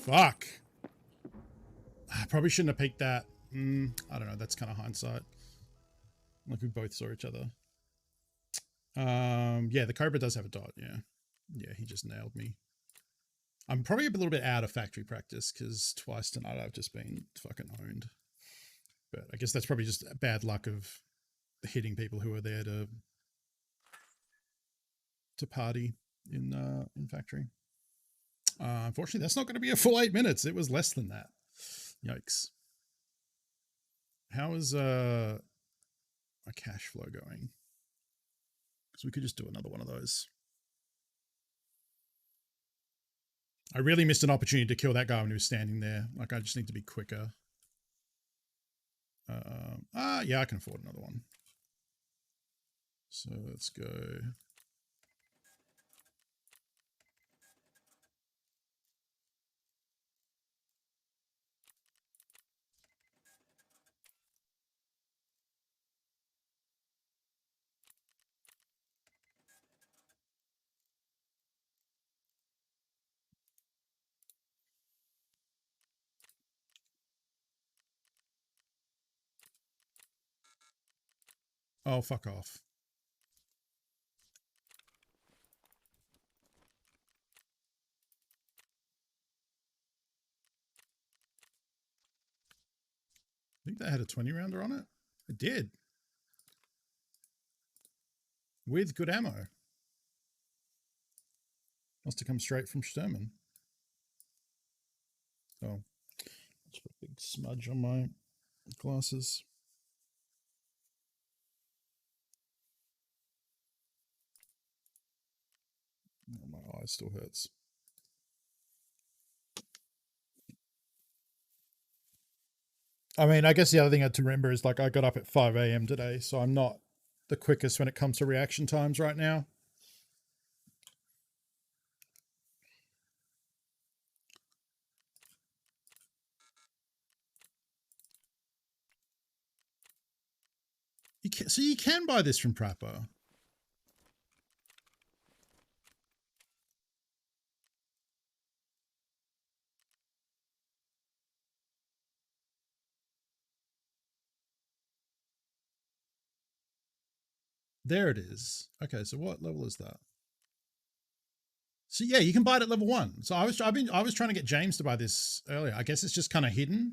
Fuck. I probably shouldn't have peeked that. I don't know. That's kind of hindsight. Like we both saw each other. Yeah, the Cobra does have a dot. Yeah. Yeah, he just nailed me. I'm probably a little bit out of factory practice because twice tonight I've just been fucking owned. But I guess that's probably just bad luck of hitting people who are there to party in factory. Unfortunately, that's not going to be a full 8 minutes. It was less than that. Yikes. How is my cash flow going? Because we could just do another one of those. I really missed an opportunity to kill that guy when he was standing there. Like, I just need to be quicker. Yeah, I can afford another one. So let's go. Oh, fuck off. I think that had a 20 rounder on it. It did. With good ammo. Must have come straight from Sturman. Oh. Let's put a big smudge on my glasses. Oh, my eye still hurts. I mean, I guess the other thing I had to remember is like I got up at 5 a.m. today, so I'm not the quickest when it comes to reaction times right now. So you can buy this from Prapper. There it is. Okay, so what level is that? So yeah, you can buy it at level 1. So I was trying to get James to buy this earlier. I guess it's just kind of hidden.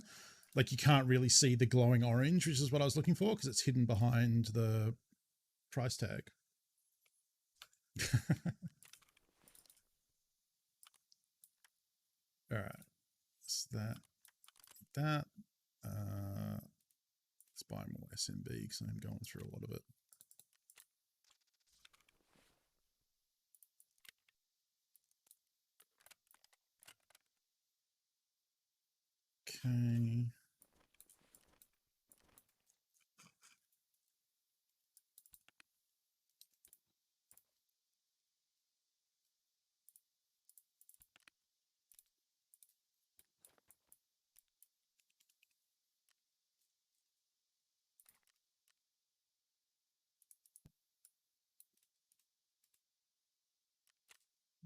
Like you can't really see the glowing orange, which is what I was looking for because it's hidden behind the price tag. All right, so that. Let's buy more SMB because I'm going through a lot of it. Okay.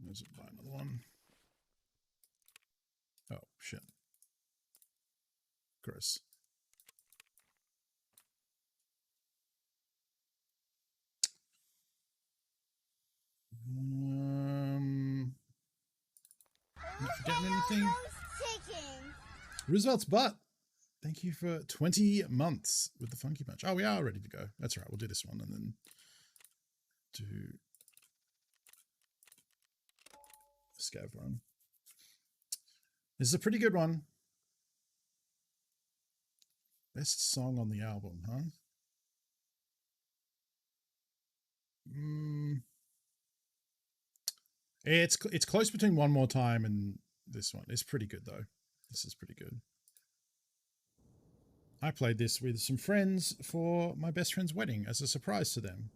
Let's buy another one. Oh, shit. Gross. Not forgetting anything. Roosevelt's butt. Thank you for 20 months with the Funky Punch. Oh, we are ready to go. That's right. We'll do this one and then do Scav run. This is a pretty good one. Best song on the album, huh? It's close between One More Time and this one. It's pretty good though. This is pretty good. I played this with some friends for my best friend's wedding as a surprise to them.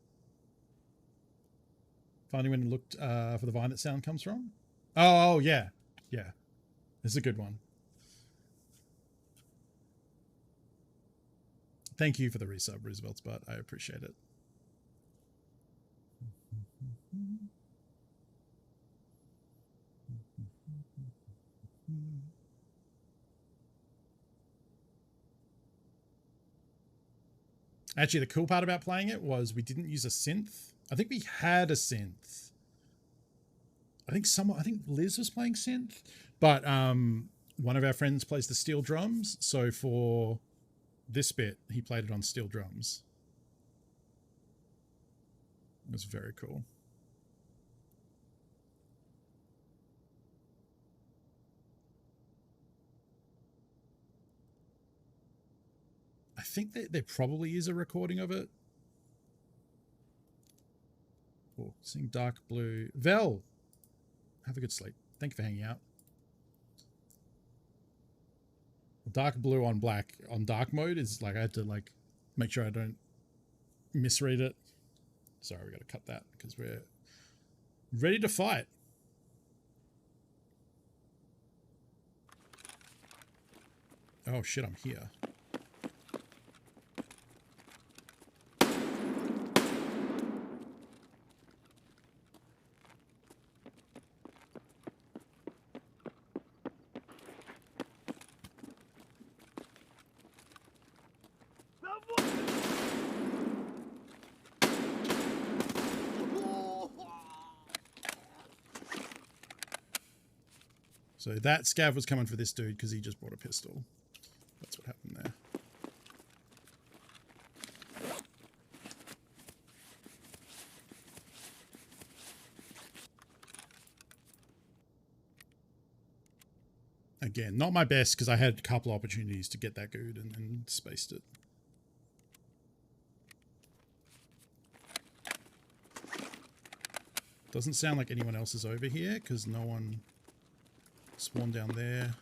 Finally went and looked for the vine that sound comes from. Oh yeah. Yeah. This is a good one. Thank you for the resub, Roosevelt's butt. I appreciate it. Actually, the cool part about playing it was we didn't use a synth. I think we had a synth. I think Liz was playing synth, but one of our friends plays the steel drums. So for this bit, he played it on steel drums. It was very cool. I think that there probably is a recording of it. Oh, seeing Dark Blue. Vel, have a good sleep. Thank you for hanging out. Dark blue on black on dark mode is like I had to like make sure I don't misread it. Sorry, we got to cut that because we're ready to fight. Oh shit, I'm here. So that scav was coming for this dude because he just brought a pistol. That's what happened there. Again, not my best because I had a couple opportunities to get that good and spaced it. Doesn't sound like anyone else is over here because no one spawned down there.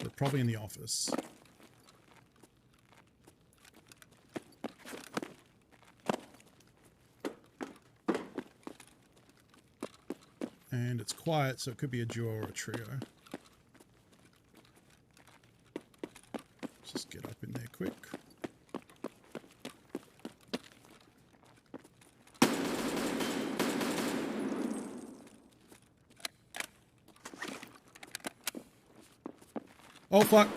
They're probably in the office. And it's quiet, so it could be a duo or a trio. Just get up in there quick. Oh fuck.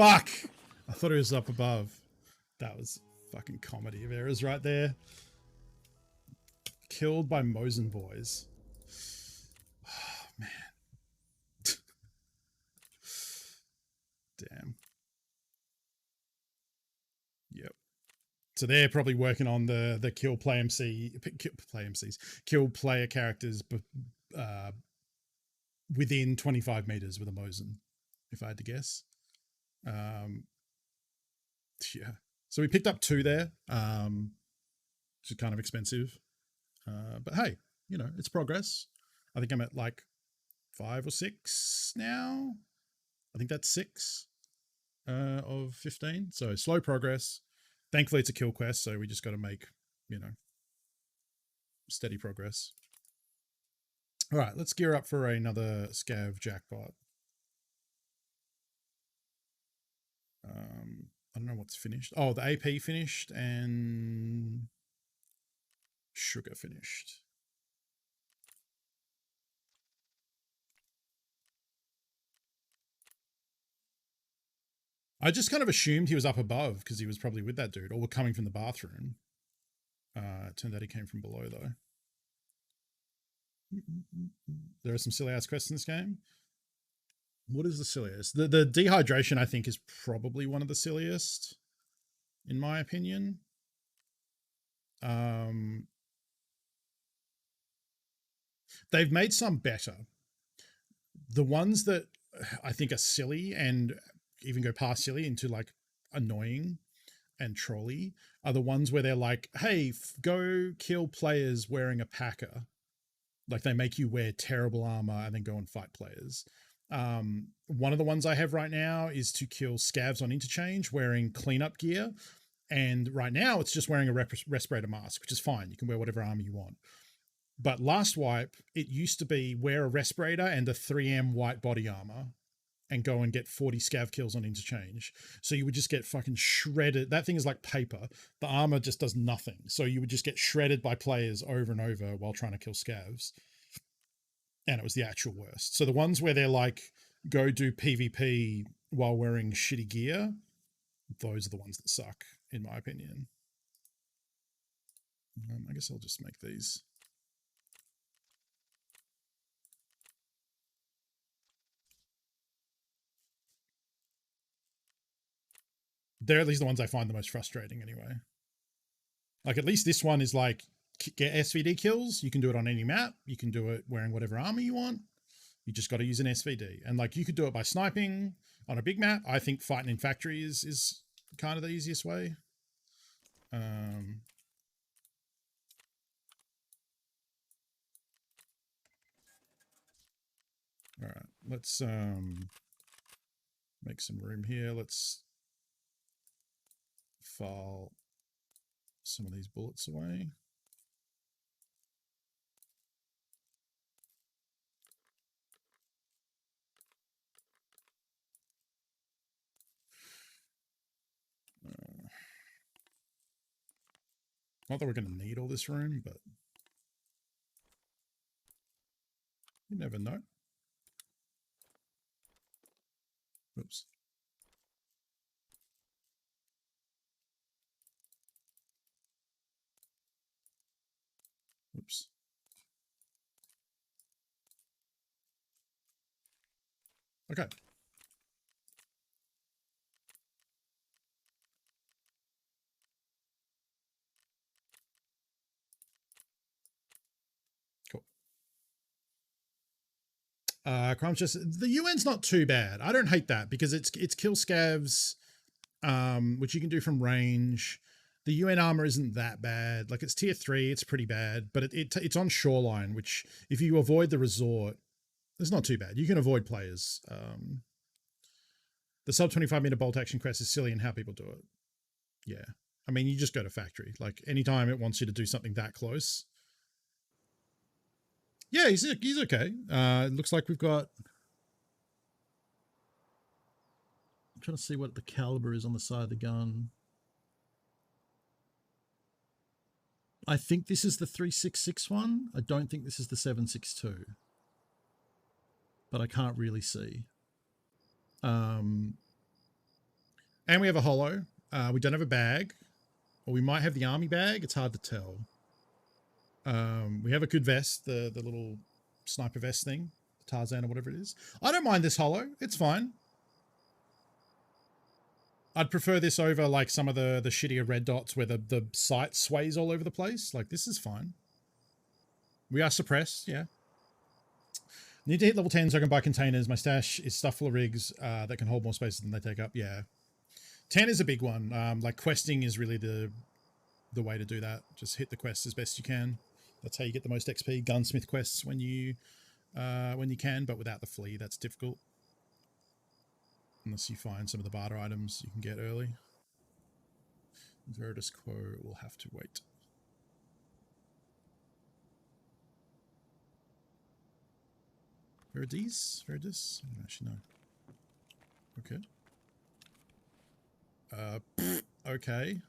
Fuck! I thought it was up above. That was fucking comedy of errors right there. Killed by Mosen boys. Oh, man. Damn. Yep. So they're probably working on the kill play MCs, kill player characters within 25 meters with a Mosen, if I had to guess. Yeah. So we picked up 2 there, which is kind of expensive. But hey, you know, it's progress. I think I'm at like 5 or 6 now. I think that's 6 of 15. So slow progress. Thankfully, it's a kill quest, so we just got to make, you know, steady progress. All right, let's gear up for another scav jackpot. I don't know what's finished. Oh, the AP finished and sugar finished. I just kind of assumed he was up above because he was probably with that dude or coming from the bathroom. It turned out he came from below, though. There are some silly ass quests in this game. What is the silliest? The dehydration, I think, is probably one of the silliest, in my opinion. They've made some better. The ones that I think are silly and even go past silly into like annoying and trolly are the ones where they're like, hey, go kill players wearing a packer. Like they make you wear terrible armor and then go and fight players. One of the ones I have right now is to kill scavs on interchange wearing cleanup gear. And right now it's just wearing a respirator mask, which is fine. You can wear whatever armor you want. But last wipe, it used to be wear a respirator and a 3M white body armor and go and get 40 scav kills on interchange. So you would just get fucking shredded. That thing is like paper. The armor just does nothing. So you would just get shredded by players over and over while trying to kill scavs. And it was the actual worst. So the ones where they're like, go do PvP while wearing shitty gear, those are the ones that suck, in my opinion. I guess I'll just make these. They're at least the ones I find the most frustrating anyway. Like at least this one is like, get SVD kills. You can do it on any map. You can do it wearing whatever armor you want. You just got to use an SVD. And like you could do it by sniping on a big map. I think fighting in factory is kind of the easiest way. All right, let's make some room here. Let's file some of these bullets away. Not that we're going to need all this room, but you never know. Oops. Oops. Okay. Cool. Crime's just the UN's not too bad. I don't hate that because it's kill scavs, which you can do from range. The UN armor isn't that bad. Like it's tier 3, it's pretty bad, but it's on shoreline, which if you avoid the resort, it's not too bad. You can avoid players. The sub 25 meter bolt action quest is silly in how people do it. Yeah. I mean, you just go to factory. Like anytime it wants you to do something that close. Yeah, he's okay. It looks like we've got. I'm trying to see what the caliber is on the side of the gun. I think this is the 366 one. I don't think this is the 762. But I can't really see. And we have a holo. We don't have a bag. Or we might have the army bag. It's hard to tell. We have a good vest, the little sniper vest thing, Tarzan or whatever it is. I don't mind this holo. It's fine. I'd prefer this over like some of the shittier red dots where the sight sways all over the place. Like this is fine. We are suppressed, yeah. Need to hit level 10 so I can buy containers. My stash is stuffed full of rigs that can hold more space than they take up. Yeah. 10 is a big one. Like questing is really the way to do that. Just hit the quests as best you can. That's how you get the most XP. Gunsmith quests when you can, but without the flea, that's difficult. Unless you find some of the barter items you can get early. Veritas Quo will have to wait. Veridis? Veridis? I don't actually know. Okay. Okay.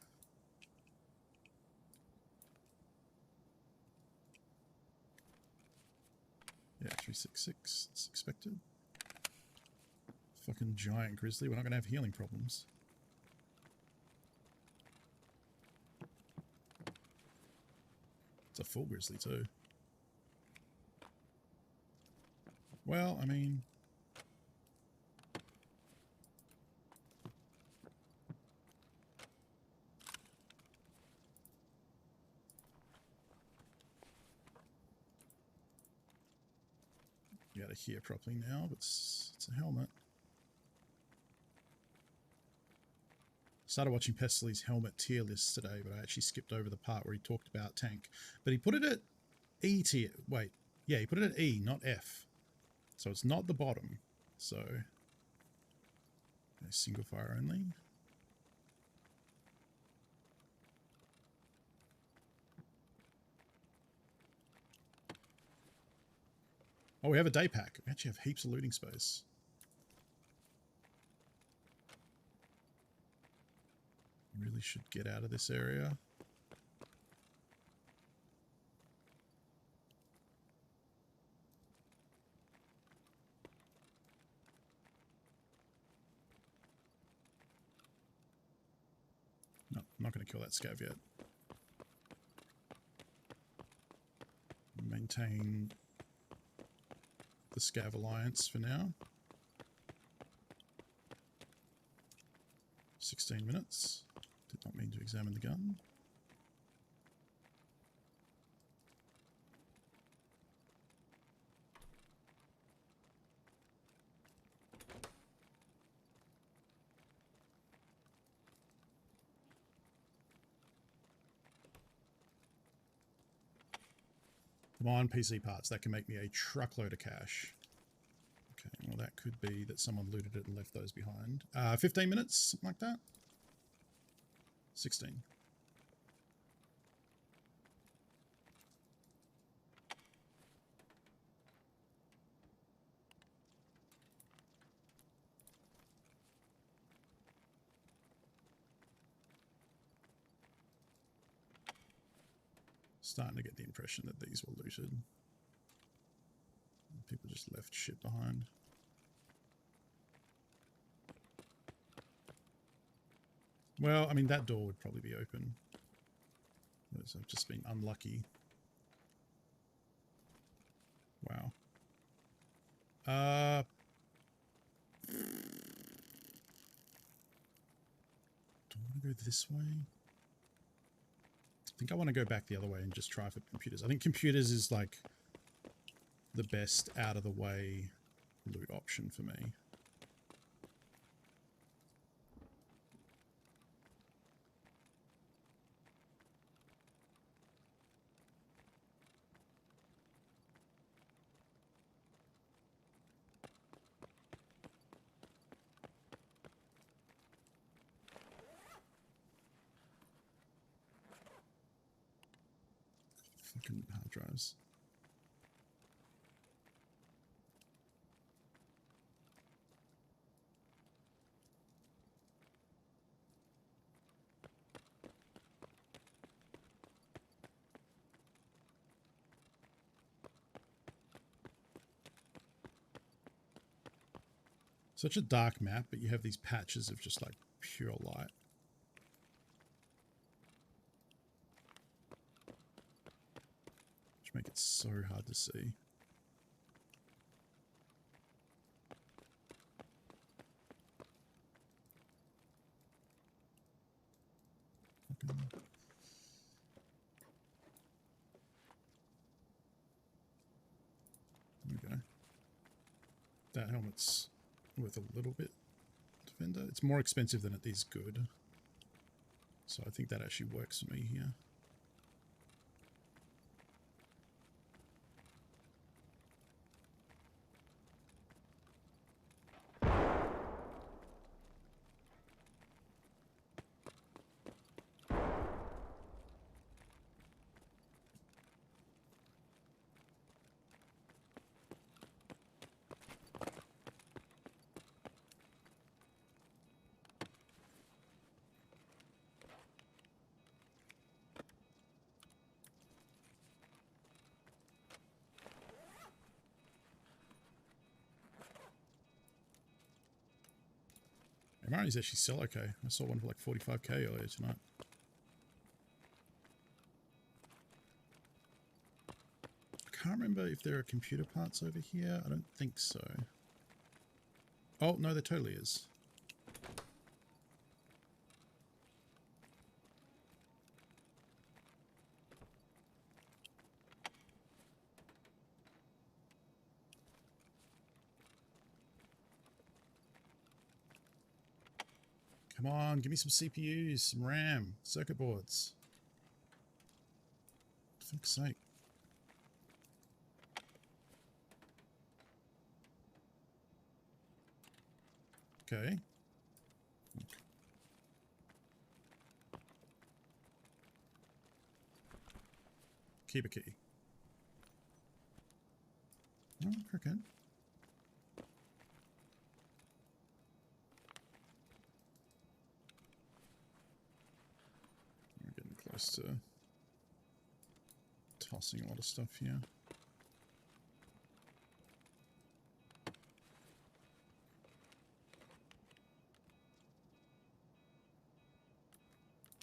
Yeah, 366. It's expected. Fucking giant grizzly. We're not going to have healing problems. It's a full grizzly too. Well, I mean... You gotta hear properly now, but it's a helmet. Started watching Pestely's helmet tier list today, but I actually skipped over the part where he talked about tank. But he put it at E tier. Wait, yeah, he put it at E, not F. So it's not the bottom. So, okay, single fire only. Oh, we have a day pack. We actually have heaps of looting space. Really should get out of this area. No, I'm not going to kill that scav yet. Maintain the scav alliance for now. 16 minutes. Did not mean to examine the gun. Come on, PC parts. That can make me a truckload of cash. Okay, well that could be that someone looted it and left those behind. 15 minutes, something like that. 16. Starting to get the impression that these were looted. People just left shit behind. Well, I mean, that door would probably be open. I've just been unlucky. Wow. Do I want to go this way? I think I want to go back the other way and just try for computers. I think computers is like the best out of the way loot option for me. Fucking hard drives. Such a dark map, but you have these patches of just like pure light. Which make it so hard to see. Okay. There we go. That helmet's worth a little bit, Defender. It's more expensive than it is good. So I think that actually works for me here. MRIs actually sell okay. I saw one for like 45k earlier tonight. I can't remember if there are computer parts over here. I don't think so. Oh, no, there totally is. Come on, give me some CPUs, some RAM, circuit boards. For fuck's sake. Okay. Keep a key. Oh, cricket. We're getting close to tossing a lot of stuff here.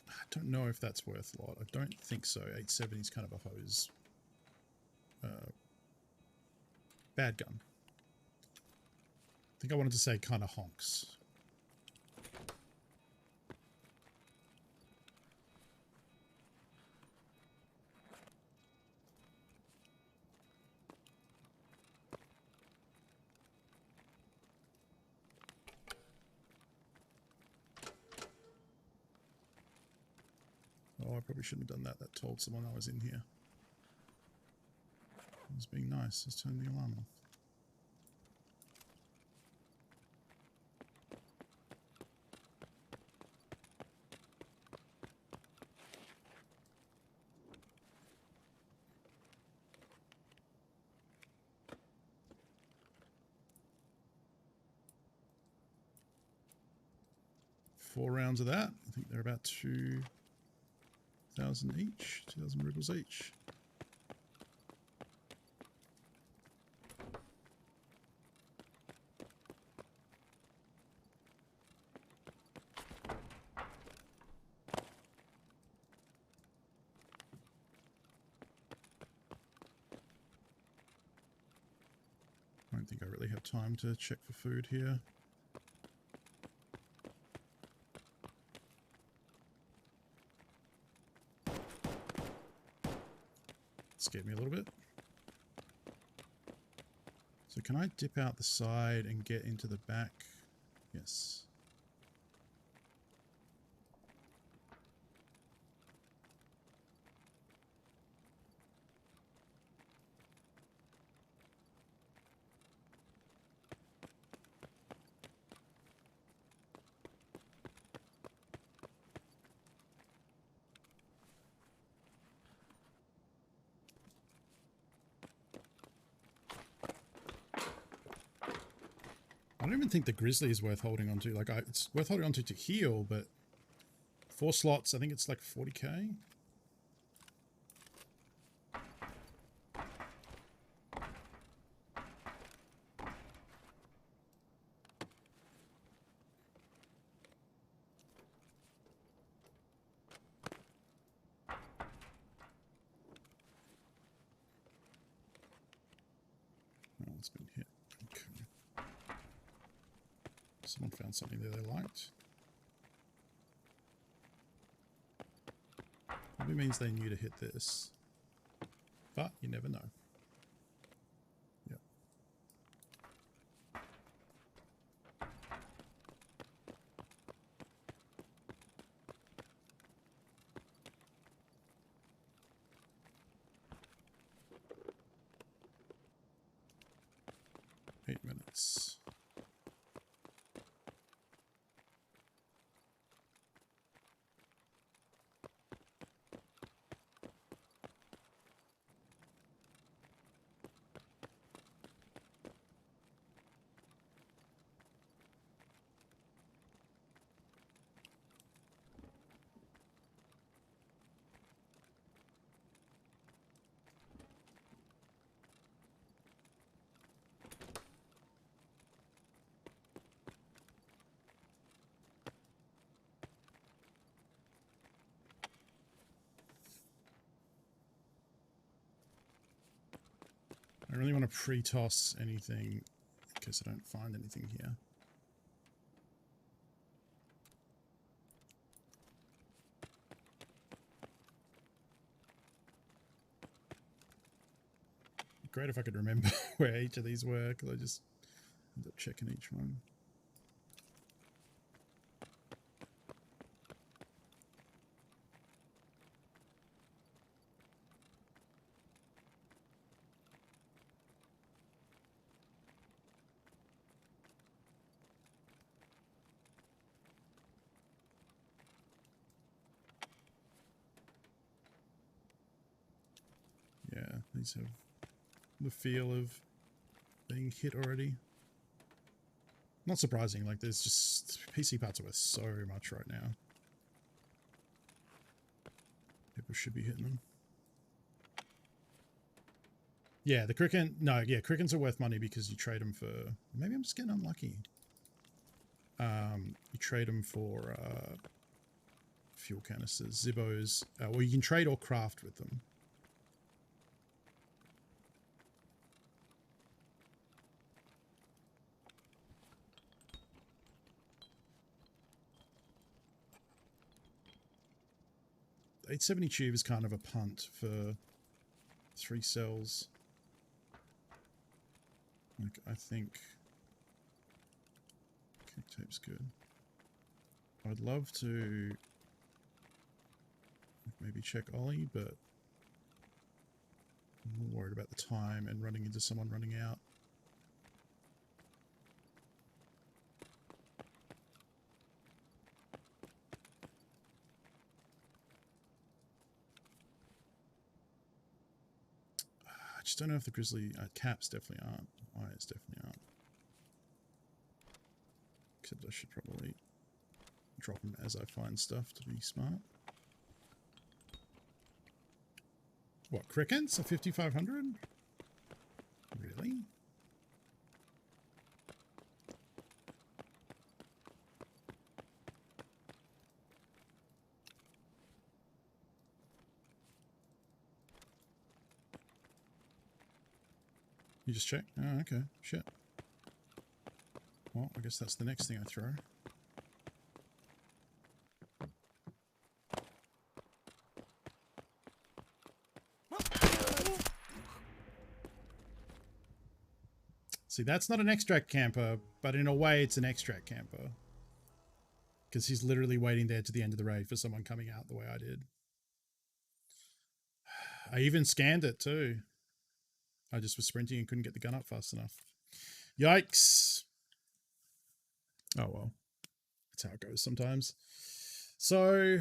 I don't know if that's worth a lot. I don't think so. 870 is kind of a hose. Bad gun. I think I wanted to say kind of honks. Oh, I probably shouldn't have done that. That told someone I was in here. I was being nice. Let's turn the alarm off. Four rounds of that. I think they're about 2,000 each. 2,000 rubles each. I don't think I really have time to check for food here. Scared me a little bit. So can I dip out the side and get into the back? Yes. I don't even think the Grizzly is worth holding on to. Like, it's worth holding on to heal, but 4 slots, I think it's like 40k. It's been hit. Okay. Someone found something there they liked. Probably means they knew to hit this. But you never know. Yep. Eight minutes. I really want to pre-toss anything in case I don't find anything here. Great if I could remember where each of these were, because I just end up checking each one. Yeah, these have the feel of being hit already. Not surprising, like there's just PC parts are worth so much right now. People should be hitting them. Yeah, the Kraken, no, yeah, Krakens are worth money because you trade them for, maybe I'm just getting unlucky. You trade them for fuel canisters, Zibbos, or you can trade or craft with them. The 870 tube is kind of a punt for 3 cells. Like, I think kick tape's good. I'd love to maybe check Ollie, but I'm more worried about the time and running into someone running out. I just don't know if the Grizzly caps definitely aren't. Eyes definitely aren't. Except I should probably drop them as I find stuff to be smart. What, crickets? A 5500? Really? You just check? Oh, okay. Shit. Well, I guess that's the next thing I throw. See, that's not an extract camper, but in a way it's an extract camper. Because he's literally waiting there to the end of the raid for someone coming out the way I did. I even scanned it too. I just was sprinting and couldn't get the gun up fast enough. Yikes. Oh well. That's how it goes sometimes. So,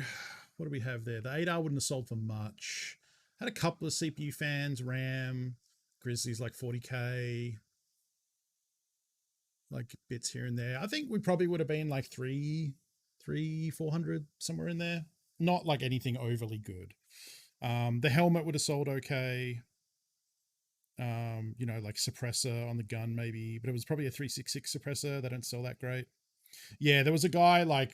what do we have there? The 8R wouldn't have sold for much. Had a couple of CPU fans, RAM, Grizzlies like 40k. Like bits here and there. I think we probably would have been like 400 somewhere in there. Not like anything overly good. The helmet would have sold okay. You know, like suppressor on the gun maybe, but it was probably a 366 suppressor. They don't sell that great. Yeah, there was a guy like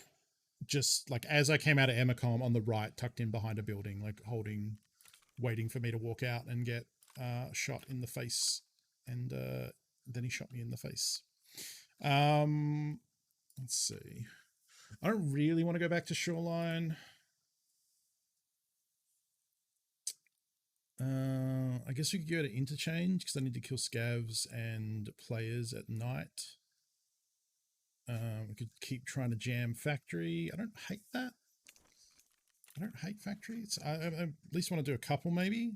just like as I came out of Emacom on the right, tucked in behind a building, like holding, waiting for me to walk out and get shot in the face and Then he shot me in the face. Let's see. I don't really want to go back to Shoreline. I guess we could go to Interchange because I need to kill scavs and players at night. We could keep trying to jam Factory. I don't hate that. I don't hate Factory. I at least want to do a couple maybe.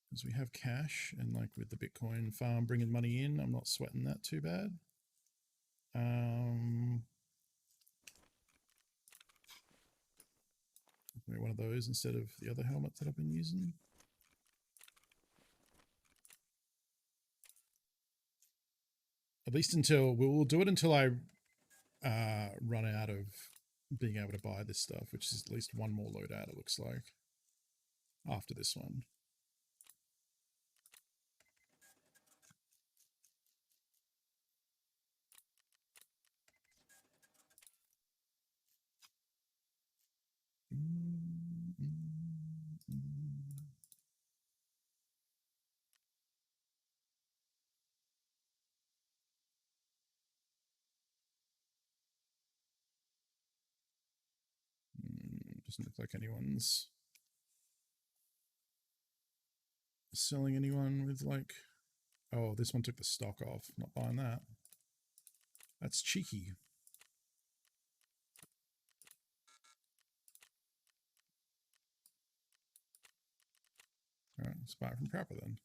Because we have cash and like with the Bitcoin farm bringing money in, I'm not sweating that too bad. Maybe one of those instead of the other helmets that I've been using. At least until we'll do it until I run out of being able to buy this stuff, which is at least one more loadout, it looks like, after this one. Doesn't look like anyone's selling anyone with like, oh, this one took the stock off. Not buying that. That's cheeky. All right, let's buy it from Prapper then.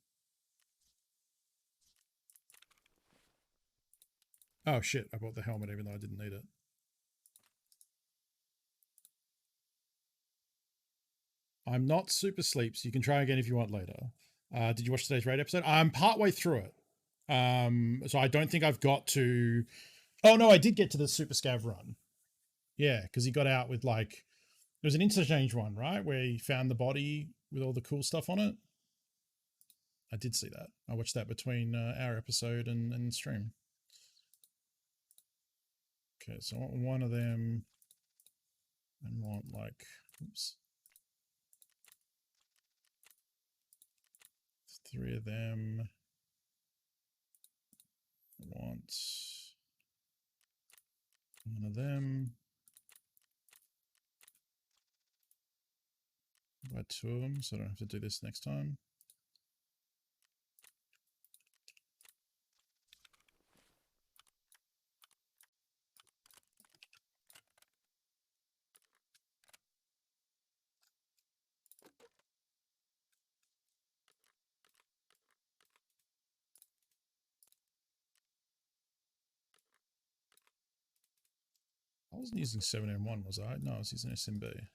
Oh shit, I bought the helmet even though I didn't need it. I'm not super sleep, so you can try again if you want later. Did you watch today's raid episode? I'm partway through it. So I don't think I've got to... Oh no, I did get to the Super Scav run. Yeah, because he got out with like... There was an interchange one, right? Where he found the body with all the cool stuff on it. I did see that. I watched that between our episode and stream. Okay, so I want one of them. And want like... Oops. 3 of them. I want one of them. Buy 2 of them, so I don't have to do this next time. I wasn't using 7M1, was I? No, I was using SMB.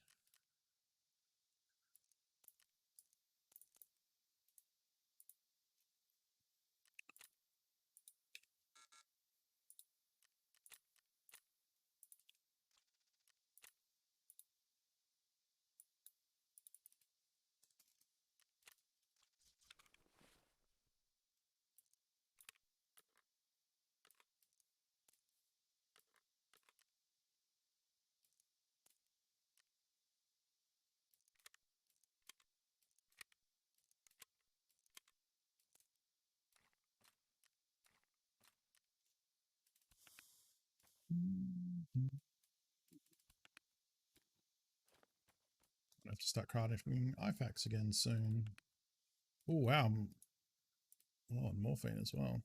I have to start crafting IFAKs again soon. Oh wow. Oh, and morphine as well.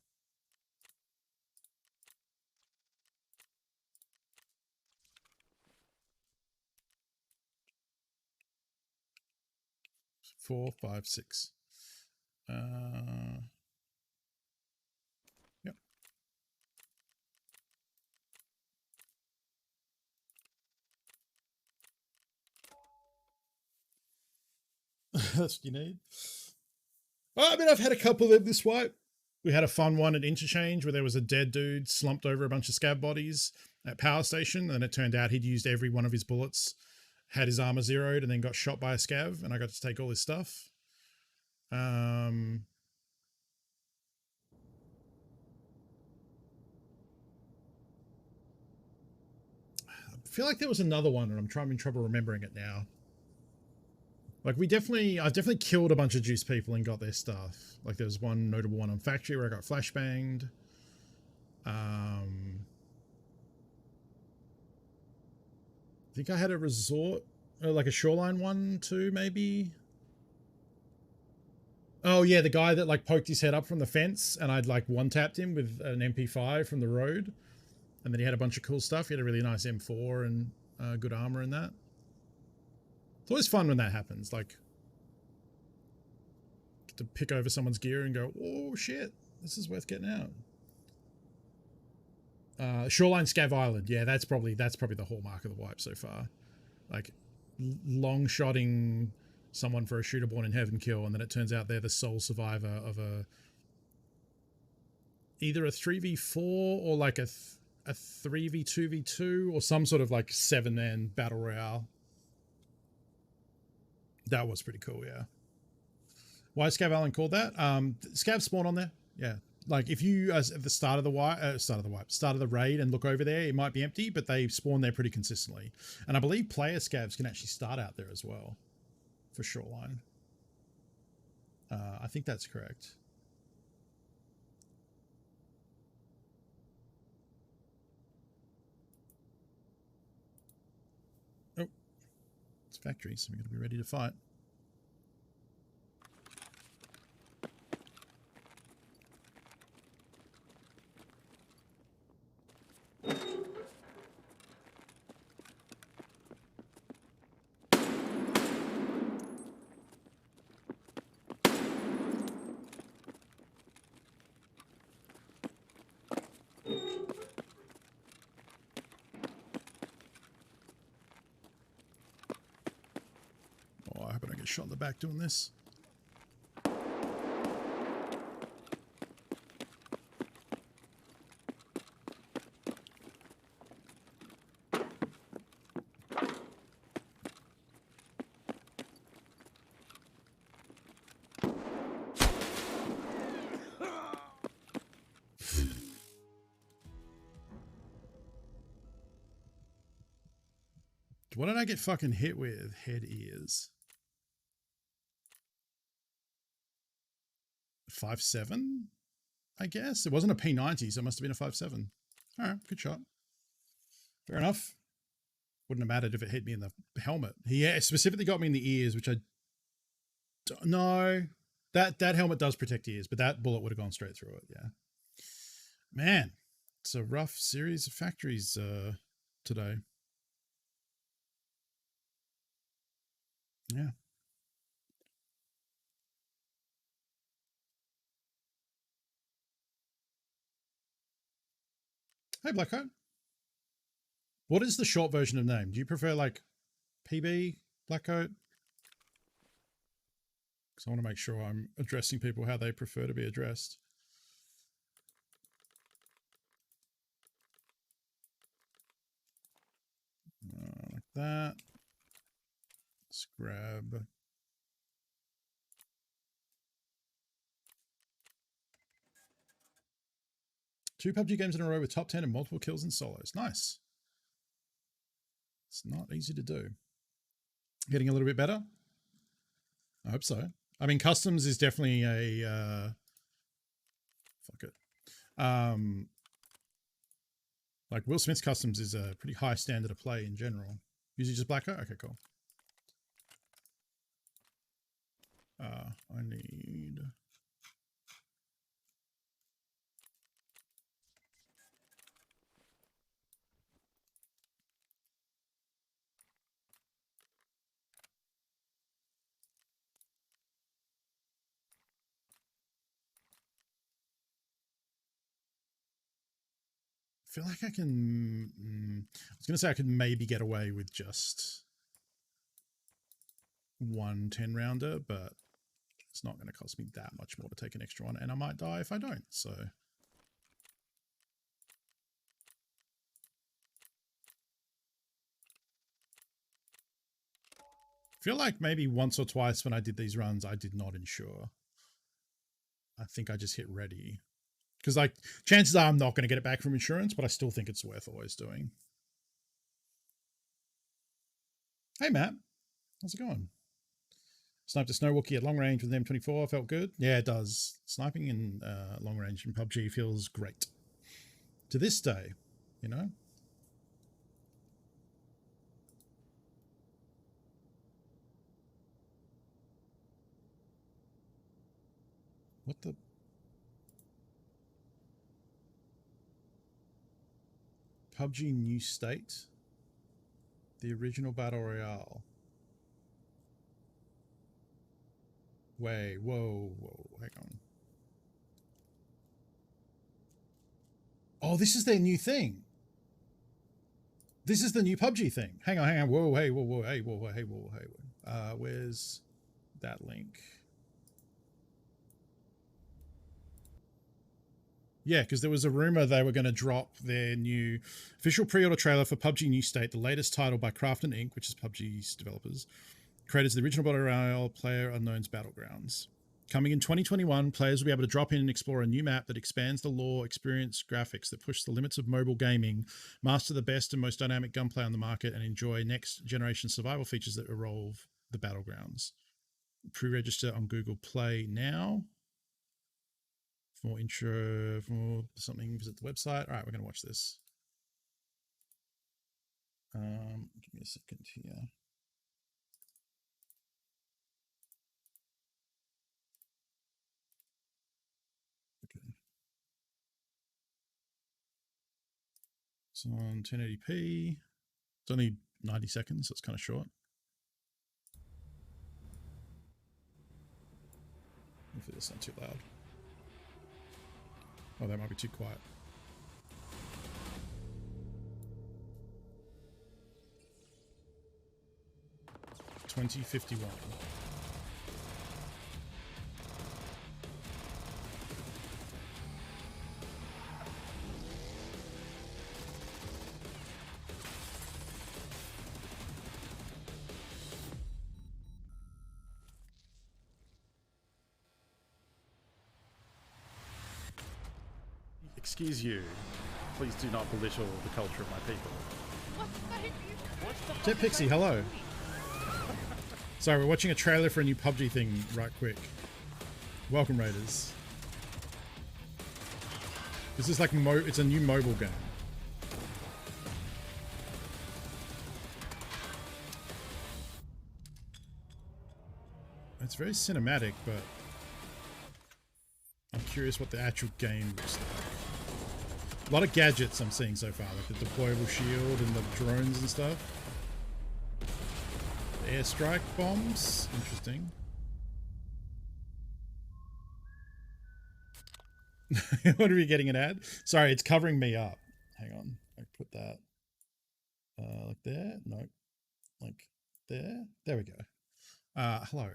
Four, five, six. Yep. That's what you need. I mean, I've had a couple of them this wipe. We had a fun one at Interchange where there was a dead dude slumped over a bunch of scab bodies at Power Station, and it turned out he'd used every one of his bullets, had his armor zeroed, and then got shot by a scav, and I got to take all his stuff. feel like there was another one, and I'm having trouble remembering it now. Like I've definitely killed a bunch of juice people and got their stuff. Like there was one notable one on Factory where I got flashbanged. I think I had a resort, like a shoreline one too, maybe. Oh yeah, the guy that like poked his head up from the fence, and I'd like one tapped him with an MP5 from the road, and then he had a bunch of cool stuff. He had a really nice M4 and good armor and that. It's always fun when that happens. Like get to pick over someone's gear and go, oh shit, this is worth getting out. Shoreline Scav Island, yeah, that's probably the hallmark of the wipe so far. Like long shotting someone for a shooter born in heaven kill, and then it turns out they're the sole survivor of either a 3v4 or like a 3v2v2 or some sort of like 7-man battle royale. That was pretty cool, yeah. Why is Scav Island called that? Scav spawn on there, yeah. Like if you at the start of the raid and look over there, it might be empty, but they spawn there pretty consistently. And I believe player scavs can actually start out there as well for Shoreline. I think that's correct. Oh, it's Factory, so we're going to be ready to fight. Shot in the back doing this. What did I get fucking hit with? Head ears. 5.7, I guess. It wasn't a P90, so it must have been a 5.7. All right, good shot. Fair enough. Wouldn't have mattered if it hit me in the helmet. He specifically got me in the ears, which I don't know. That helmet does protect ears, but that bullet would have gone straight through it. Yeah. Man, it's a rough series of factories today. Yeah. Hey, Blackcoat. What is the short version of name? Do you prefer like PB, Blackcoat? Because I want to make sure I'm addressing people how they prefer to be addressed. Like that. Let's grab... Two PUBG games in a row with top 10 and multiple kills in solos. Nice. It's not easy to do. Getting a little bit better? I hope so. I mean, customs is definitely a... fuck it. Like Will Smith's customs is a pretty high standard of play in general. Usually just Blackout? Okay, cool. I need... I feel like I can... I was going to say I could maybe get away with just one 10-rounder, but it's not going to cost me that much more to take an extra one, and I might die if I don't, so... I feel like maybe once or twice when I did these runs, I did not insure. I think I just hit ready. Because, like, chances are I'm not going to get it back from insurance, but I still think it's worth always doing. Hey, Matt. How's it going? Sniped a snow Wookiee at long range with an M24. Felt good. Yeah, it does. Sniping in long range in PUBG feels great. To this day, you know? What the? PUBG New State? The original Battle Royale. Wait, whoa, hang on. Oh, this is their new thing. This is the new PUBG thing. Hang on. Whoa, hey, whoa, hey, whoa, hey, whoa, hey. Where's that link? Yeah, because there was a rumor they were going to drop their new official pre-order trailer for PUBG New State, the latest title by Krafton Inc., which is PUBG's developers, creators of the original Battle Royale Player Unknown's Battlegrounds. Coming in 2021, players will be able to drop in and explore a new map that expands the lore, experience graphics that push the limits of mobile gaming, master the best and most dynamic gunplay on the market, and enjoy next-generation survival features that evolve the Battlegrounds. Pre-register on Google Play now. For more intro, for more something, visit the website. All right, we're going to watch this. Give me a second here. Okay. It's on 1080p. It's only 90 seconds, so it's kind of short. Hopefully it's not too loud. Oh, that might be too quiet. $20.51. Excuse you. Please do not belittle the culture of my people. Jet Pixie, hello. Sorry, we're watching a trailer for a new PUBG thing right quick. Welcome, Raiders. This is like it's a new mobile game. It's very cinematic, but I'm curious what the actual game looks like. A lot of gadgets I'm seeing so far, like the deployable shield and the drones and stuff. The airstrike bombs, interesting. What are we getting an ad? Sorry, it's covering me up. Hang on, I put that like there. No, like there. There we go. Hello,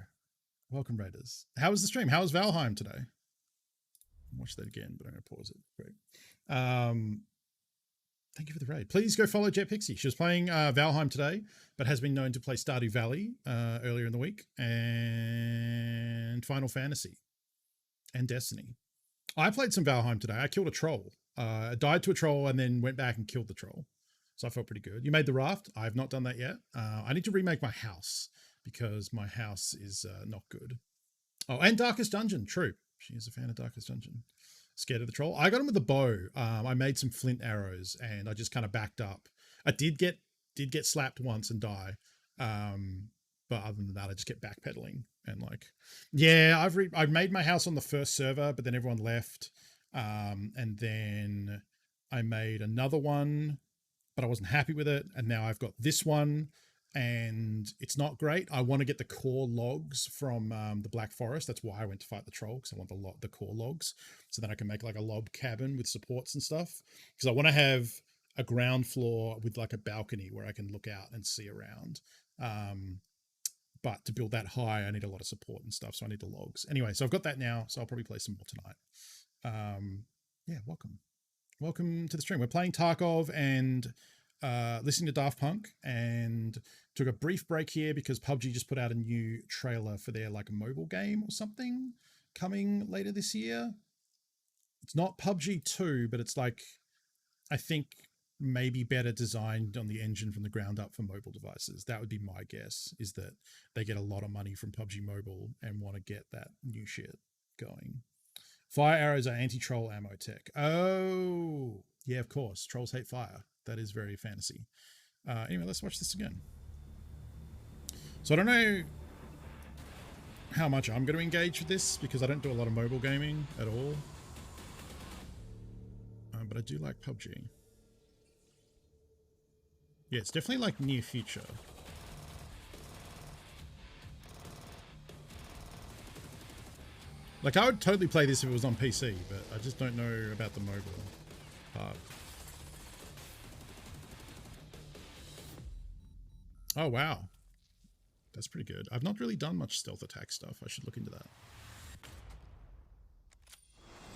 welcome, Raiders. How was the stream? How was Valheim today? Watch that again, but I'm going to pause it quick. Thank you for the raid. Please go follow Jet Pixie. She was playing Valheim today, but has been known to play Stardew Valley earlier in the week, and Final Fantasy and Destiny. I played some Valheim today. I killed a troll. I died to a troll and then went back and killed the troll. So I felt pretty good. You made the raft. I have not done that yet. I need to remake my house because my house is not good. Oh, and Darkest Dungeon. True. She is a fan of Darkest Dungeon. Scared of the troll. I got him with a bow. I made some flint arrows and I just kind of backed up. I did get slapped once and die. But other than that, I just kept backpedaling and like, yeah, I've made my house on the first server, but then everyone left. And then I made another one, but I wasn't happy with it. And now I've got this one and it's not great. I want to get the core logs from the Black Forest. That's why I went to fight the troll, because I want the core logs so then I can make like a log cabin with supports and stuff, because I want to have a ground floor with like a balcony where I can look out and see around. But to build that high, I need a lot of support and stuff, so I need the logs. Anyway, so I've got that now, so I'll probably play some more tonight. Yeah, welcome to the stream. We're playing Tarkov and listening to Daft Punk, and took a brief break here because PUBG just put out a new trailer for their like mobile game or something coming later this year. It's not PUBG 2, but it's like, I think maybe better designed on the engine from the ground up for mobile devices. That would be my guess, is that they get a lot of money from PUBG Mobile and want to get that new shit going. Fire arrows are anti-troll ammo tech. Oh, yeah, of course. Trolls hate fire. That is very fantasy. Anyway, let's watch this again. So I don't know how much I'm going to engage with this because I don't do a lot of mobile gaming at all. But I do like PUBG. Yeah, it's definitely like near future. Like, I would totally play this if it was on PC, but I just don't know about the mobile part. Oh, wow. That's pretty good. I've not really done much stealth attack stuff. I should look into that.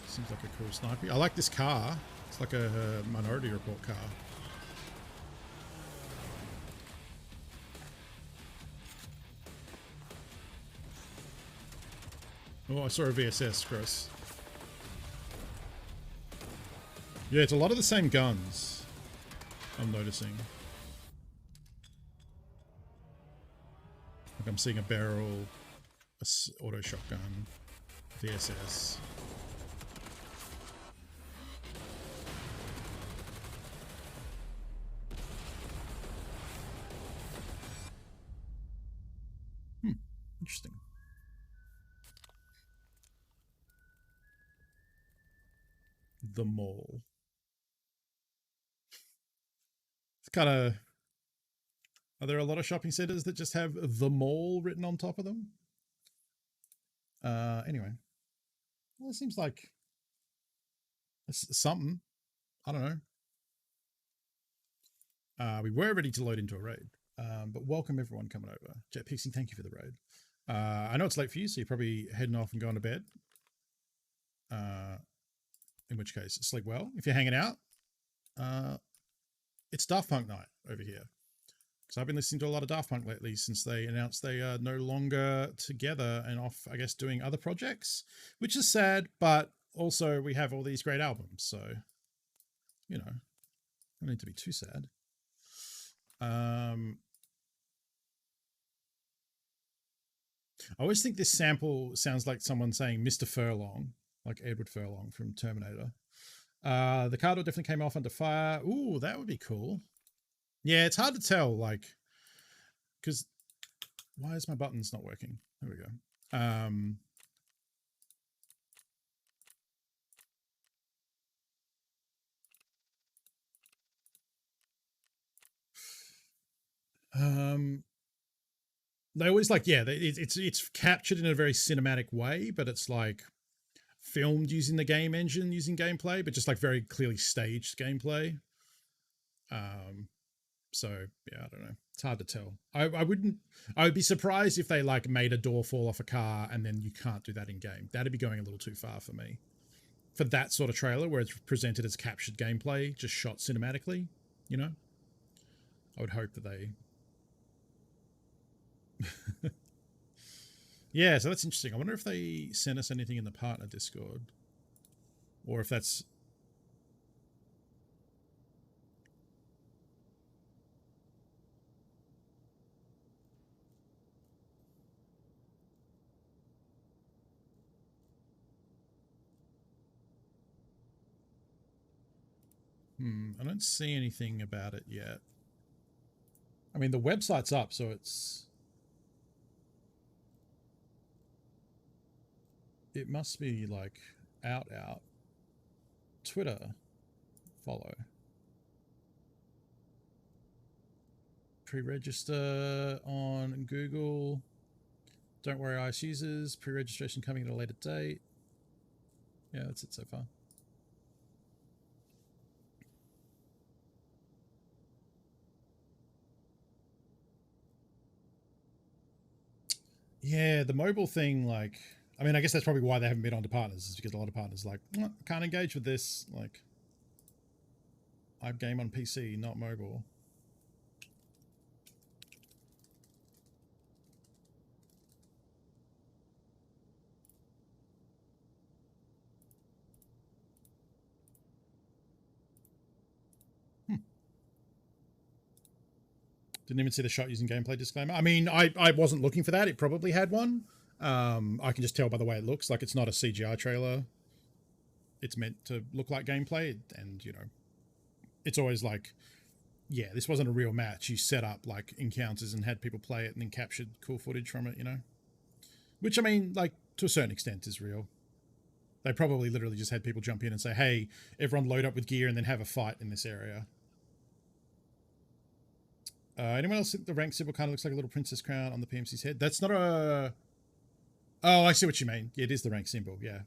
Seems like a cool sniper. I like this car. It's like a Minority Report car. Oh, I saw a VSS, Chris. Yeah, it's a lot of the same guns, I'm noticing. Like I'm seeing a barrel, a auto shotgun, VSS. Interesting. The mall. It's kind of... Are there a lot of shopping centers that just have the mall written on top of them? Anyway. Well, it seems like it's something. I don't know. We were ready to load into a raid. But welcome everyone coming over. Jet Pixie, thank you for the raid. I know it's late for you, so you're probably heading off and going to bed. In which case, sleep well. If you're hanging out, it's Daft Punk night over here. Because I've been listening to a lot of Daft Punk lately since they announced they are no longer together and off, I guess, doing other projects, which is sad, but also we have all these great albums, so, you know, I don't need to be too sad. I always think this sample sounds like someone saying Mr. Furlong, like Edward Furlong from Terminator. The car door definitely came off under fire. Ooh, that would be cool. Yeah, it's hard to tell, like, because why is my buttons not working? There we go. They always like, yeah, it's captured in a very cinematic way, but it's like filmed using the game engine, using gameplay, but just like very clearly staged gameplay. So yeah, I don't know. It's hard to tell. I would be surprised if they like made a door fall off a car and then you can't do that in game. That'd be going a little too far for me. For that sort of trailer where it's presented as captured gameplay, just shot cinematically, you know? I would hope that they... Yeah, so that's interesting. I wonder if they sent us anything in the partner Discord. Or if that's... I don't see anything about it yet. I mean, the website's up, so it's... It must be, like, out. Twitter. Follow. Pre-register on Google. Don't worry, iOS users. Pre-registration coming at a later date. Yeah, that's it so far. Yeah, the mobile thing, like, I mean, I guess that's probably why they haven't been on to partners, is because a lot of partners are like, I can't engage with this. Like, I game on PC, not mobile. Didn't even see the shot using gameplay disclaimer. I mean, I wasn't looking for that. It probably had one. I can just tell by the way it looks. Like, it's not a CGI trailer. It's meant to look like gameplay, and, you know, it's always like, yeah, this wasn't a real match. You set up, like, encounters and had people play it and then captured cool footage from it, you know? Which, I mean, like, to a certain extent is real. They probably literally just had people jump in and say, hey, everyone load up with gear and then have a fight in this area. Anyone else think the rank symbol kind of looks like a little princess crown on the PMC's head? That's not a... Oh, I see what you mean. Yeah, it is the rank symbol, yeah.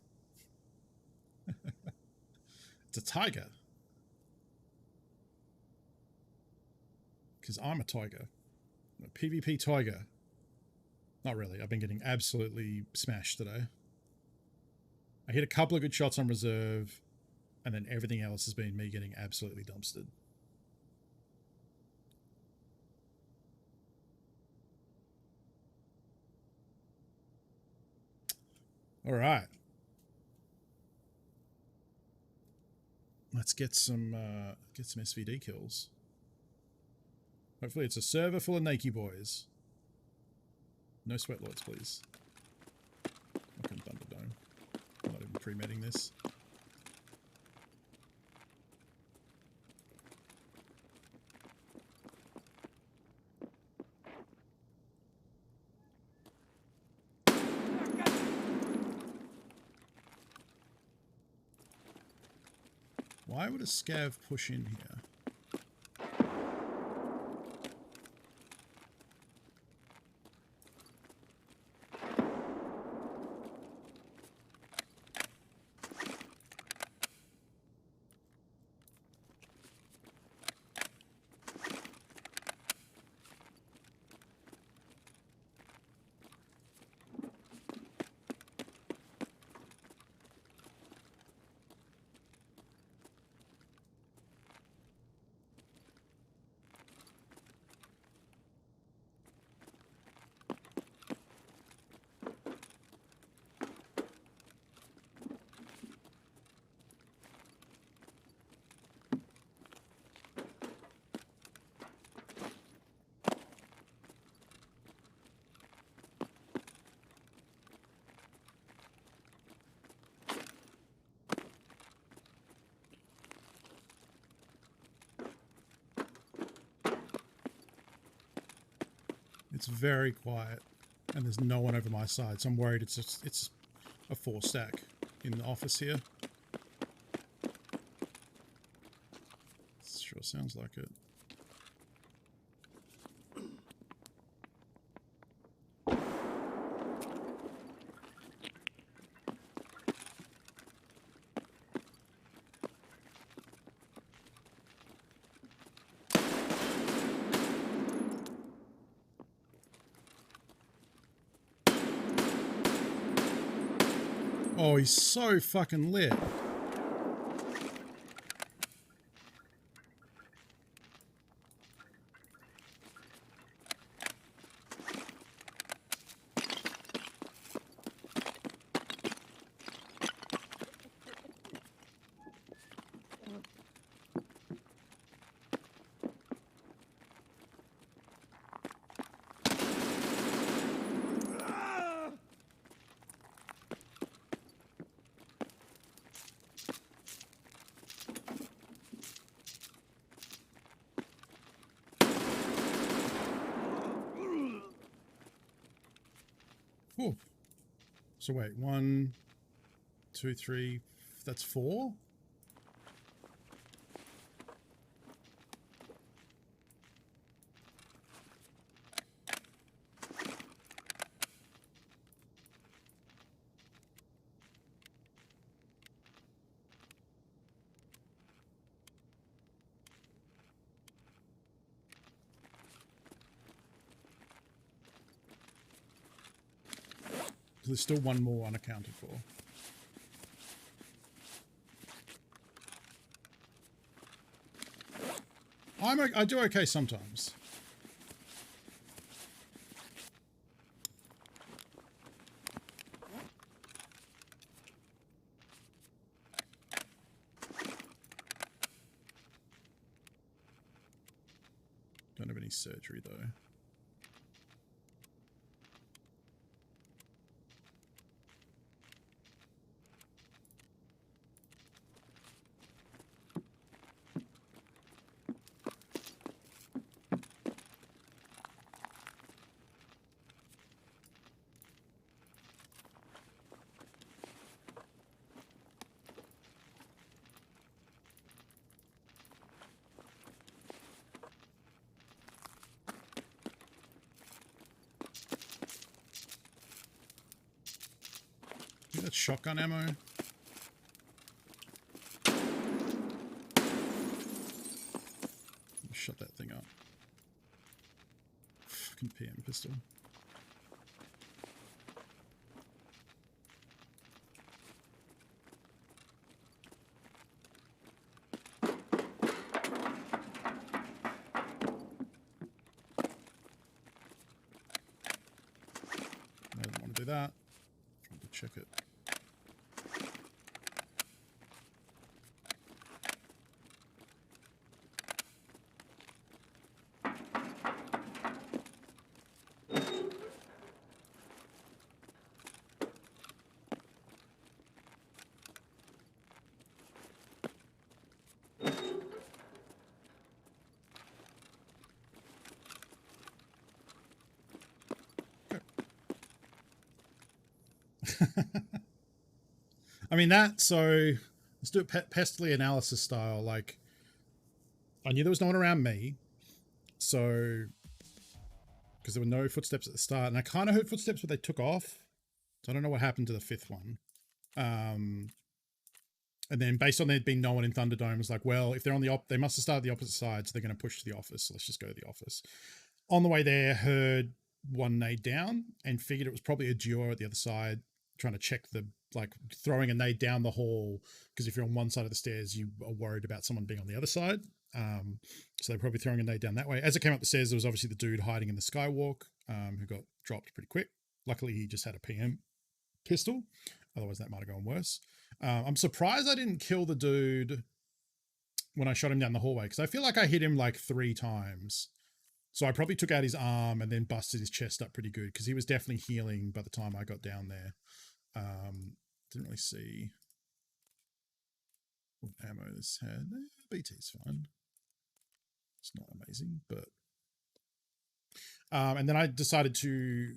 It's a tiger. Because I'm a tiger. A PvP tiger. Not really. I've been getting absolutely smashed today. I hit a couple of good shots on reserve, and then everything else has been me getting absolutely dumpstered. All right. Let's get some SVD kills. Hopefully it's a server full of naked boys. No sweat lords, please. Fucking Thunderdome. I'm not even pre-medding this. Why would a scav push in here? It's very quiet, and there's no one over my side, so I'm worried it's a 4-stack in the office here. Sure sounds like it. Oh, he's so fucking lit. Ooh. So wait, 1, 2, 3, that's 4? There's still one more unaccounted for. I do okay sometimes. Don't have any surgery though. I think that's shotgun ammo. Shut that thing up. Fucking PM pistol. I don't want to do that. Trying to check it. I mean that, so let's do it pestily analysis style. Like, I knew there was no one around me, so because there were no footsteps at the start, and I kind of heard footsteps, but they took off. So I don't know what happened to the fifth one. And then based on there being no one in Thunderdome, was like, well, if they're on the they must have started the opposite side, so they're going to push to the office. So let's just go to the office. On the way there, heard one nade down and figured it was probably a duo at the other side trying to check the, like, throwing a nade down the hall, because if you're on one side of the stairs, you are worried about someone being on the other side. So they're probably throwing a nade down that way. As it came up the stairs, there was obviously the dude hiding in the skywalk, who got dropped pretty quick. Luckily, he just had a PM pistol. Otherwise, that might have gone worse. I'm surprised I didn't kill the dude when I shot him down the hallway, because I feel like I hit him like 3 times. So I probably took out his arm and then busted his chest up pretty good, because he was definitely healing by the time I got down there. Didn't really see what ammo this had. BT's fine. It's not amazing, but... and then I decided to...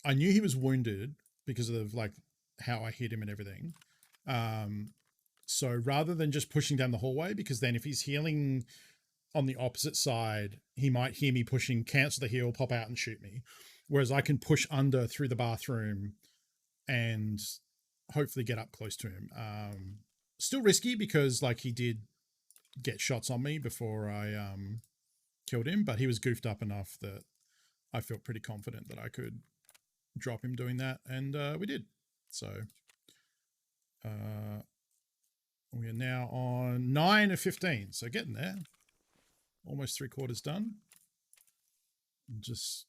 I knew he was wounded because of, like, how I hit him and everything. So rather than just pushing down the hallway, because then if he's healing on the opposite side, he might hear me pushing, cancel the heal, pop out and shoot me. Whereas I can push under through the bathroom and hopefully get up close to him. Still risky because, like, he did get shots on me before I killed him, but he was goofed up enough that I felt pretty confident that I could drop him doing that, and we did. So we are now on 9 of 15, so getting there. Almost 3/4 done. Just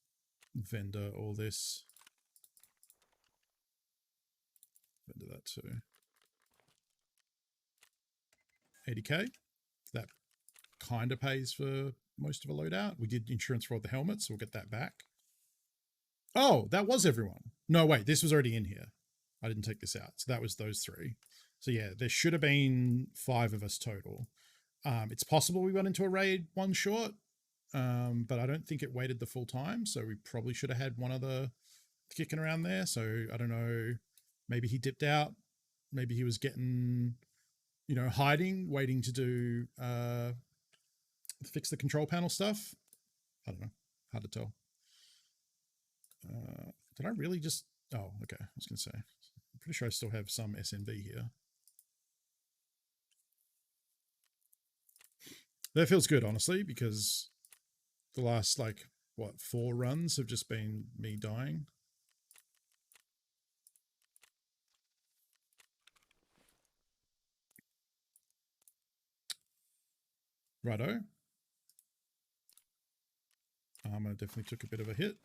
vendor all this. Vendor that too. 80k. That kind of pays for most of a loadout. We did insurance for all the helmets, so we'll get that back. Oh, that was everyone. No, wait, this was already in here. I didn't take this out. So that was those 3. So yeah, there should have been 5 of us total. It's possible we went into a raid 1 short, but I don't think it waited the full time. So we probably should have had one other kicking around there. So I don't know. Maybe he dipped out. Maybe he was getting, you know, hiding, waiting to do, fix the control panel stuff. I don't know. Hard to tell. Did I really just... Oh, okay. I was going to say. I'm pretty sure I still have some SNV here. That feels good, honestly, because the last, like, what, 4 runs have just been me dying. Righto. Armor definitely took a bit of a hit.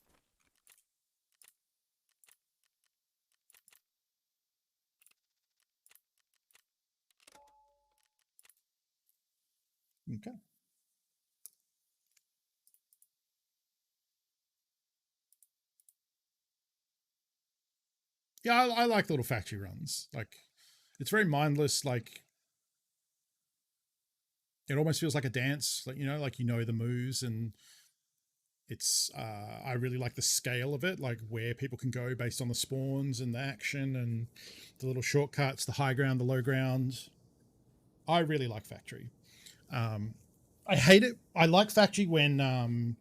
Okay. Yeah, I like the little factory runs. Like, it's very mindless. Like, it almost feels like a dance. Like, like the moves, and it's I really like the scale of it, like where people can go based on the spawns and the action and the little shortcuts, the high ground, the low ground. I really like factory. I hate it. I like factory when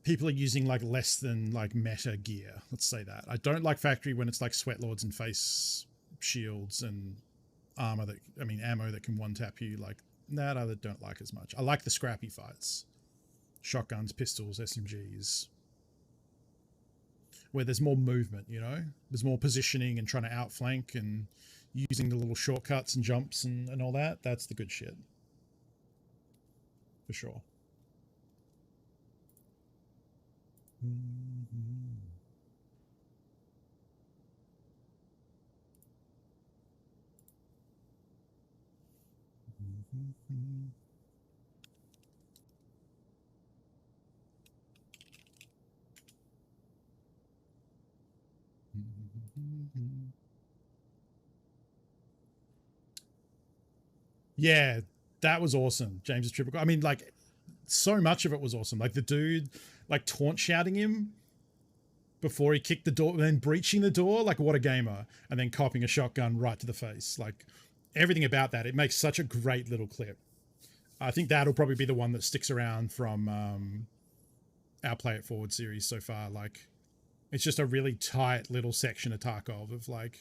people are using like less than like meta gear. Let's say that. I don't like factory when it's like sweat lords and face shields and ammo that can one tap you. Like that, I don't like as much. I like the scrappy fights, shotguns, pistols, SMGs, where there's more movement. There's more positioning and trying to outflank and using the little shortcuts and jumps and all that. That's the good shit, for sure. Yeah, that was awesome. James's triple. I mean, like, so much of it was awesome. Like the dude, like taunt shouting him before he kicked the door, and then breaching the door. Like, what a gamer! And then copping a shotgun right to the face. Like, everything about that. It makes such a great little clip. I think that'll probably be the one that sticks around from our Play It Forward series so far. Like, it's just a really tight little section of Tarkov of like,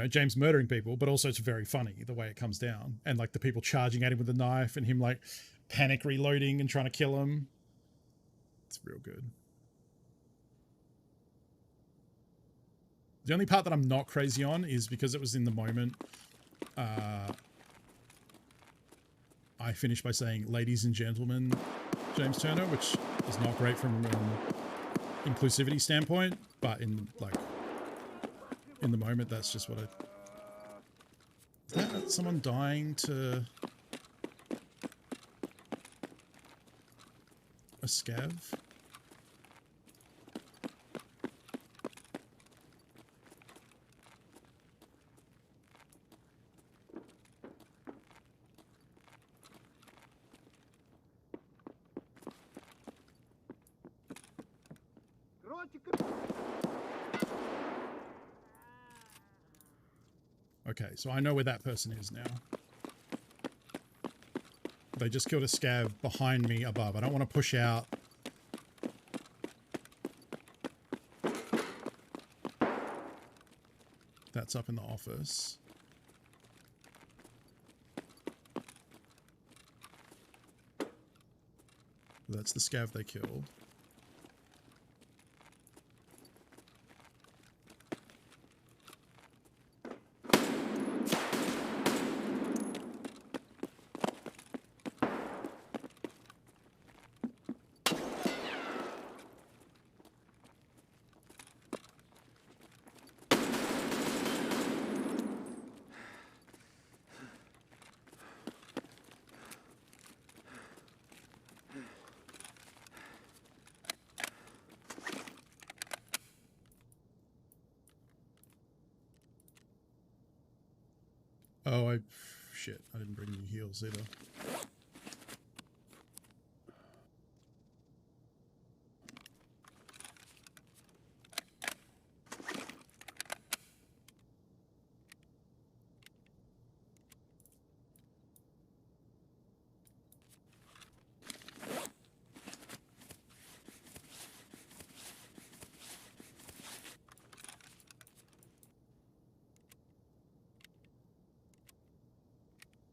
James murdering people, but also it's very funny the way it comes down, and like the people charging at him with a knife and him like panic reloading and trying to kill him. It's real good. The only part that I'm not crazy on is because it was in the moment. I finished by saying, "Ladies and gentlemen, James Turner," which is not great from an inclusivity standpoint, but in the moment, that's just what I. Is that someone dying to a scav? Okay, so I know where that person is now. They just killed a scav behind me above. I don't want to push out. That's up in the office. That's the scav they killed. Oh, shit, I didn't bring any heals either.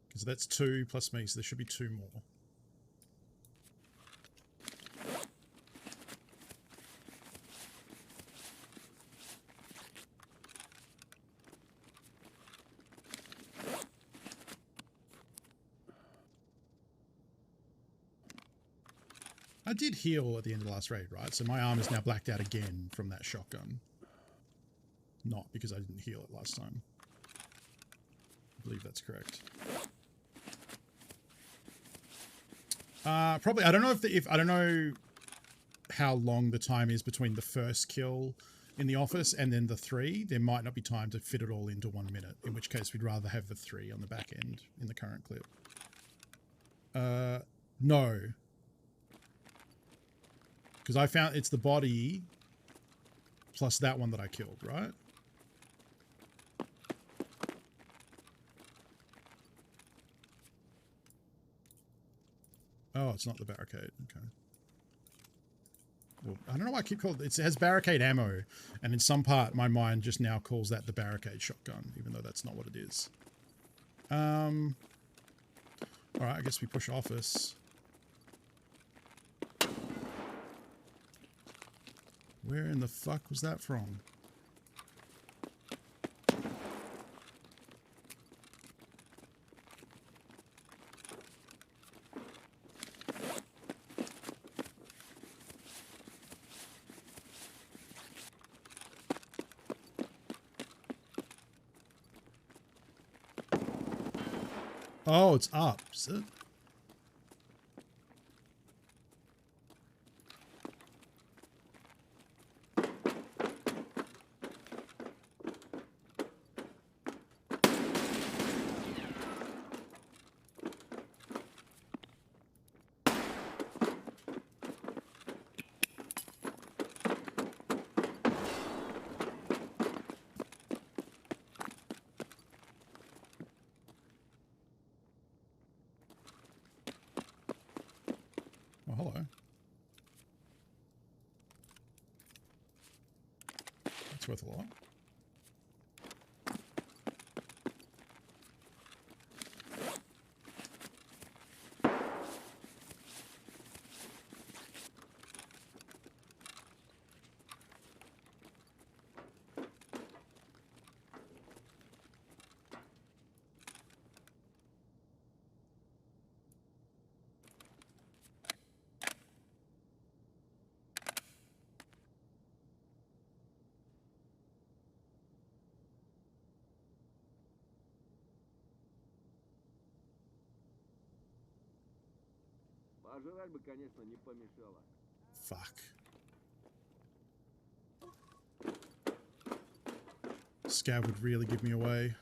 Because that's 2 plus me, so there should be 2 more. I did heal at the end of the last raid, right? So my arm is now blacked out again from that shotgun. Not because I didn't heal it last time. I believe that's correct. Probably. I don't know if I don't know how long the time is between the first kill in the office and then the 3, there might not be time to fit it all into 1 minute, in which case we'd rather have the 3 on the back end in the current clip. No. Because I found it's the body plus that one that I killed, right? Oh, it's not the barricade. Okay. Well, I don't know why I keep calling it. It has barricade ammo, and in some part, my mind just now calls that the barricade shotgun, even though that's not what it is. All right, I guess we push office. Where in the fuck was that from? Oh, it's up, is it? Oh, hello. That's worth a lot. Пожрать бы, конечно, не помешало. Fuck. Scav would really give me away.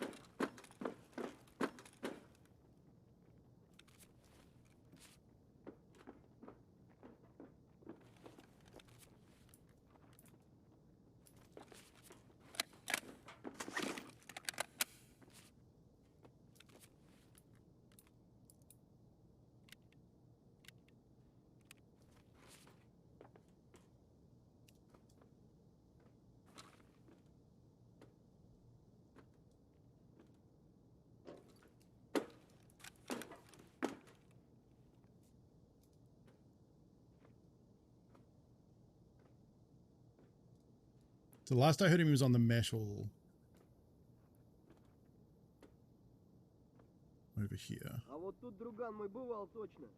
The last I heard him was on the metal over here. А вот тут друган мой бывал точно.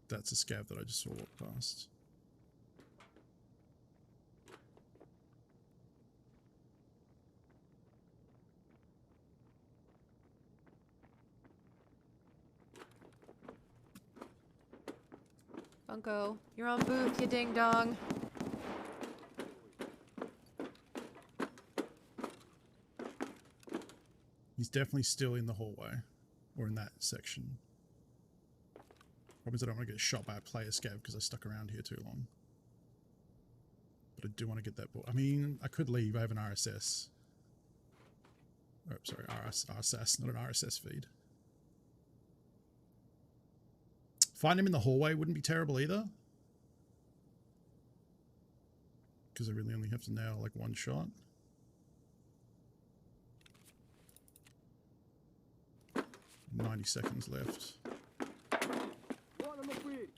That's a scav that I just saw walk past. Bunko, you're on booth, you ding dong. He's definitely still in the hallway, or in that section. Problem is I don't want to get shot by a player scav because I stuck around here too long. But I do want to get that ball. I mean, I could leave. I have an RSS. Oh, sorry, RSS, not an RSS feed. Find him in the hallway wouldn't be terrible either. Because I really only have to nail like one shot. "90 seconds left." Вон он упырь!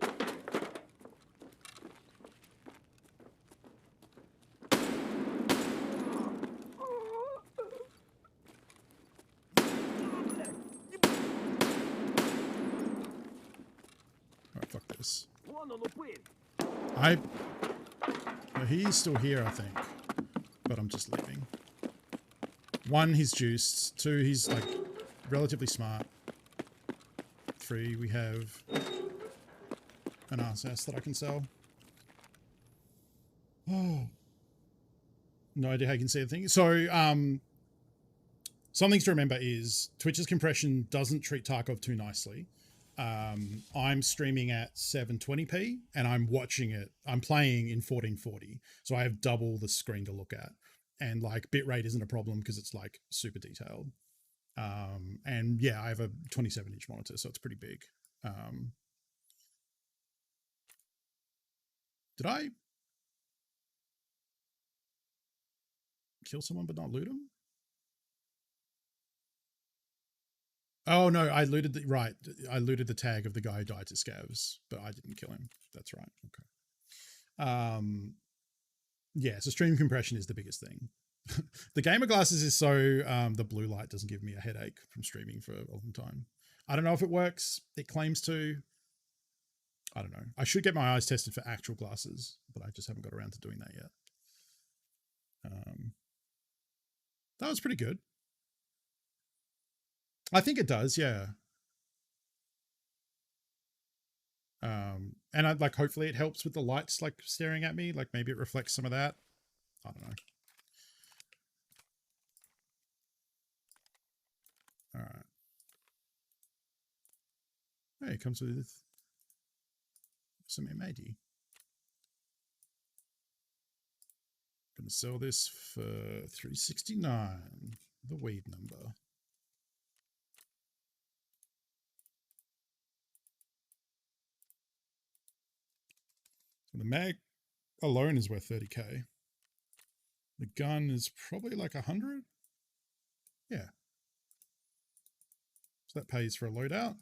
Alright, fuck this. Вон он упырь! Well, he's still here, I think. But I'm just leaving. 1, he's juiced. 2, he's like relatively smart. 3, we have an RSS that I can sell. Oh, no idea how you can see the thing. So, some things to remember is Twitch's compression doesn't treat Tarkov too nicely. I'm streaming at 720p and I'm watching it. I'm playing in 1440, so I have double the screen to look at, and like bitrate isn't a problem because it's like super detailed. And yeah, I have a 27-inch monitor, so it's pretty big. Did I kill someone but not loot them? Oh no, I looted the right. I looted the tag of the guy who died to scavs, but I didn't kill him. That's right. Okay. Yeah, so stream compression is the biggest thing. The gamer glasses is so the blue light doesn't give me a headache from streaming for a long time. I don't know if it works. It claims to. I don't know. I should get my eyes tested for actual glasses, but I just haven't got around to doing that yet. That was pretty good. I think it does, yeah. And I'd like, hopefully it helps with the lights like staring at me. Like maybe it reflects some of that. I don't know. All right. Hey, it comes with some MAD. Gonna sell this for $369. The weed number. So the mag alone is worth 30k. The gun is probably like 100. Yeah. So that pays for a loadout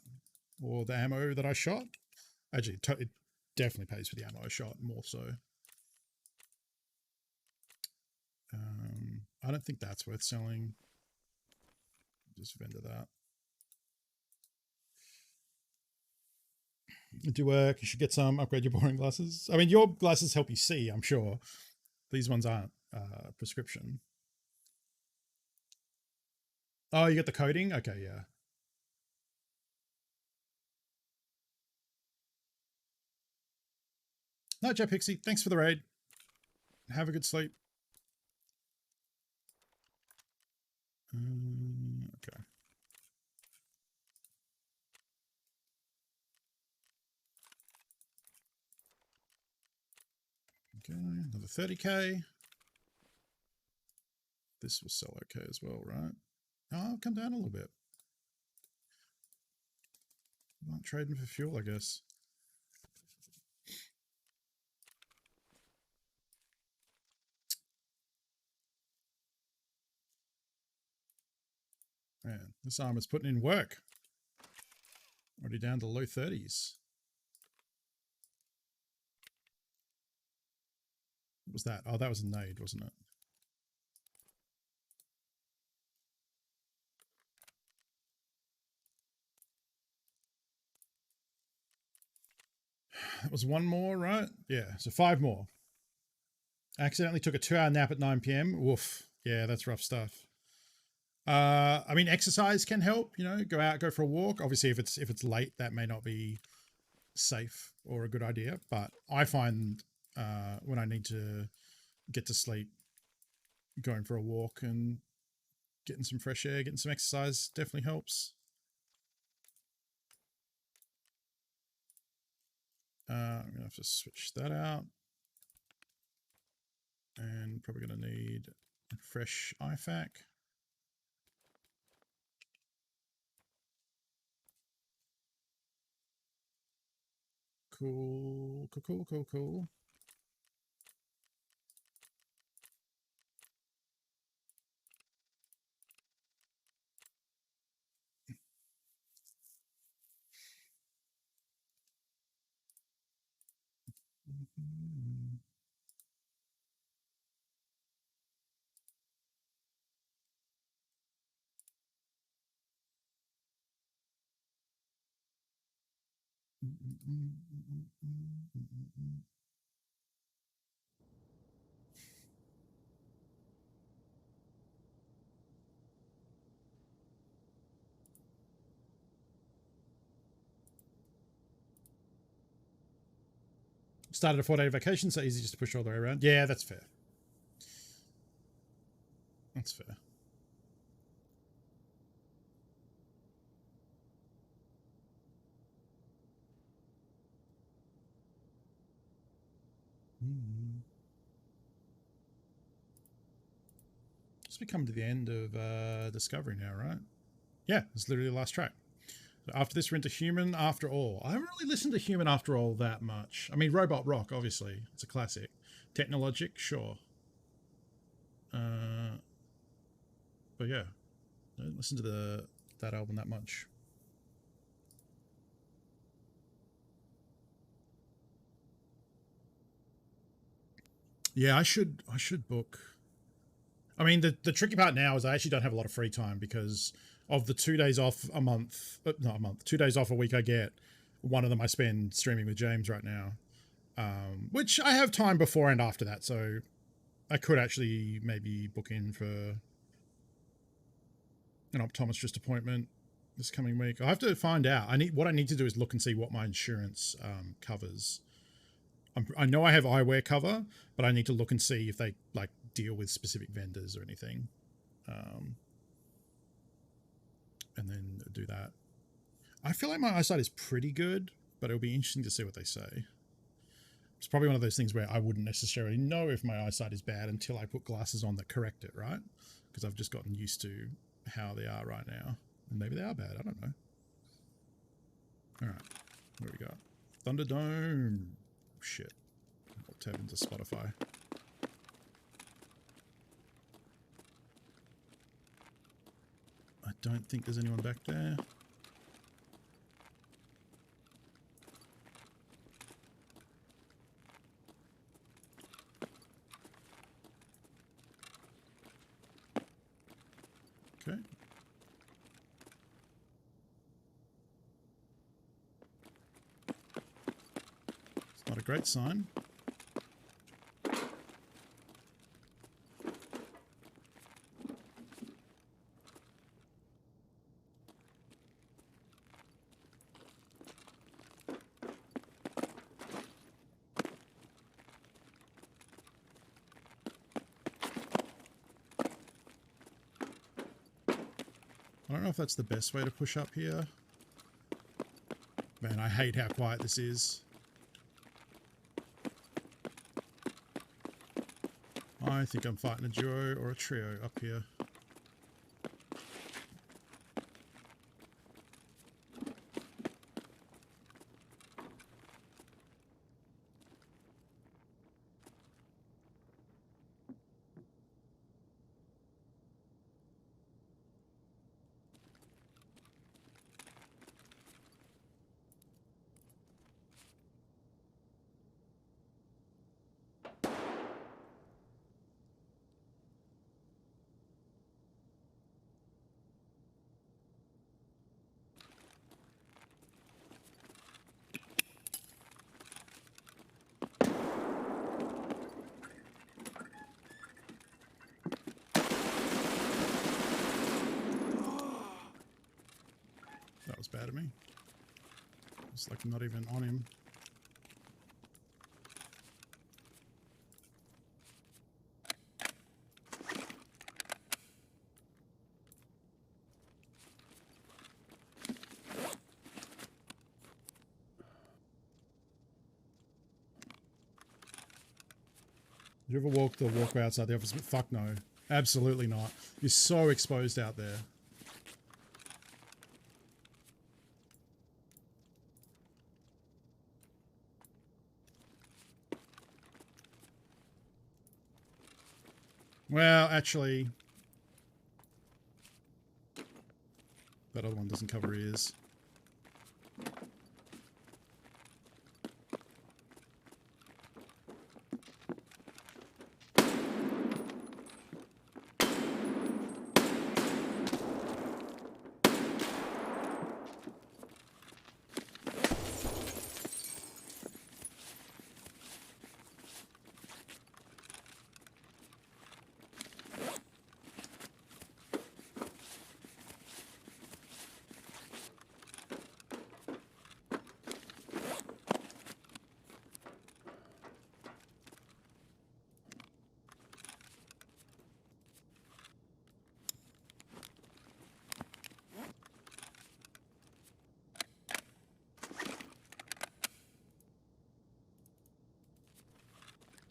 or the ammo that I shot. Actually, it definitely pays for the ammo I shot, more so. I don't think that's worth selling. Just vendor that. Do work. You should get some. Upgrade your boring glasses. I mean, your glasses help you see, I'm sure. These ones aren't prescription. Oh, you got the coating? Okay, yeah. No, Joe Pixie, thanks for the raid. Have a good sleep. Okay. Okay, another 30k. This will sell okay as well, right? Oh, I'll come down a little bit. Not trading for fuel, I guess. Man, this armor's putting in work. Already down to low 30s. What was that? Oh, that was a nade, wasn't it? That was one more, right? Yeah, so 5 more. Accidentally took a 2-hour nap at 9 p.m. Woof. Yeah, that's rough stuff. I mean, exercise can help, you know, go out, go for a walk. Obviously, if it's late, that may not be safe or a good idea, but I find when I need to get to sleep, going for a walk and getting some fresh air, getting some exercise definitely helps. I'm gonna have to switch that out, and probably gonna need a fresh IFAK. Cool. started a 4-day vacation, so easy just to push all the way around. Yeah, that's fair. That's fair. So we come to the end of Discovery now, right? Yeah, it's literally the last track. So after this, we're into Human After All. I haven't really listened to Human After All that much. I mean, Robot Rock, obviously. It's a classic. Technologic, sure. But yeah, I don't listen to that album that much. Yeah, I should book. I mean, the tricky part now is I actually don't have a lot of free time because of the 2 days off a month, not a month, 2 days off a week I get. One of them I spend streaming with James right now, which I have time before and after that, so I could actually maybe book in for an optometrist appointment this coming week. I have to find out. What I need to do is look and see what my insurance covers. I know I have eyewear cover, but I need to look and see if they like deal with specific vendors or anything, and then do that. I feel like my eyesight is pretty good, but it'll be interesting to see what they say. It's probably one of those things where I wouldn't necessarily know if my eyesight is bad until I put glasses on that correct it, right? Because I've just gotten used to how they are right now. And maybe they are bad, I don't know. Alright, what do we got? Thunderdome. Shit. I'll tab into Spotify. I don't think there's anyone back there. Okay. It's not a great sign. I don't know if that's the best way to push up here. Man, I hate how quiet this is. I think I'm fighting a duo or a trio up here. That was bad of me. It's like I'm not even on him. Did you ever walk the walkway outside the office? Fuck no. Absolutely not. You're so exposed out there. Well, actually, that other one doesn't cover ears.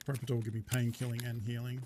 Propofol will give me pain killing and healing.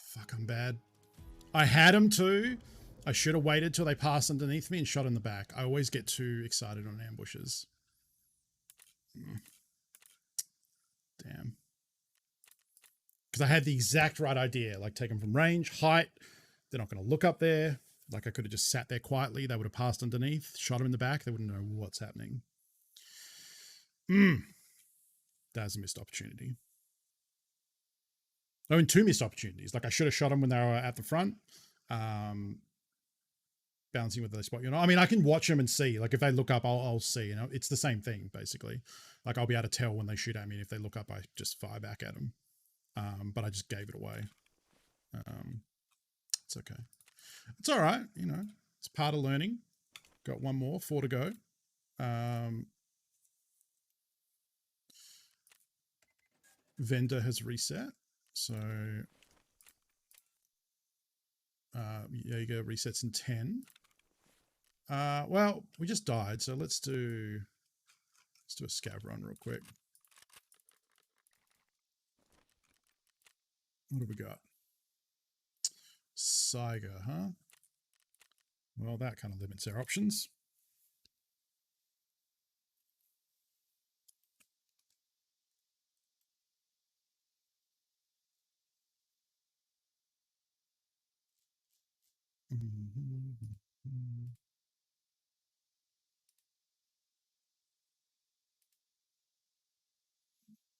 Fuck, I'm bad. I had him too. I should have waited till they passed underneath me and shot in the back. I always get too excited on ambushes. Damn. Because I had the exact right idea. Like, take them from range, height. They're not going to look up there. Like, I could have just sat there quietly. They would have passed underneath, shot them in the back. They wouldn't know what's happening. That's a missed opportunity. I mean, 2 missed opportunities. Like, I should have shot them when they were at the front. Bouncing with the spot, you know. I mean, I can watch them and see. Like, if they look up, I'll see. You know, it's the same thing basically. Like, I'll be able to tell when they shoot at me. And if they look up, I just fire back at them. But I just gave it away. It's okay. It's all right. You know, it's part of learning. Got 1 more, 4 to go. Vendor has reset. So, Jaeger resets in 10. Well, we just died, so let's do a scav run real quick. What have we got? Saiga, huh? Well, that kind of limits our options.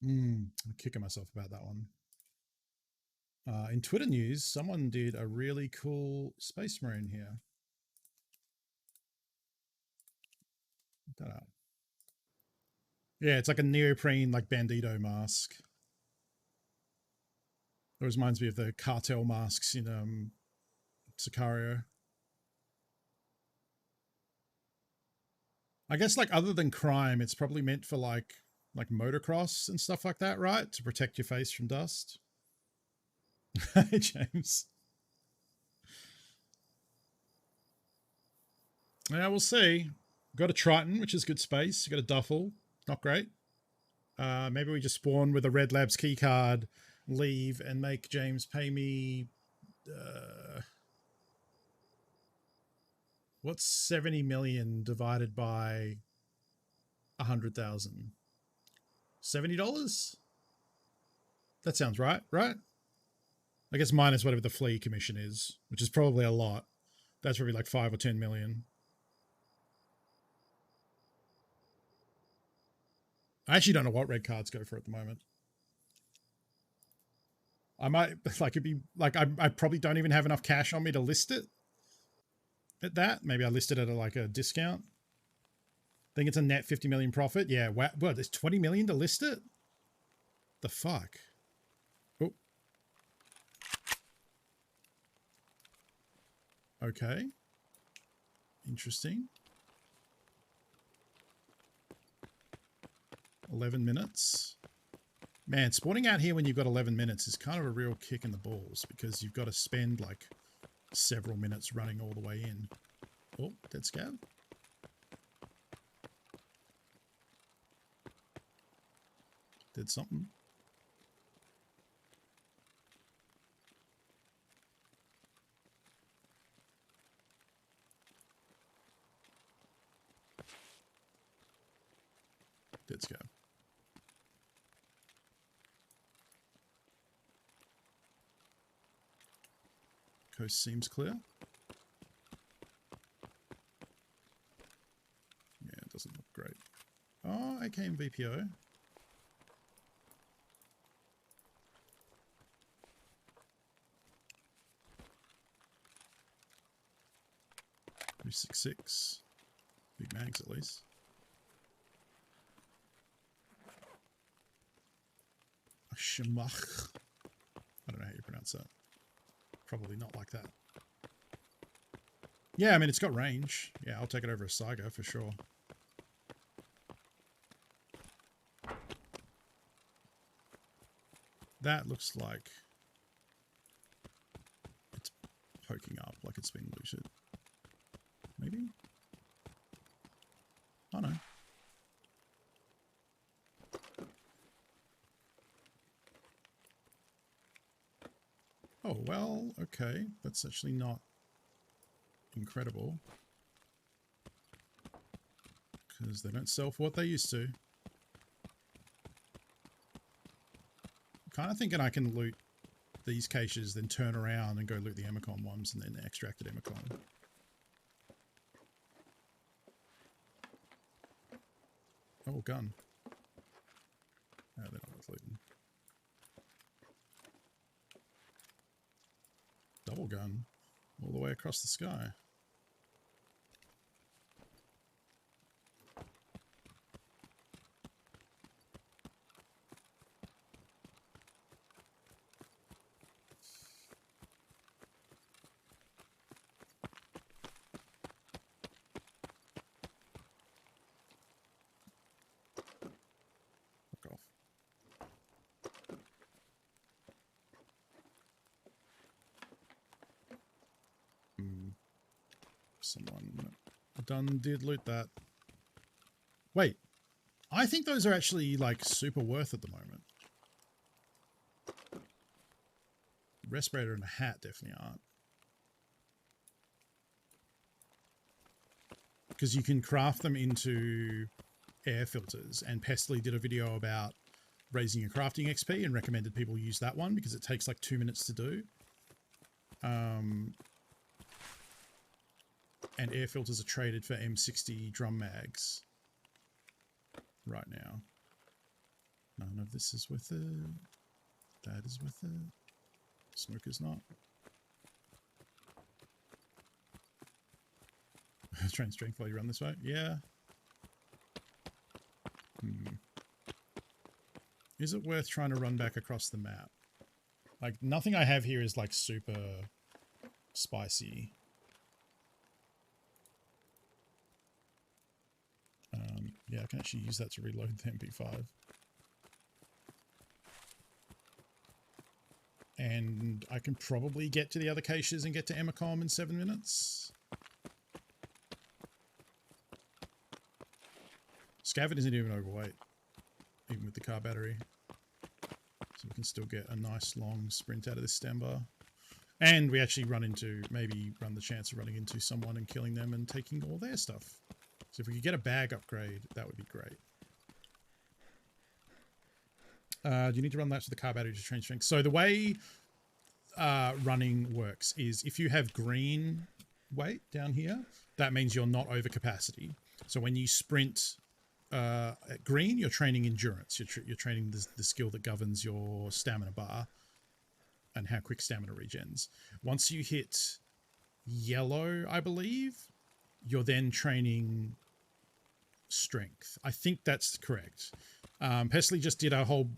I'm kicking myself about that one. In Twitter news, someone did a really cool Space Marine here. Check that out. Yeah, it's like a neoprene, like bandito mask. It reminds me of the cartel masks in Sicario. I guess, like, other than crime, it's probably meant for like motocross and stuff like that, right? To protect your face from dust. Hey, James. Yeah, we'll see. Got a Triton, which is good space. You got a Duffel, not great. Maybe we just spawn with a Red Labs key card, leave, and make James pay me. What's 70 million divided by 100,000? $70? That sounds right, right? I guess minus whatever the flea commission is, which is probably a lot. That's probably like 5 or 10 million. I actually don't know what red cards go for at the moment. I might, like, it'd be like, I probably don't even have enough cash on me to list it at that. Maybe I list it at a discount. I think it's a net 50 million profit. Yeah, wow, there's 20 million to list it? The fuck? Oh. Okay. Interesting. 11 minutes. Man, spawning out here when you've got 11 minutes is kind of a real kick in the balls because you've got to spend like several minutes running all the way in. Oh, dead scav. Did something. dead scab. Coast seems clear. Yeah, it doesn't look great. Oh, AK and VPO. .366. Big mags at least. Shemach. I don't know how you pronounce that. Probably not like that. Yeah, I mean, it's got range. Yeah, I'll take it over a Saiga for sure. That looks like it's poking up, like it's been looted. Maybe? Oh no. Oh, well, okay. That's actually not incredible. Because they don't sell for what they used to. Kind of thinking I can loot these caches, then turn around and go loot the Emicom ones and then extract at Emicom. Oh, gun. No, they're not worth looting. Double gun. All the way across the sky. Fuck off. Someone did loot that. Wait, I think those are actually like super worth at the moment. Respirator and a hat definitely aren't. Because you can craft them into air filters, and Pestily did a video about raising your crafting XP and recommended people use that one because it takes like 2 minutes to do. And air filters are traded for M60 drum mags right now. None of this is worth it. That is worth it. Smoke is not. Train strength while you run this way? Yeah. Is it worth trying to run back across the map? Like, nothing I have here is like super spicy. Yeah, I can actually use that to reload the MP5. And I can probably get to the other caches and get to Emicom in 7 minutes. Scaven isn't even overweight, even with the car battery. So we can still get a nice long sprint out of this stem bar. And we actually run the chance of running into someone and killing them and taking all their stuff. So if we could get a bag upgrade, that would be great. Do you need to run that to the car battery to train strength? So the way running works is if you have green weight down here, that means you're not over capacity. So when you sprint at green, you're training endurance. You're training the skill that governs your stamina bar and how quick stamina regens. Once you hit yellow, I believe, you're then training strength. I think that's correct. Pestily just did a whole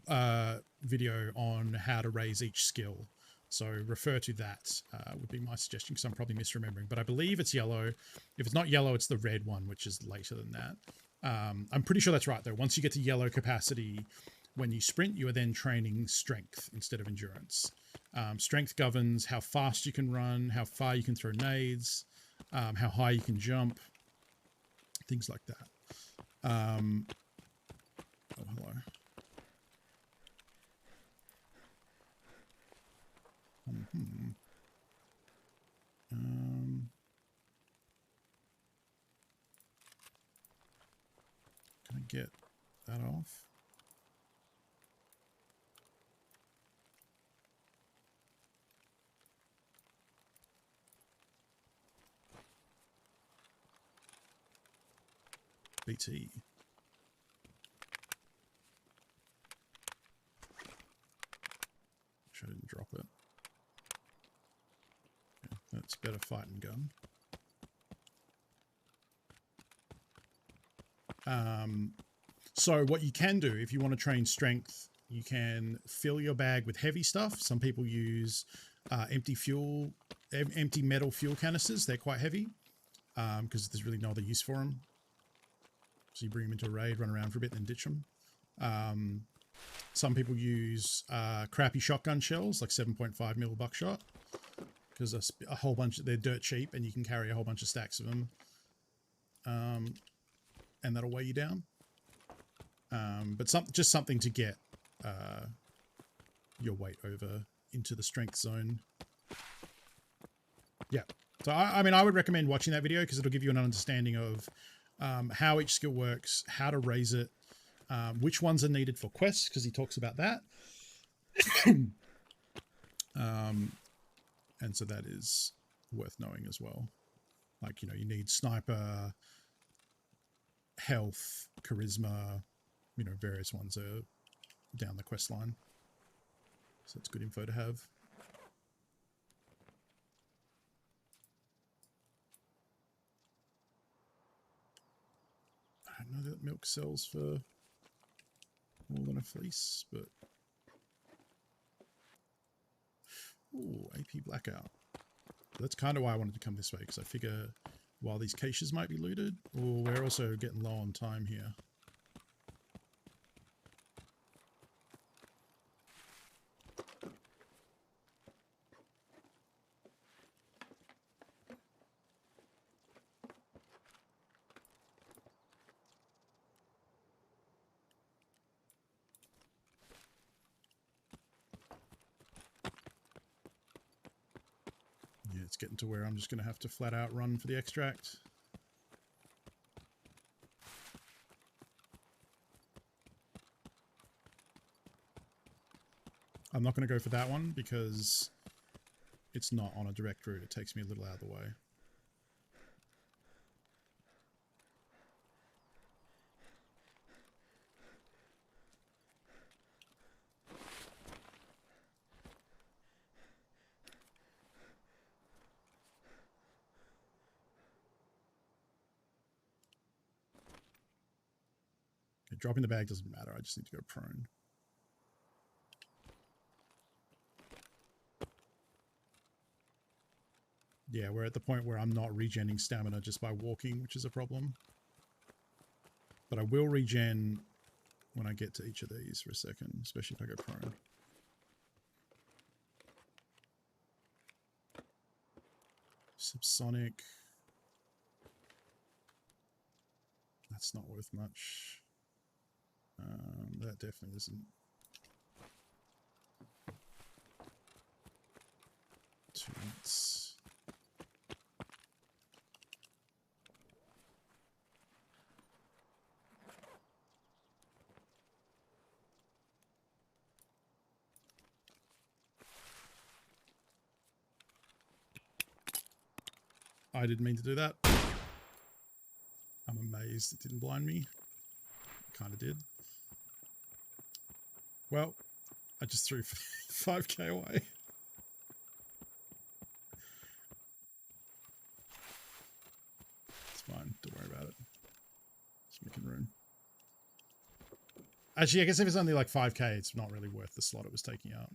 video on how to raise each skill. So refer to that would be my suggestion, because I'm probably misremembering. But I believe it's yellow. If it's not yellow, it's the red one, which is later than that. I'm pretty sure that's right, though. Once you get to yellow capacity, when you sprint, you are then training strength instead of endurance. Strength governs how fast you can run, how far you can throw nades, how high you can jump, things like that. Oh, hello. Can I get that off. BT. I didn't drop it. Okay, that's better fighting gun. So what you can do if you want to train strength, you can fill your bag with heavy stuff. Some people use empty metal fuel canisters. They're quite heavy because there's really no other use for them. So you bring them into a raid, run around for a bit, then ditch them. Some people use crappy shotgun shells, like 7.5 mil buckshot, because a whole bunch, they're dirt cheap, and you can carry a whole bunch of stacks of them, and that'll weigh you down. But just something to get your weight over into the strength zone. Yeah. So I mean, I would recommend watching that video because it'll give you an understanding of how each skill works, how to raise it, which ones are needed for quests, because he talks about that. And so that is worth knowing as well. Like, you know, you need sniper, health, charisma, you know, various ones are down the quest line. So it's good info to have. I don't know that milk sells for more than a fleece, but... Ooh, AP Blackout. That's kind of why I wanted to come this way, because I figure while these caches might be looted, or we're also getting low on time here. Yeah, it's getting to where I'm just going to have to flat out run for the extract. I'm not going to go for that one because it's not on a direct route. It takes me a little out of the way. Okay, dropping the bag doesn't matter. I just need to go prone. Yeah, we're at the point where I'm not regenning stamina just by walking, which is a problem. But I will regen when I get to each of these for a second, especially if I go prone. Subsonic. That's not worth much. That definitely isn't. Two minutes. I didn't mean to do that. I'm amazed it didn't blind me. It kind of did. Well, I just threw 5k away. It's fine. Don't worry about it. Just making room. Actually, I guess if it's only like 5k, it's not really worth the slot it was taking out.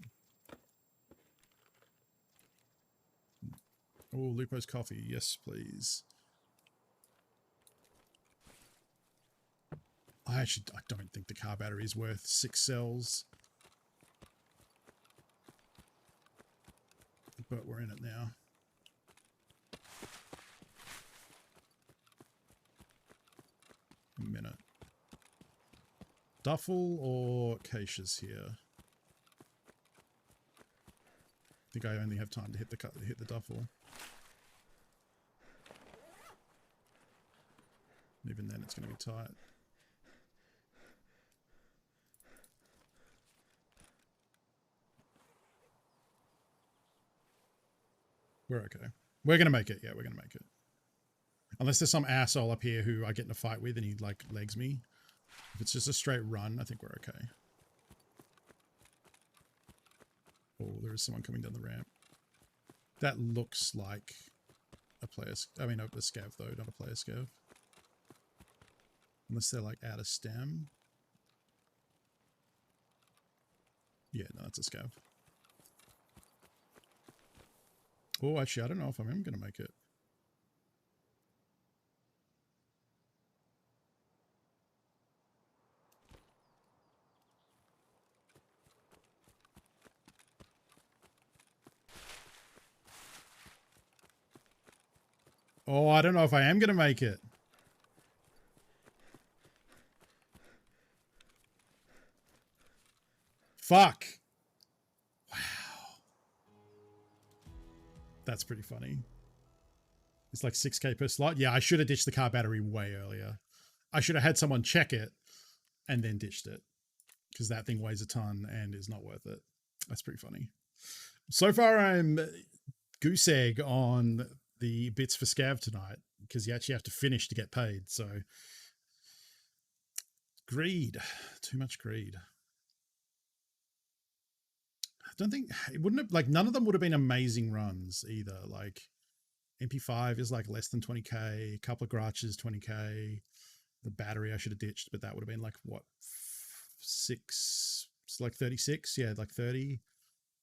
Oh, Lupo's coffee. Yes, please. I don't think the car battery is worth 6 cells. But we're in it now. A minute. Duffel or caches here? I think I only have time to hit the duffel. Even then, it's going to be tight. We're okay. We're going to make it. Yeah, we're going to make it. Unless there's some asshole up here who I get in a fight with and he, like, legs me. If it's just a straight run, I think we're okay. Oh, there is someone coming down the ramp. That looks like a player... I mean, a scav, though, not a player scav. Unless they're, like, out of stem. Yeah, no, that's a scav. Oh, actually, I don't know if I'm even going to make it. Oh, I don't know if I am going to make it. Fuck. Wow. That's pretty funny. It's like 6k per slot. Yeah, I should have ditched the car battery way earlier. I should have had someone check it and then ditched it. Because that thing weighs a ton and is not worth it. That's pretty funny. So far, I'm goose egg on the bits for scav tonight. Because you actually have to finish to get paid. So, greed. Too much greed. I don't think... It wouldn't have... Like, none of them would have been amazing runs either. Like... MP5 is like less than 20k, a couple of Gratches 20k, the battery I should have ditched, but that would have been like what, 6, it's like 36, yeah, like 30.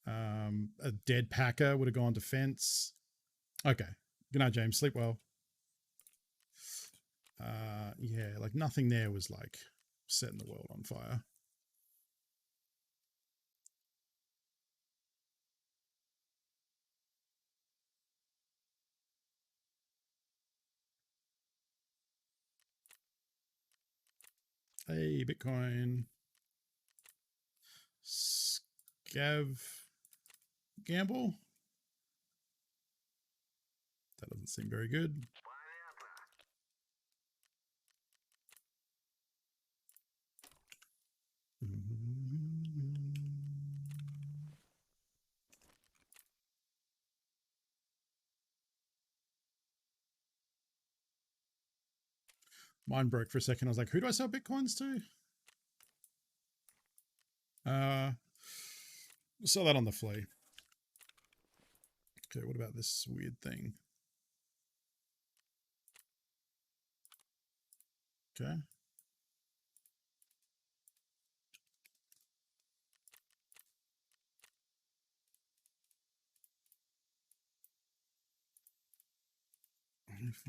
A dead Packer would have gone defense. Okay, good night, James, sleep well. Yeah, like nothing there was like setting the world on fire. Hey, Bitcoin. Scav gamble? That doesn't seem very good. Mine broke for a second. I was like, who do I sell Bitcoins to? Sell that on the flea. Okay, what about this weird thing? Okay.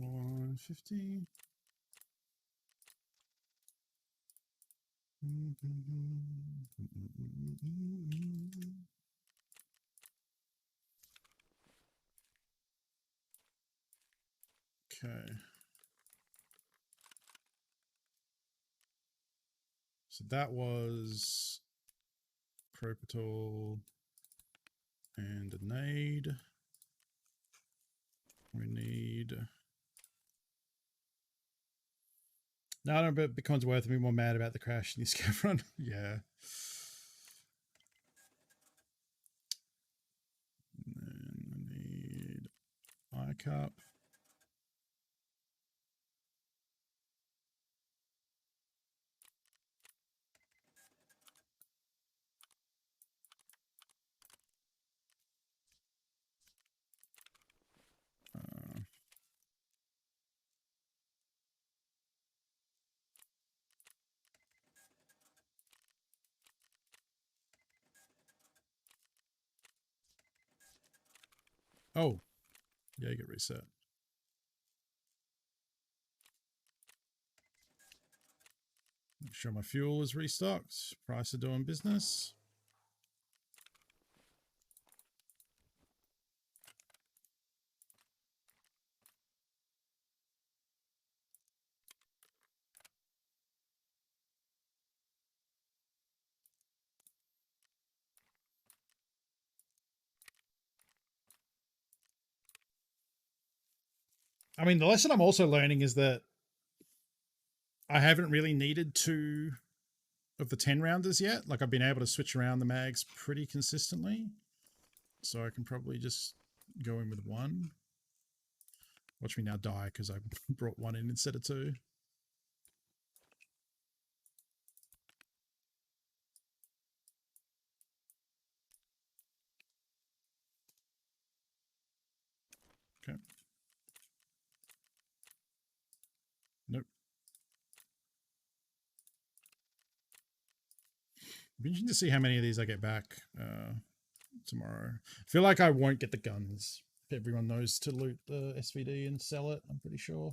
$4.50. Okay. So that was Propital and a nade. We need... No, I don't know, but Bitcoin's worth me more mad about the crash in the scav run. Yeah. And then I need iCup. Oh, yeah, you get reset. Make sure my fuel is restocked. Price of doing business. I mean, the lesson I'm also learning is that I haven't really needed 2 of the 10 rounders yet. Like I've been able to switch around the mags pretty consistently. So I can probably just go in with one. Watch me now die because I brought one in instead of two. Okay. Nope. It'd be interesting to see how many of these I get back tomorrow. I feel like I won't get the guns. Everyone knows to loot the SVD and sell it, I'm pretty sure.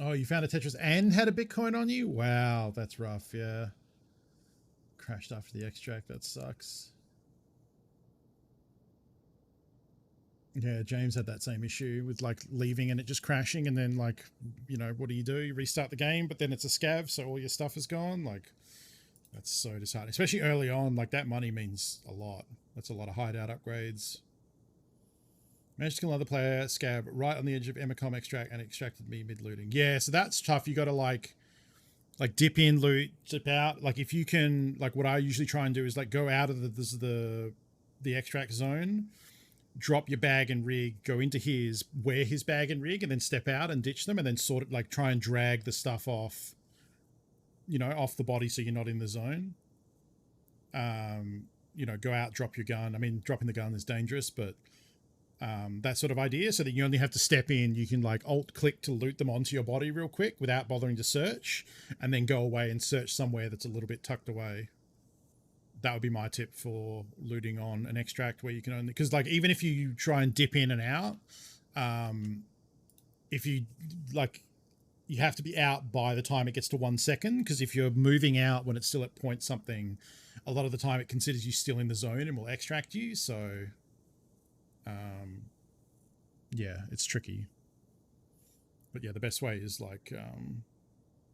Oh, you found a Tetris and had a Bitcoin on you? Wow, that's rough, yeah. Crashed after the extract, that sucks. Yeah, James had that same issue with like leaving and it just crashing, and then like, you know, what do? You restart the game, but then it's a scav, so all your stuff is gone. Like, that's so disheartening, especially early on. Like, that money means a lot. That's a lot of hideout upgrades. Managed to kill another player, scav, right on the edge of Emicom extract, and extracted me mid looting. Yeah, so that's tough. You got to like dip in, loot, dip out. Like, if you can, like, what I usually try and do is like go out of the extract zone, drop your bag and rig, go into his, wear his bag and rig, and then step out and ditch them, and then sort of like try and drag the stuff off, you know, off the body so you're not in the zone. You know, go out, drop your gun. I mean, dropping the gun is dangerous, but that sort of idea, so that you only have to step in. You can like alt click to loot them onto your body real quick without bothering to search, and then go away and search somewhere that's a little bit tucked away. That would be my tip for looting on an extract, where you can only, because like even if you try and dip in and out, if you like, you have to be out by the time it gets to 1 second, because if you're moving out when it's still at point something, a lot of the time it considers you still in the zone and will extract you. So yeah, it's tricky. But yeah, the best way is like,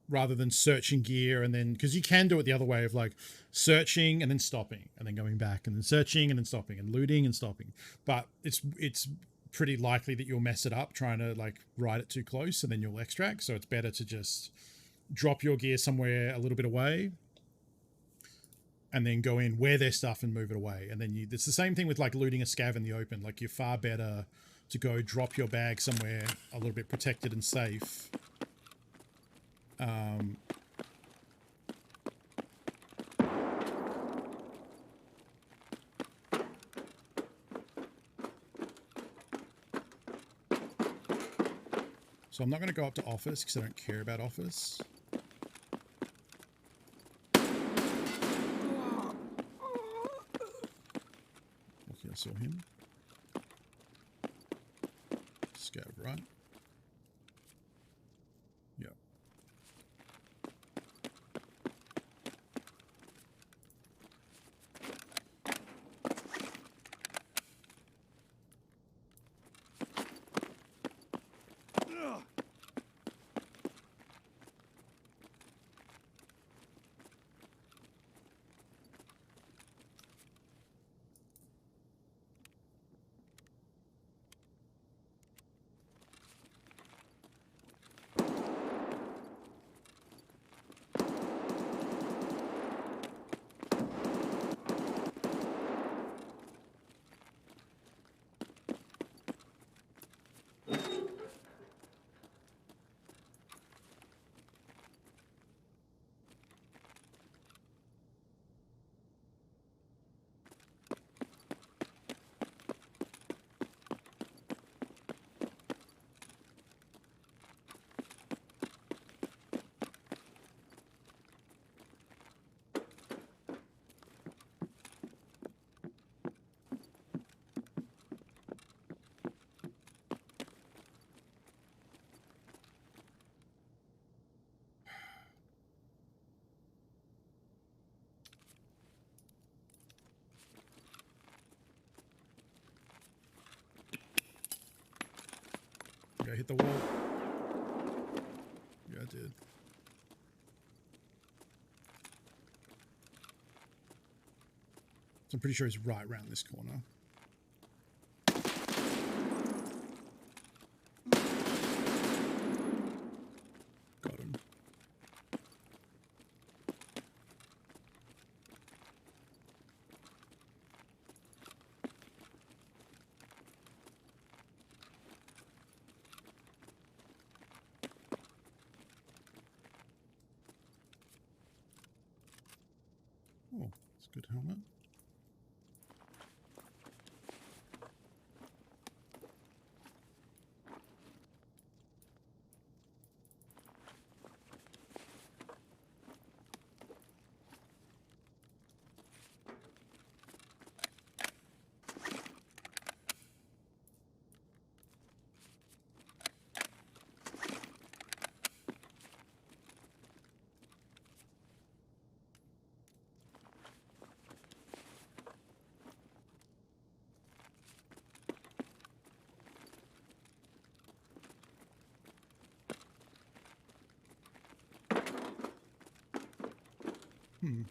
rather than searching gear and then, because you can do it the other way of like searching and then stopping and then going back and then searching and then stopping and looting and stopping, but it's pretty likely that you'll mess it up trying to like ride it too close, and then you'll extract. So it's better to just drop your gear somewhere a little bit away and then go in, wear their stuff and move it away. And then it's the same thing with like looting a scav in the open. Like, you're far better to go drop your bag somewhere a little bit protected and safe. So I'm not going to go up to office because I don't care about office. Okay, I saw him. Scav, right? Yeah. think I hit the wall. Yeah, I did. So I'm pretty sure he's right around this corner. Got him. Oh, it's a good helmet. Hmm.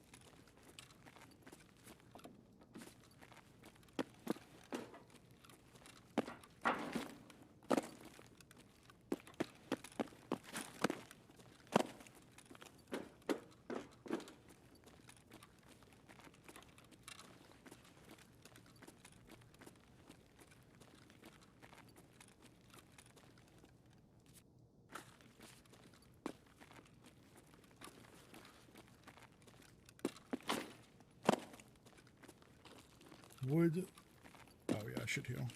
Wood. Oh yeah, I should heal.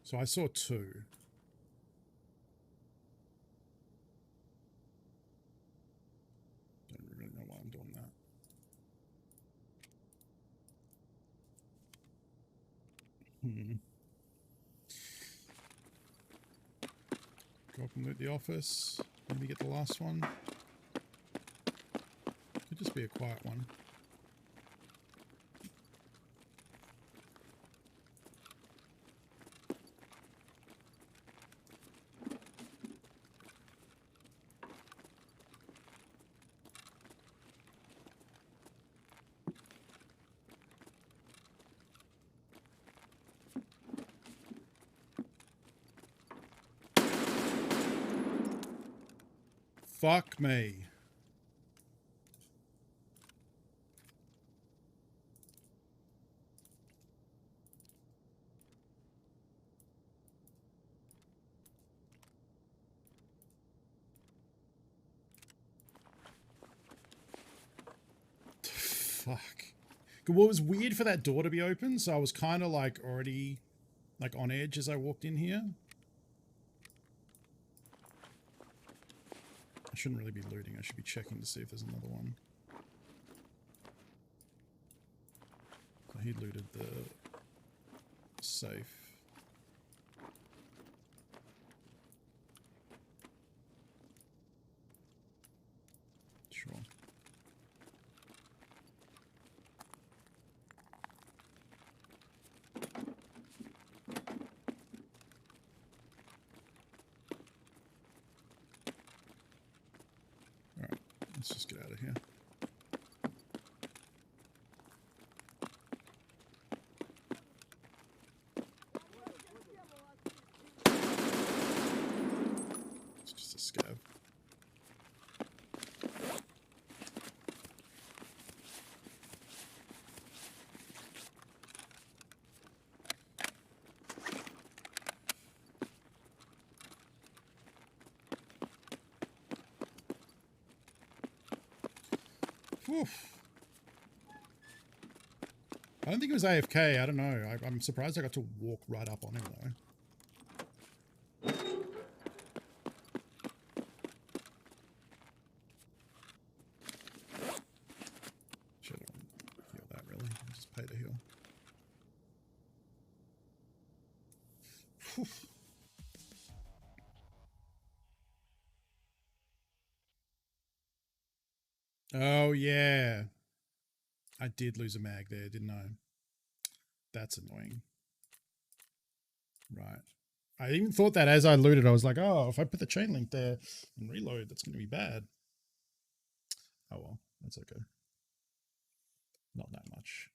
So I saw two. Don't really know why I'm doing that. Hmm. Go up and loot the office. Maybe get the last one. Could just be a quiet one. Fuck me. Fuck. Well, it was weird for that door to be open, so I was kind of like already like on edge as I walked in here. I shouldn't really be looting. I should be checking to see if there's another one. So he looted the safe. Sure. Alright, let's just get out of here. It's just a scab. Oof. I don't think it was AFK. I don't know. I'm surprised I got to walk right up on him though. Should heal that really. I'll just pay to heal. Whew. Oh, yeah. I did lose a mag there, didn't I? That's annoying. Right. I even thought that as I looted, I was like, oh, if I put the chain link there and reload, that's going to be bad. Oh, well, that's okay. Not that much.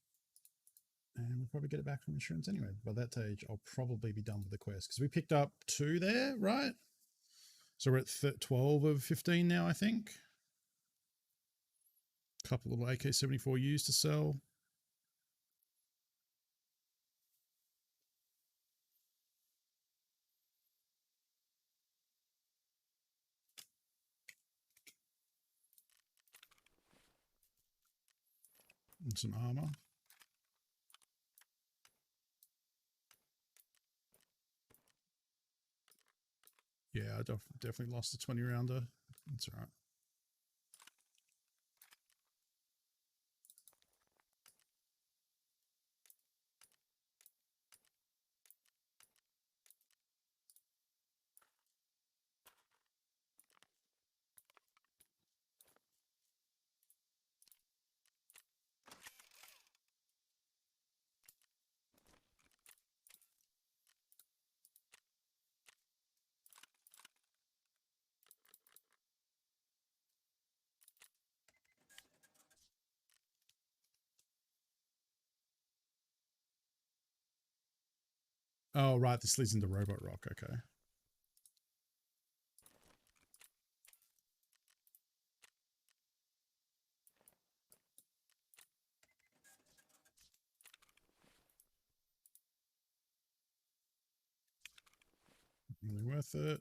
And we'll probably get it back from insurance anyway. By that stage, I'll probably be done with the quest because we picked up 2 there, right? So we're at 12 of 15 now, I think. Couple of AK-74Us to sell. And some armor. Yeah, I definitely lost the 20 rounder. That's all right. Oh, right. This leads into Robot Rock. Okay. Really worth it.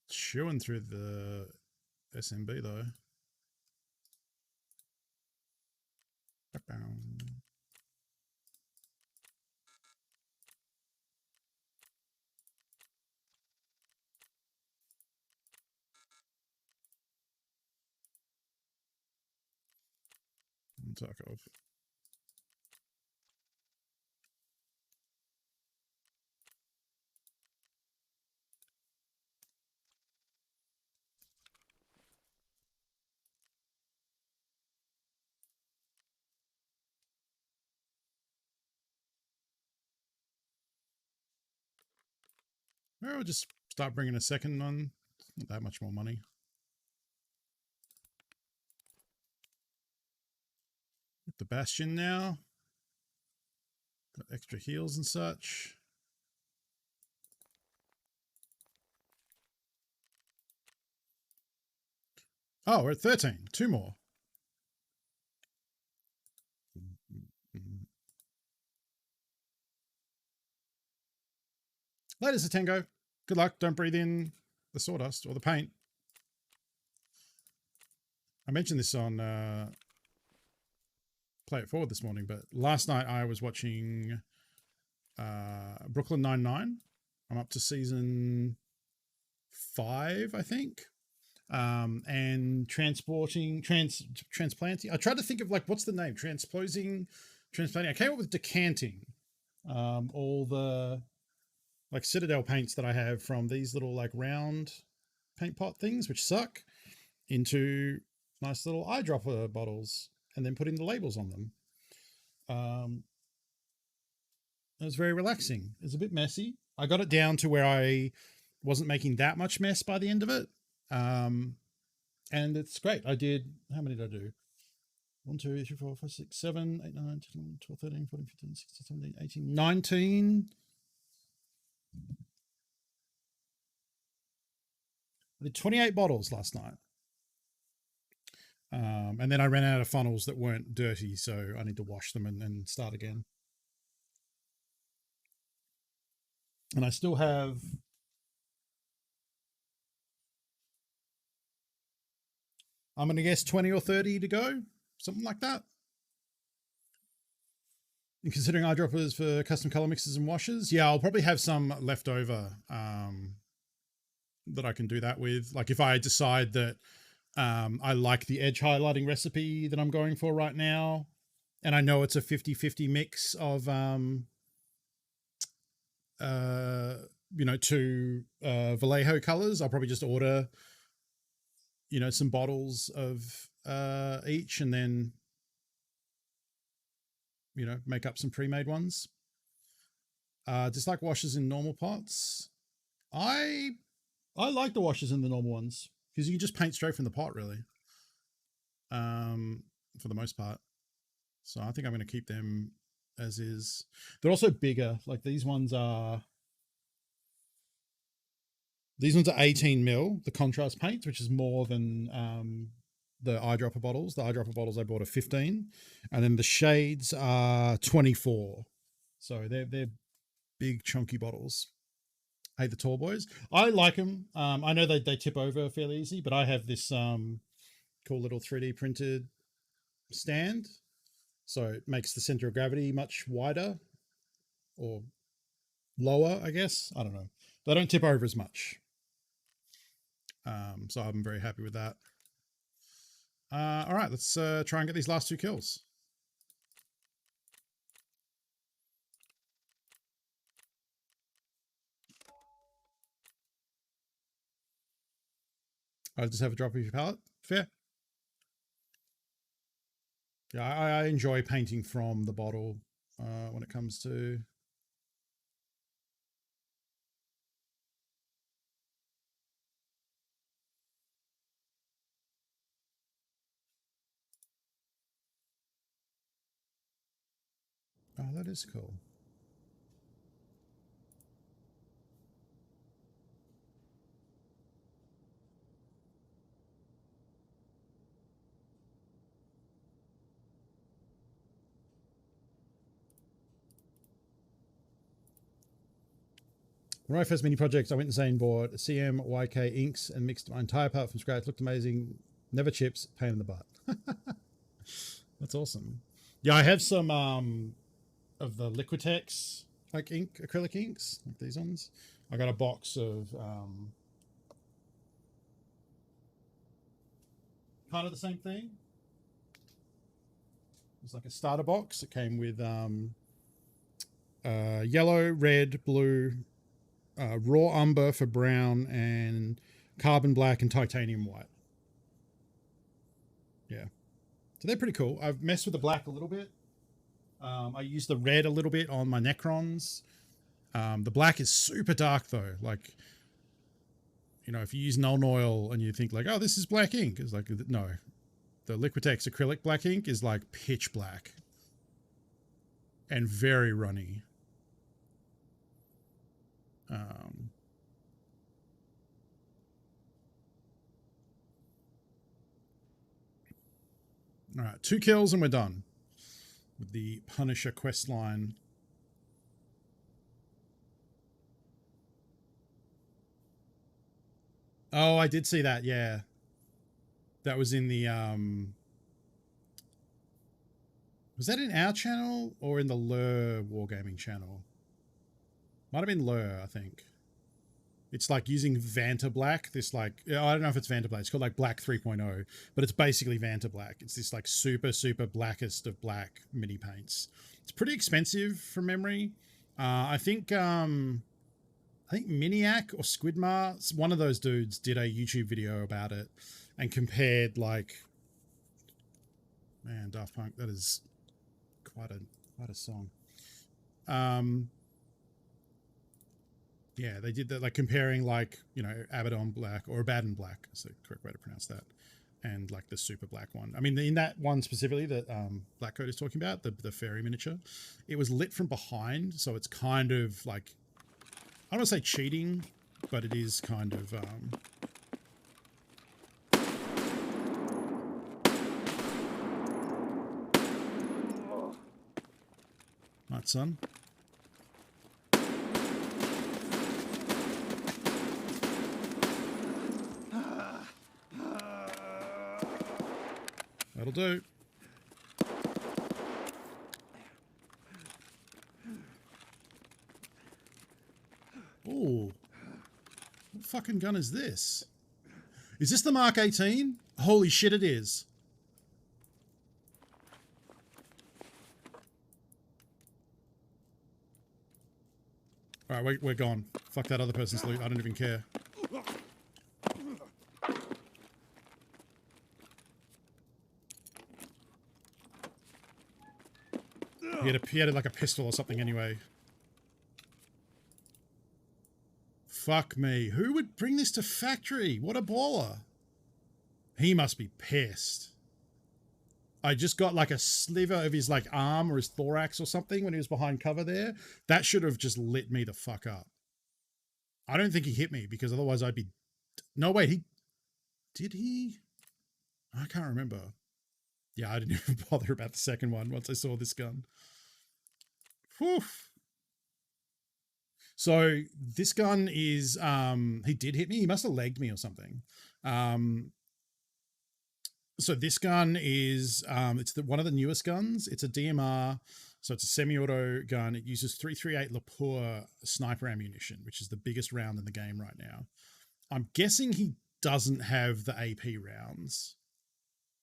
Chewing through the SMB though. Tarkov. Maybe we'll just start bringing a second one. Not that much more money. With the Bastion now. Got extra heals and such. Oh, we're at 13. 2 more. Later, Satango. Good luck. Don't breathe in the sawdust or the paint. I mentioned this on Play It Forward this morning, but last night I was watching Brooklyn Nine-Nine. I'm up to season 5, I think. And transplanting. I tried to think of what's the name? Transplanting. I came up with decanting. All the Citadel paints that I have from these little round paint pot things, which suck, into nice little eyedropper bottles and then putting the labels on them. It was very relaxing. It was a bit messy. I got it down to where I wasn't making that much mess by the end of it. And it's great. I did, how many did I do? 1, 2, 3, 4, 5, 6, 7, 8, 9, 10, 12, 13, 14, 15, 16, 17, 18, 19. I did 28 bottles last night. And then I ran out of funnels that weren't dirty, so I need to wash them and start again. And I still have, I'm going to guess 20 or 30 to go, something like that. considering eyedroppers for custom color mixes and washes. Yeah, I'll probably have some left over that I can do that with. Like if I decide that I like the edge highlighting recipe that I'm going for right now, and I know it's a 50-50 mix of two Vallejo colors, I'll probably just order some bottles of each, and then make up some pre-made ones. Dislike washes in normal pots. I like the washes in the normal ones because you can just paint straight from the pot, really. For the most part. So I think I'm going to keep them as is. They're also bigger. Like these ones are 18 mil, the contrast paints, which is more than the eyedropper bottles. The eyedropper bottles I bought are 15, and then the shades are 24. So they're big chunky bottles. Hey, the tall boys. I like them. I know they tip over fairly easy, but I have this cool little 3D printed stand. So it makes the center of gravity much wider or lower, I guess. I don't know. They don't tip over as much. So I'm very happy with that. All right, let's try and get these last 2 kills. I just have a drop of your palette. Fair. Yeah, I enjoy painting from the bottle when it comes to... Oh, that is cool. When I first mini project, I went insane, bought CMYK inks and mixed my entire palette from scratch. Looked amazing. Never chips. Pain in the butt. That's awesome. Yeah, I have some of the Liquitex like acrylic inks, like these ones. I got a box of kind of the same thing. It's like a starter box. It came with yellow, red, blue, raw umber for brown, and carbon black and titanium white. Yeah. So they're pretty cool. I've messed with the black a little bit. I use the red a little bit on my Necrons. The black is super dark though. Like, if you use Nuln Oil and you think like, oh, this is black ink. It's like, no. The Liquitex acrylic black ink is like pitch black. And very runny. All right, 2 kills and we're done with the Punisher quest line. Oh, I did see that. Yeah, that was in the was that in our channel or in the Lure Wargaming channel? Might have been Lure, I think. It's like using Vanta Black, this like, I don't know if it's Vanta Black, it's called like Black 3.0, but it's basically Vanta Black. It's this like super, super blackest of black mini paints. It's pretty expensive from memory. I think Miniac or Squidmar, one of those dudes did a YouTube video about it and compared like, man, Daft Punk, that is quite a song. Yeah, they did that, like comparing like, Abaddon Black or Abaddon Black, is the correct way to pronounce that, and like the super black one. I mean, in that one specifically that Black Coat is talking about, the fairy miniature, it was lit from behind, so it's kind of like, I don't want to say cheating, but it is kind of right, son. That'll do. fucking gun is this? Is this the Mark 18? Holy shit, it is. All right, we're gone. Fuck that other person's loot. I don't even care. He had like a pistol or something anyway. Fuck me. Who would bring this to factory? What a baller. He must be pissed. I just got like a sliver of his like arm or his thorax or something when he was behind cover there. That should have just lit me the fuck up. I don't think he hit me because otherwise I'd be... No, wait, did he? I can't remember. Yeah, I didn't even bother about the second one once I saw this gun. Whew. So this gun is, he did hit me. He must have legged me or something. So this gun is, it's one of the newest guns. It's a DMR. So it's a semi-auto gun. It uses 338 Lapua sniper ammunition, which is the biggest round in the game right now. I'm guessing he doesn't have the AP rounds.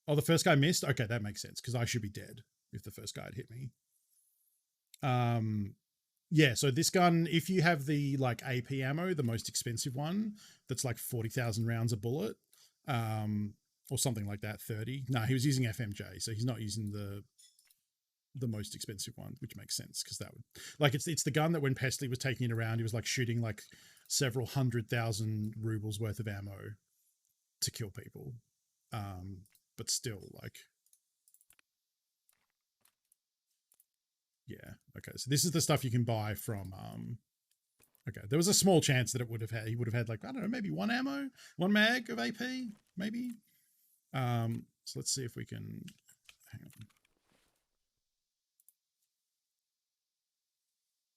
Oh, the first guy missed? Okay, that makes sense because I should be dead if the first guy had hit me. Yeah, so this gun, if you have the like AP ammo, the most expensive one, that's like 40,000 rounds a bullet, or something like that, 30. No, he was using FMJ, so he's not using the most expensive one, which makes sense because that would like it's the gun that when Pestley was taking it around, he was like shooting like several 100,000 rubles worth of ammo to kill people. But still, like, yeah, okay. So this is the stuff you can buy from. Okay, there was a small chance that he would have had like, I don't know, maybe one mag of AP, maybe. So let's see if we can. Hang on.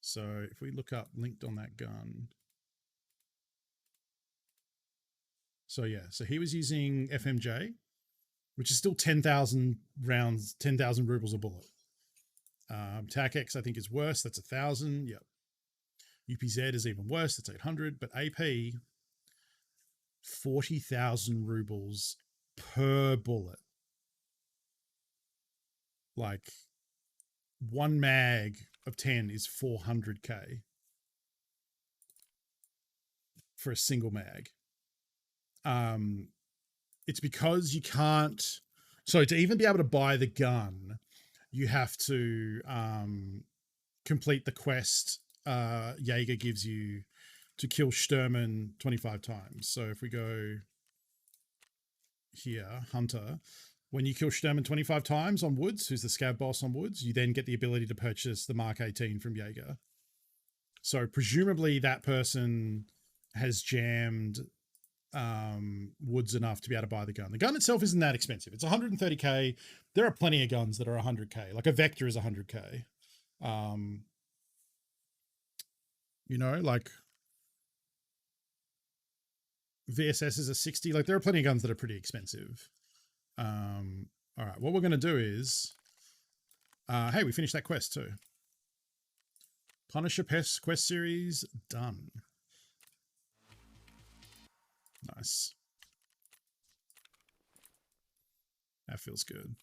So if we look up linked on that gun. So yeah, so he was using FMJ, which is still 10,000 rounds, 10,000 rubles a bullet. TACX, I think, is worse. That's 1,000. Yep. UPZ is even worse. That's 800. But AP, 40,000 rubles per bullet. Like, one mag of 10 is 400k for a single mag. It's because you can't... So to even be able to buy the gun, you have to complete the quest Jaeger gives you to kill Sturman 25 times. So if we go here, Hunter, when you kill Sturman 25 times on Woods, who's the scab boss on Woods, you then get the ability to purchase the Mark 18 from Jaeger. So presumably that person has jammed Woods enough to be able to buy the gun. The gun itself isn't that expensive. It's 130k. There are plenty of guns that are 100k. Like a Vector is 100k. You know, like VSS is a 60. Like there are plenty of guns that are pretty expensive. All right, what we're going to do is, hey, we finished that quest too. Punisher quest series done. Nice. That feels good.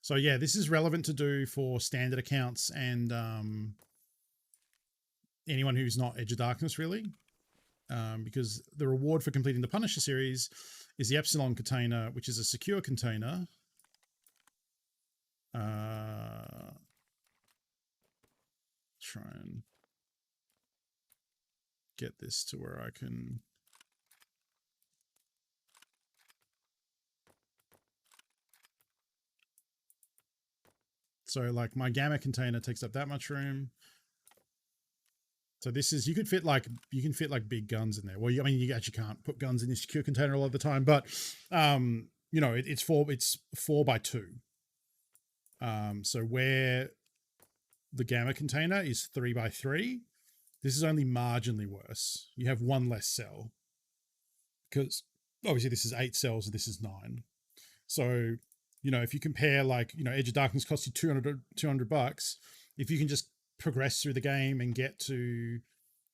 So yeah, this is relevant to do for standard accounts and anyone who's not Edge of Darkness, really. Because the reward for completing the Punisher series is the Epsilon container, which is a secure container. Try and get this to where I can... So like my gamma container takes up that much room. So this is, you can fit like big guns in there. Well, I mean, you actually can't put guns in this secure container all of the time, but you know, it's 4x2. So where the gamma container is 3x3, this is only marginally worse. You have one less cell because obviously this is 8 cells and this is 9. So, you know, if you compare like, you know, Edge of Darkness costs you 200 bucks. If you can just progress through the game and get to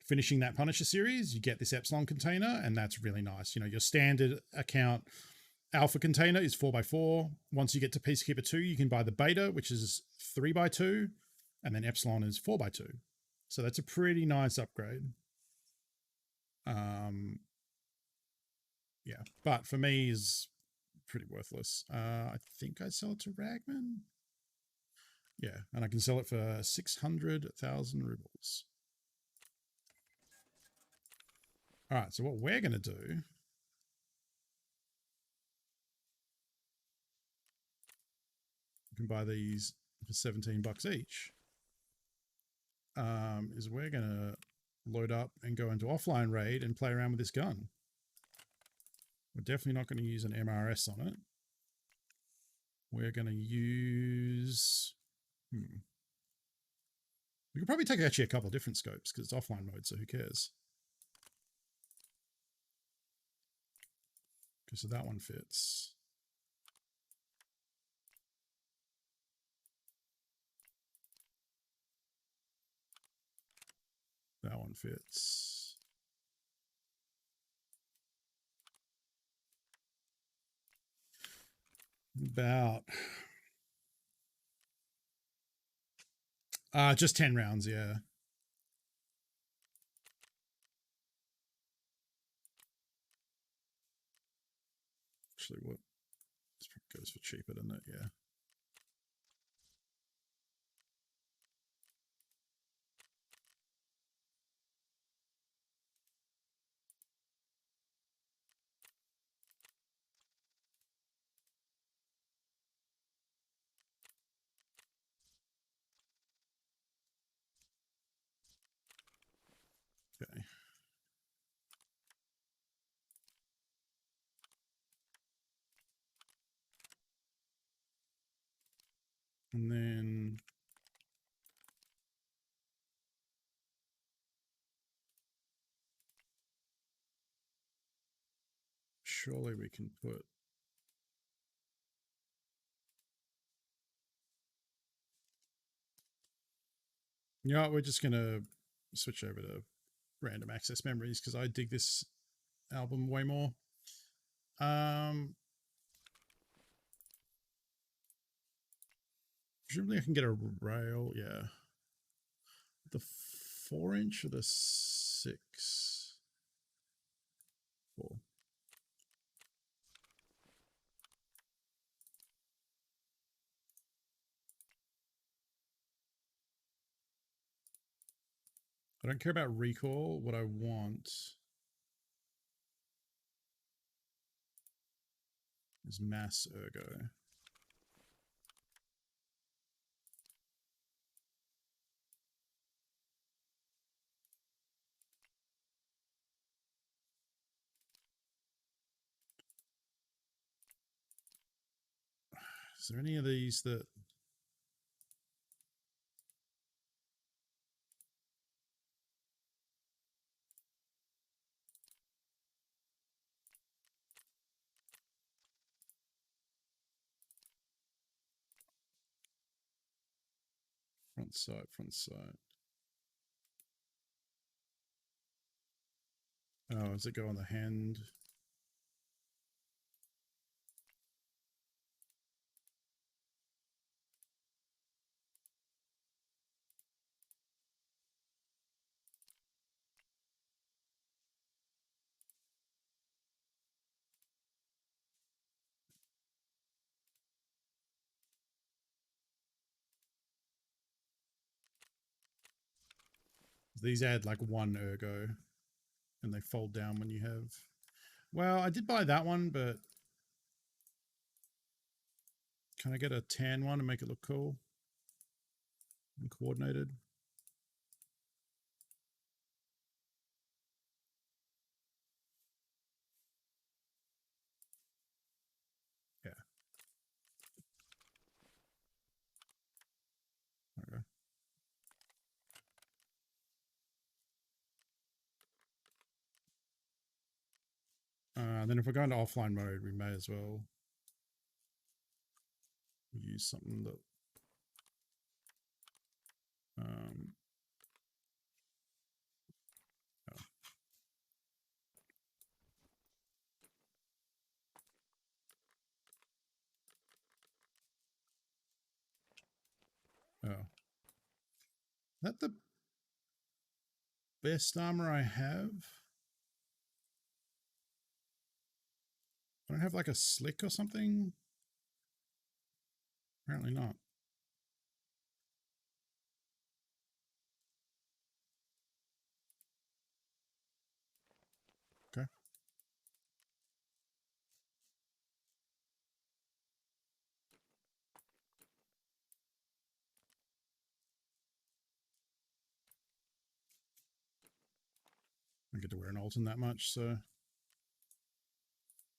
finishing that Punisher series, you get this Epsilon container, and that's really nice. You know, your standard account alpha container is 4x4. Once you get to Peacekeeper 2, you can buy the beta, which is 3x2, and then Epsilon is 4x2. So that's a pretty nice upgrade. Yeah, but for me is pretty worthless. I think I sell it to Ragman. Yeah, and I can sell it for 600,000 rubles. All right, so what we're going to do you can buy these for 17 bucks each, is we're going to load up and go into offline raid and play around with this gun. We're definitely not going to use an MRS on it. We're going to use... We could probably take actually a couple of different scopes because it's offline mode, so who cares? Okay, so that one fits. That one fits. About just 10 rounds, yeah. Actually, what this probably goes for cheaper, doesn't it? Yeah. Okay. And then surely we can put you know what, we're just gonna switch over to random access memories because I dig this album way more. Presumably I can get a rail, yeah. The 4-inch or the 6? 4. I don't care about recoil. What I want is mass ergo. Is there any of these that front sight, front sight? Oh, does it go on the hand? These add like 1 ergo and they fold down when you have... Well, I did buy that one, but can I get a tan one and make it look cool and coordinated? Yeah. Okay. Then if we're going to offline mode, we may as well use something that Oh. Is that the best armor I have? I don't have like a slick or something? Apparently not. Okay. I don't get to wear an Alton that much, so.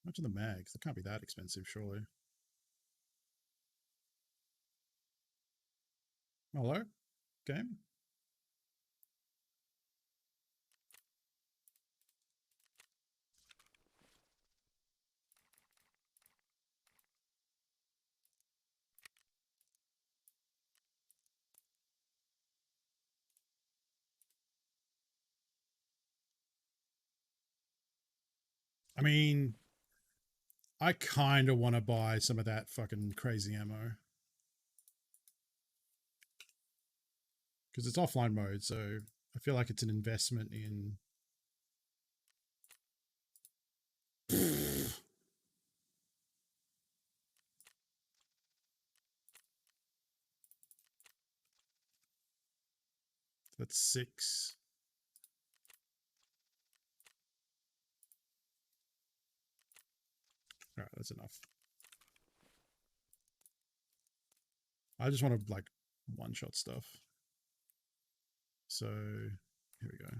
How much are the mags? They can't be that expensive, surely. Hello? Game? I mean, I kind of want to buy some of that fucking crazy ammo. Because it's offline mode, so I feel like it's an investment in... That's 6. All right, that's enough. I just want to, like, one-shot stuff. So, here we go.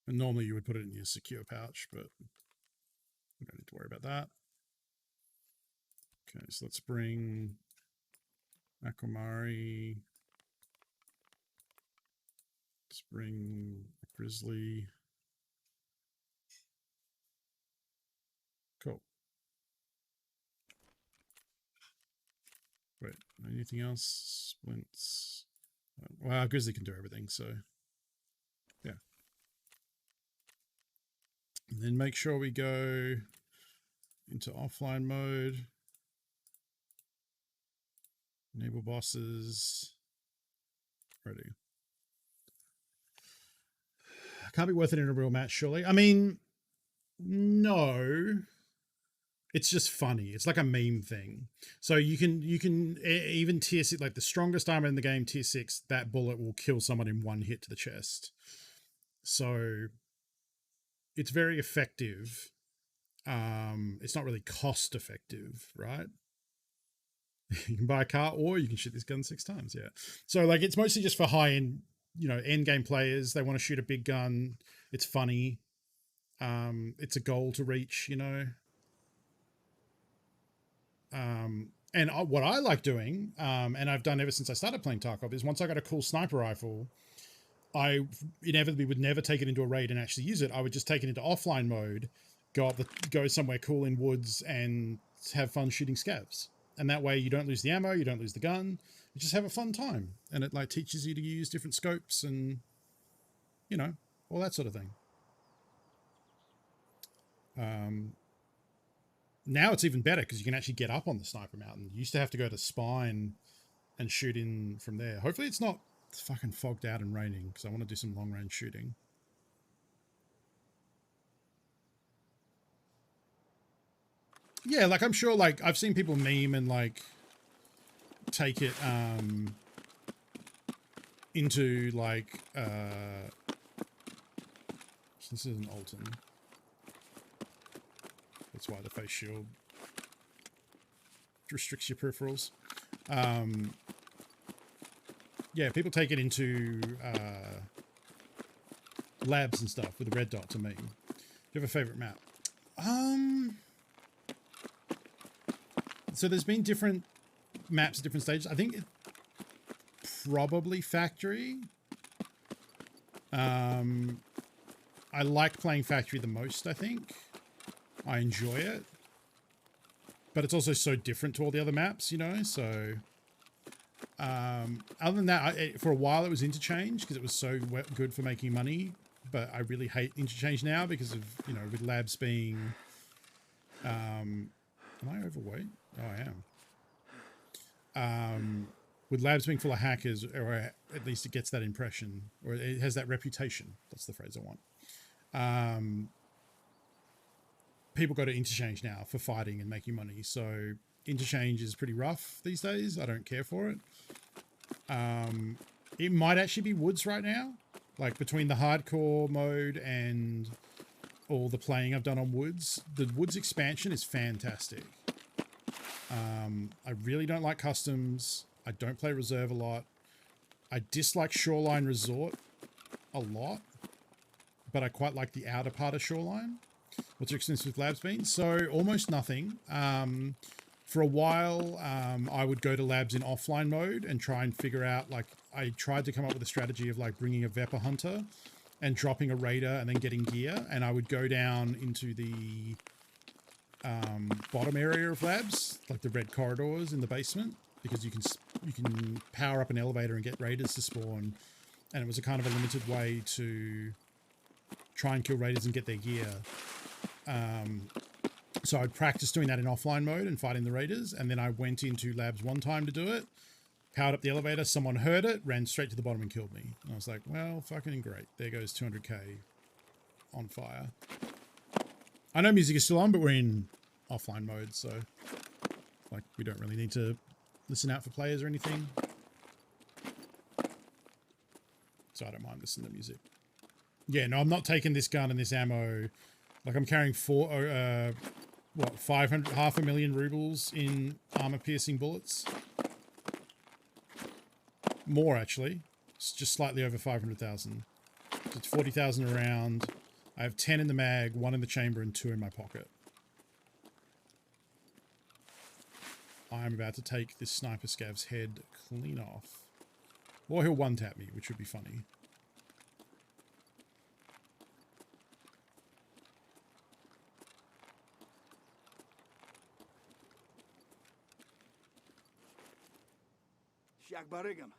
And normally you would put it in your secure pouch, but we don't need to worry about that. Okay, so let's bring Aquamari. Let's bring Grizzly. Cool. Wait, anything else? Splints. Well, Grizzly can do everything, so yeah. And then make sure we go into offline mode. Enable bosses. Ready. Can't be worth it in a real match, surely. I mean, no. It's just funny. It's like a meme thing. So you can even tier 6, like the strongest armor in the game, tier 6, that bullet will kill someone in one hit to the chest. So it's very effective. It's not really cost effective, right? You can buy a car or you can shoot this gun 6 times. Yeah. So like it's mostly just for high end, end game players. They want to shoot a big gun. It's funny. It's a goal to reach, And what I like doing, and I've done ever since I started playing Tarkov, is once I got a cool sniper rifle, I inevitably would never take it into a raid and actually use it. I would just take it into offline mode, go somewhere cool in woods, and have fun shooting scavs. And that way, you don't lose the ammo, you don't lose the gun, you just have a fun time, and it like teaches you to use different scopes and all that sort of thing. Now it's even better because you can actually get up on the sniper mountain. You used to have to go to Spine and shoot in from there. Hopefully it's not fucking fogged out and raining because I want to do some long range shooting. Yeah, like I'm sure like I've seen people meme and like take it into like this is an Alton. That's why the face shield restricts your peripherals. Yeah, people take it into labs and stuff with the red dot to me. Do you have a favorite map? So there's been different maps at different stages. I think probably Factory. I like playing Factory the most, I think. I enjoy it. But it's also so different to all the other maps, so... other than that, for a while it was Interchange because it was so good for making money but I really hate interchange now because of, you know, with labs being, am I overweight? Oh, I am. With labs being full of hackers, or at least it gets that impression, or it has that reputation. That's the phrase I want. People go to interchange now for fighting and making money. So interchange is pretty rough these days. I don't care for it. It might actually be woods right now, like between the hardcore mode and all the playing I've done on woods. The woods expansion is fantastic. I really don't like customs. I don't play reserve a lot. I dislike shoreline resort a lot, but I quite like the outer part of shoreline. What's your experience with labs been? So almost nothing. For a while, I would go to labs in offline mode and try and figure out, like, I tried to come up with a strategy of like bringing a Vepr hunter and dropping a raider and then getting gear. And I would go down into the bottom area of labs, like the red corridors in the basement, because you can power up an elevator and get raiders to spawn. And it was a kind of a limited way to try and kill raiders and get their gear. So I'd practice doing that in offline mode and fighting the raiders. And then I went into labs one time to do it, powered up the elevator. Someone heard it, ran straight to the bottom and killed me. And I was like, well, fucking great. There goes 200k on fire. I know music is still on, but we're in offline mode. So like, we don't really need to listen out for players or anything. So I don't mind listening to music. Yeah, no, I'm not taking this gun and this ammo. Like, I'm carrying 500, 500,000 rubles in armor-piercing bullets. More, actually. It's just slightly over 500,000. So it's 40,000 around. I have 10 in the mag, 1 in the chamber, and 2 in my pocket. I'm about to take this sniper scav's head clean off. Or he'll one-tap me, which would be funny. Щак барыгам.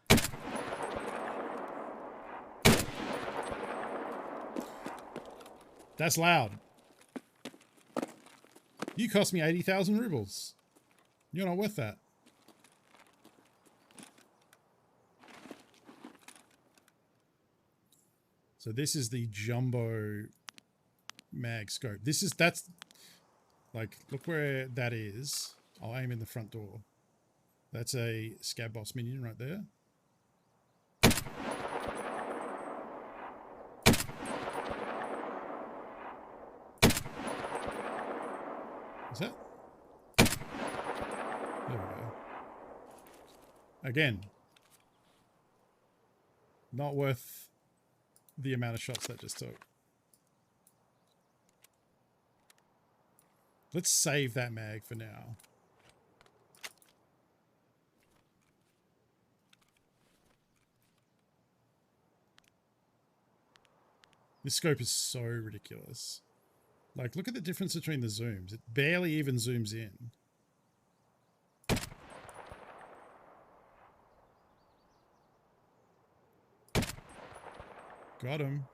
That's loud. You cost me 80,000 rubles. You're not worth that. So this is the jumbo mag scope. That's like, look where that is. I'll aim in the front door. That's a Scab Boss minion right there. Is that? There we go. Again, not worth the amount of shots that just took. Let's save that mag for now. This scope is so ridiculous. Like, look at the difference between the zooms. It barely even zooms in. Got him.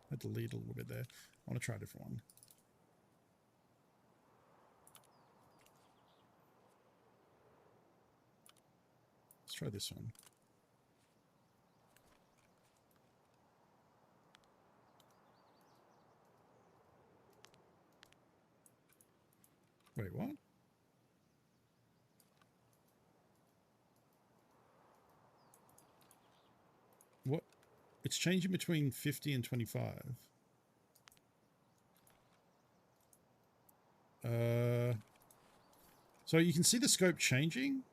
I had to lead a little bit there. I want to try a different one. Let's try this one. Wait, what? What? It's changing between 50 and 25. So you can see the scope changing.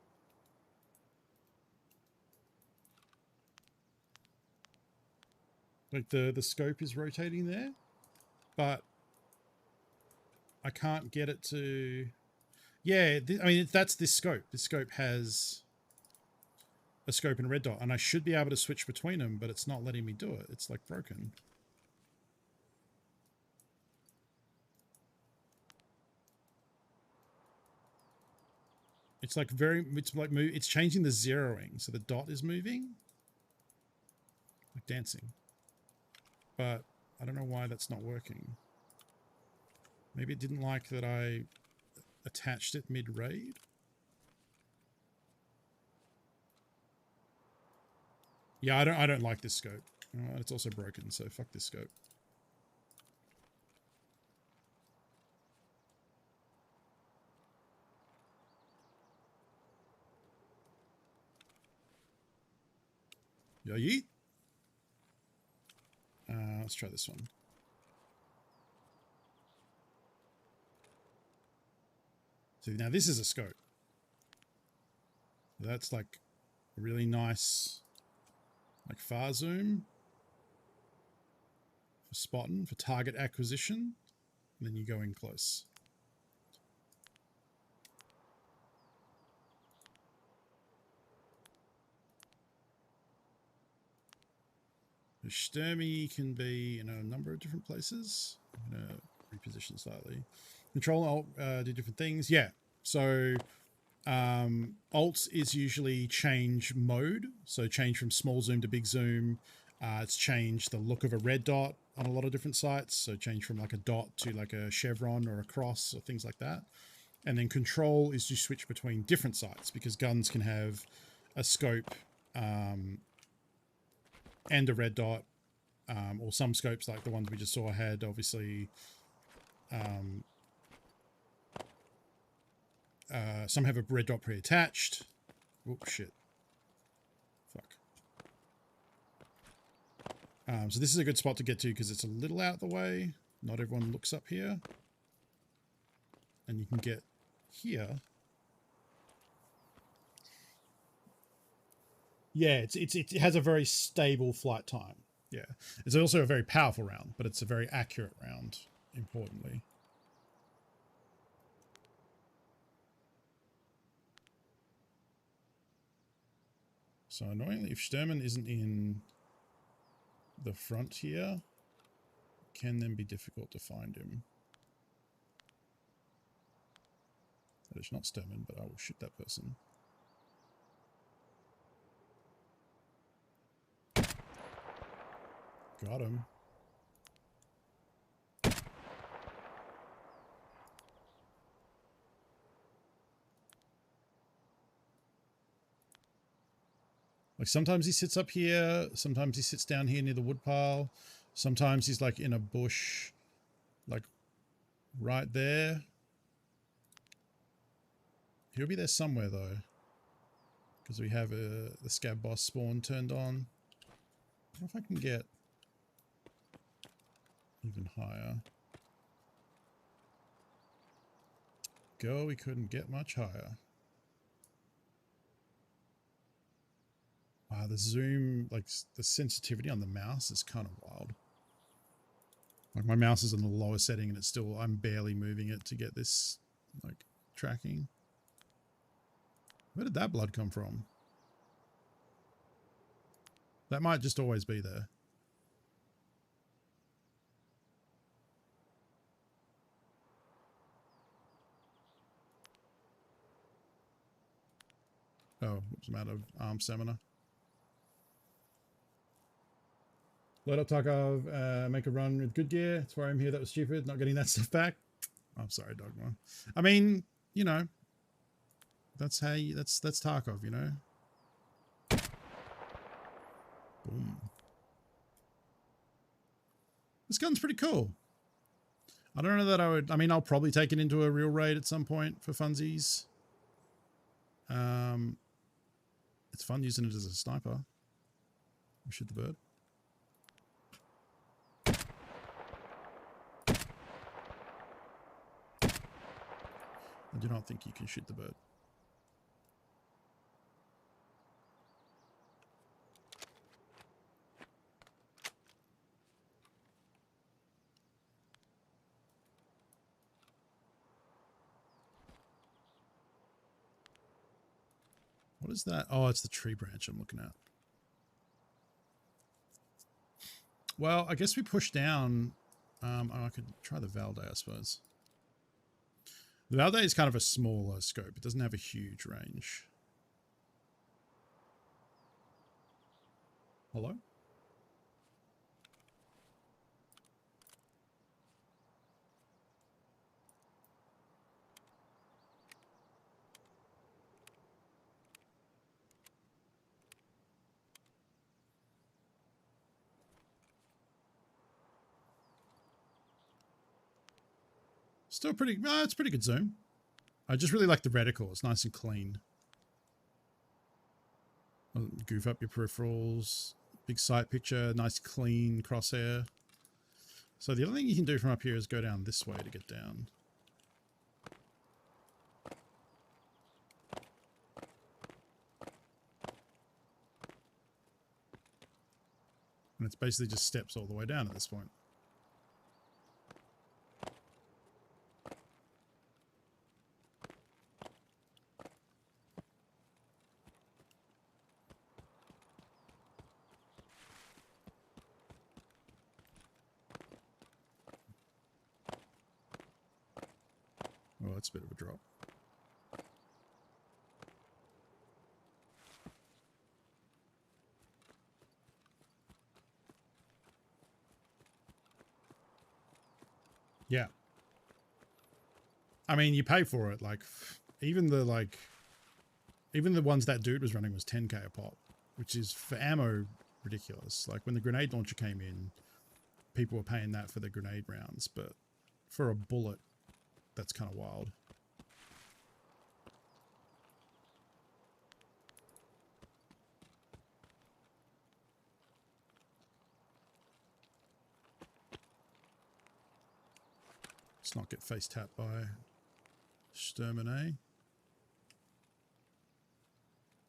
Like the scope is rotating there, but I can't get it to... Yeah, I mean, that's this scope. This scope has a scope and a red dot, and I should be able to switch between them, but it's not letting me do it. It's like broken. It's like it's changing the zeroing, so the dot is moving, like dancing. But I don't know why that's not working. Maybe it didn't like that I attached it mid-raid. Yeah, I don't like this scope. It's also broken, so fuck this scope. Yeah, yeet. Let's try this one. So now this is a scope. That's like a really nice, like far zoom for spotting, for target acquisition. And then you go in close. The Sturmy can be in a number of different places. I'm going to reposition slightly. Control and Alt do different things. Yeah. So Alt is usually change mode. So change from small zoom to big zoom. It's changed the look of a red dot on a lot of different sites. So change from like a dot to like a chevron or a cross or things like that. And then control is to switch between different sites because guns can have a scope and a red dot, or some scopes like the ones we just saw had obviously some have a red dot pre-attached. Oh shit. Fuck. So this is a good spot to get to because it's a little out of the way. Not everyone looks up here. And you can get here. Yeah, it has a very stable flight time. Yeah. It's also a very powerful round, but it's a very accurate round, importantly. So annoyingly, if Sturman isn't in the front here, it can then be difficult to find him. That is not Sturman, but I will shoot that person. Got him. Like sometimes he sits up here, sometimes he sits down here near the woodpile, sometimes he's like in a bush, like right there. He'll be there somewhere though, because we have the scab boss spawn turned on. I wonder if I can get even higher. Go, we couldn't get much higher. Wow, the zoom, like the sensitivity on the mouse is kind of wild. Like my mouse is on the lower setting and it's still, I'm barely moving it to get this like tracking. Where did that blood come from? That might just always be there. Oh, whoops, I'm out of arm stamina. Load up Tarkov, make a run with good gear. That's why I'm here. That was stupid. Not getting that stuff back. I'm sorry, Dogma. I mean, you know, that's how you, that's Tarkov, you know. Boom. This gun's pretty cool. I don't know that I would, I mean, I'll probably take it into a real raid at some point for funsies. It's fun using it as a sniper. Shoot the bird. I do not think you can shoot the bird. What is that? Oh, it's the tree branch I'm looking at. Well, I guess we push down. Oh, I could try the Valde, I suppose. The Valde is kind of a smaller scope. It doesn't have a huge range. Hello? Still pretty, it's pretty good zoom. I just really like the reticle. It's nice and clean. Goof up your peripherals. Big sight picture, nice clean crosshair. So the other thing you can do from up here is go down this way to get down. And it's basically just steps all the way down at this point. Oh, that's a bit of a drop. Yeah. I mean, you pay for it. Like, even the ones that dude was running was 10k a pop, which is for ammo ridiculous. Like when the grenade launcher came in, people were paying that for the grenade rounds, but for a bullet, that's kind of wild. Let's not get face tapped by Sturman, eh?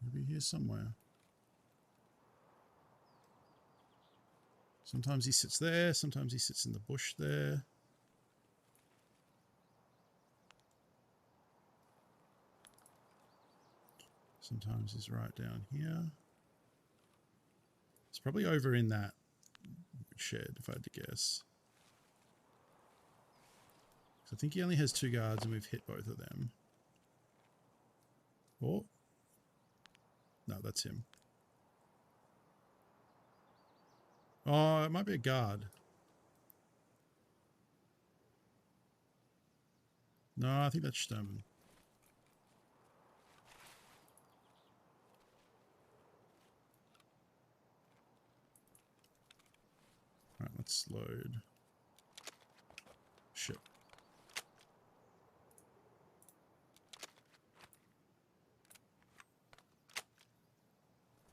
Maybe here somewhere. Sometimes he sits there, sometimes he sits in the bush there. Sometimes he's right down here. It's probably over in that shed, if I had to guess. I think he only has 2 guards and we've hit both of them. Oh. No, that's him. Oh, it might be a guard. No, I think that's Sturman. Alright, let's load. Shit.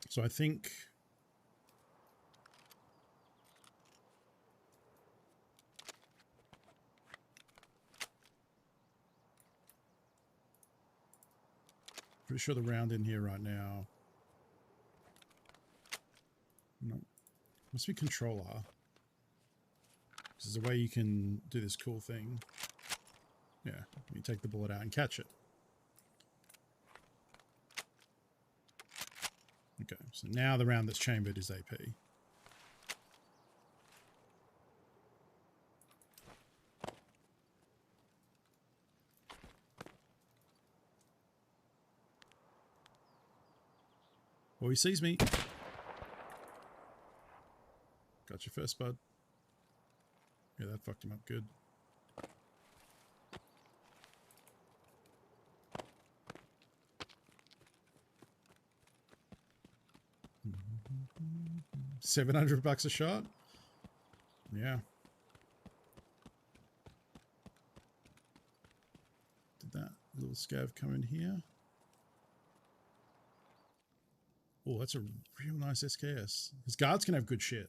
So I think pretty sure the round in here right now. No, must be controller. There's a way you can do this cool thing. Yeah, you take the bullet out and catch it. Okay, so now the round that's chambered is AP. Oh, he sees me. Got you first, bud. Yeah, that fucked him up good. $700 a shot? Yeah. Did that little scav come in here? Oh, that's a real nice SKS. His guards can have good shit.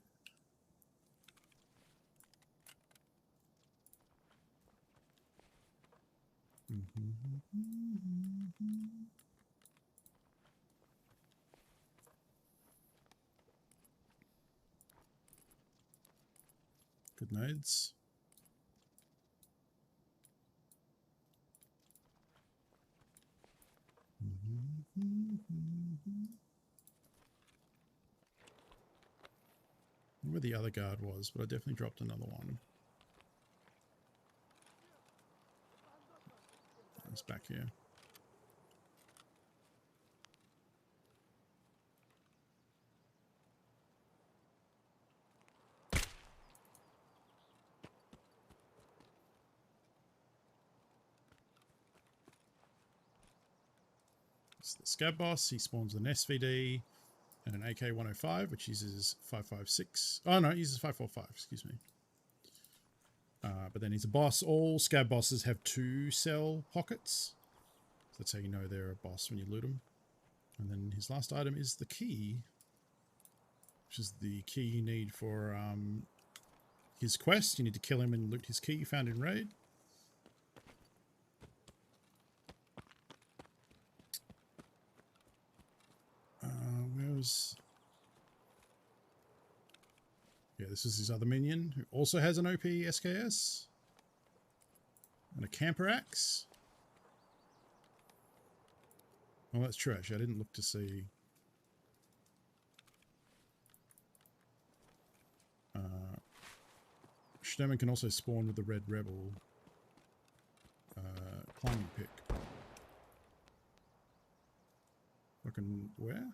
Good nades. I don't know where the other guard was, but I definitely dropped another one. It's back here. It's the scab boss. He spawns an SVD and an AK-105, which uses 5.56. Oh no, it uses 5.45. Excuse me. But then he's a boss. All scab bosses have 2 cell pockets. So that's how you know they're a boss when you loot them. And then his last item is the key, which is the key you need for his quest. You need to kill him and loot his key found in raid. Yeah, this is his other minion who also has an OP SKS and a camper axe. Oh, that's true. Actually, I didn't look to see. Sherman can also spawn with the Red Rebel climbing pick. Fucking where?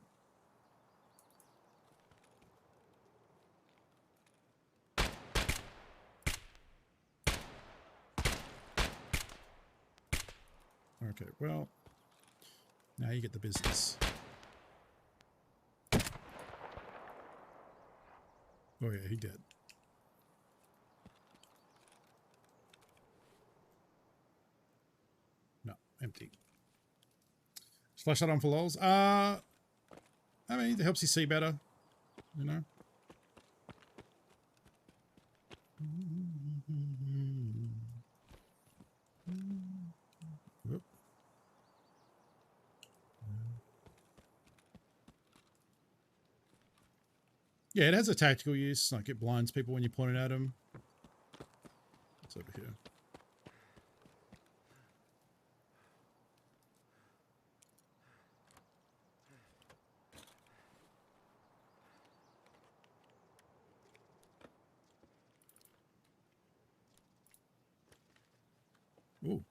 Okay, well, now you get the business. Oh yeah, he did. No, empty. Flashlight on for lols. I mean, it helps you see better, you know. Whoop. Yeah, it has a tactical use, like it blinds people when you point it at them. It's over here. Ooh.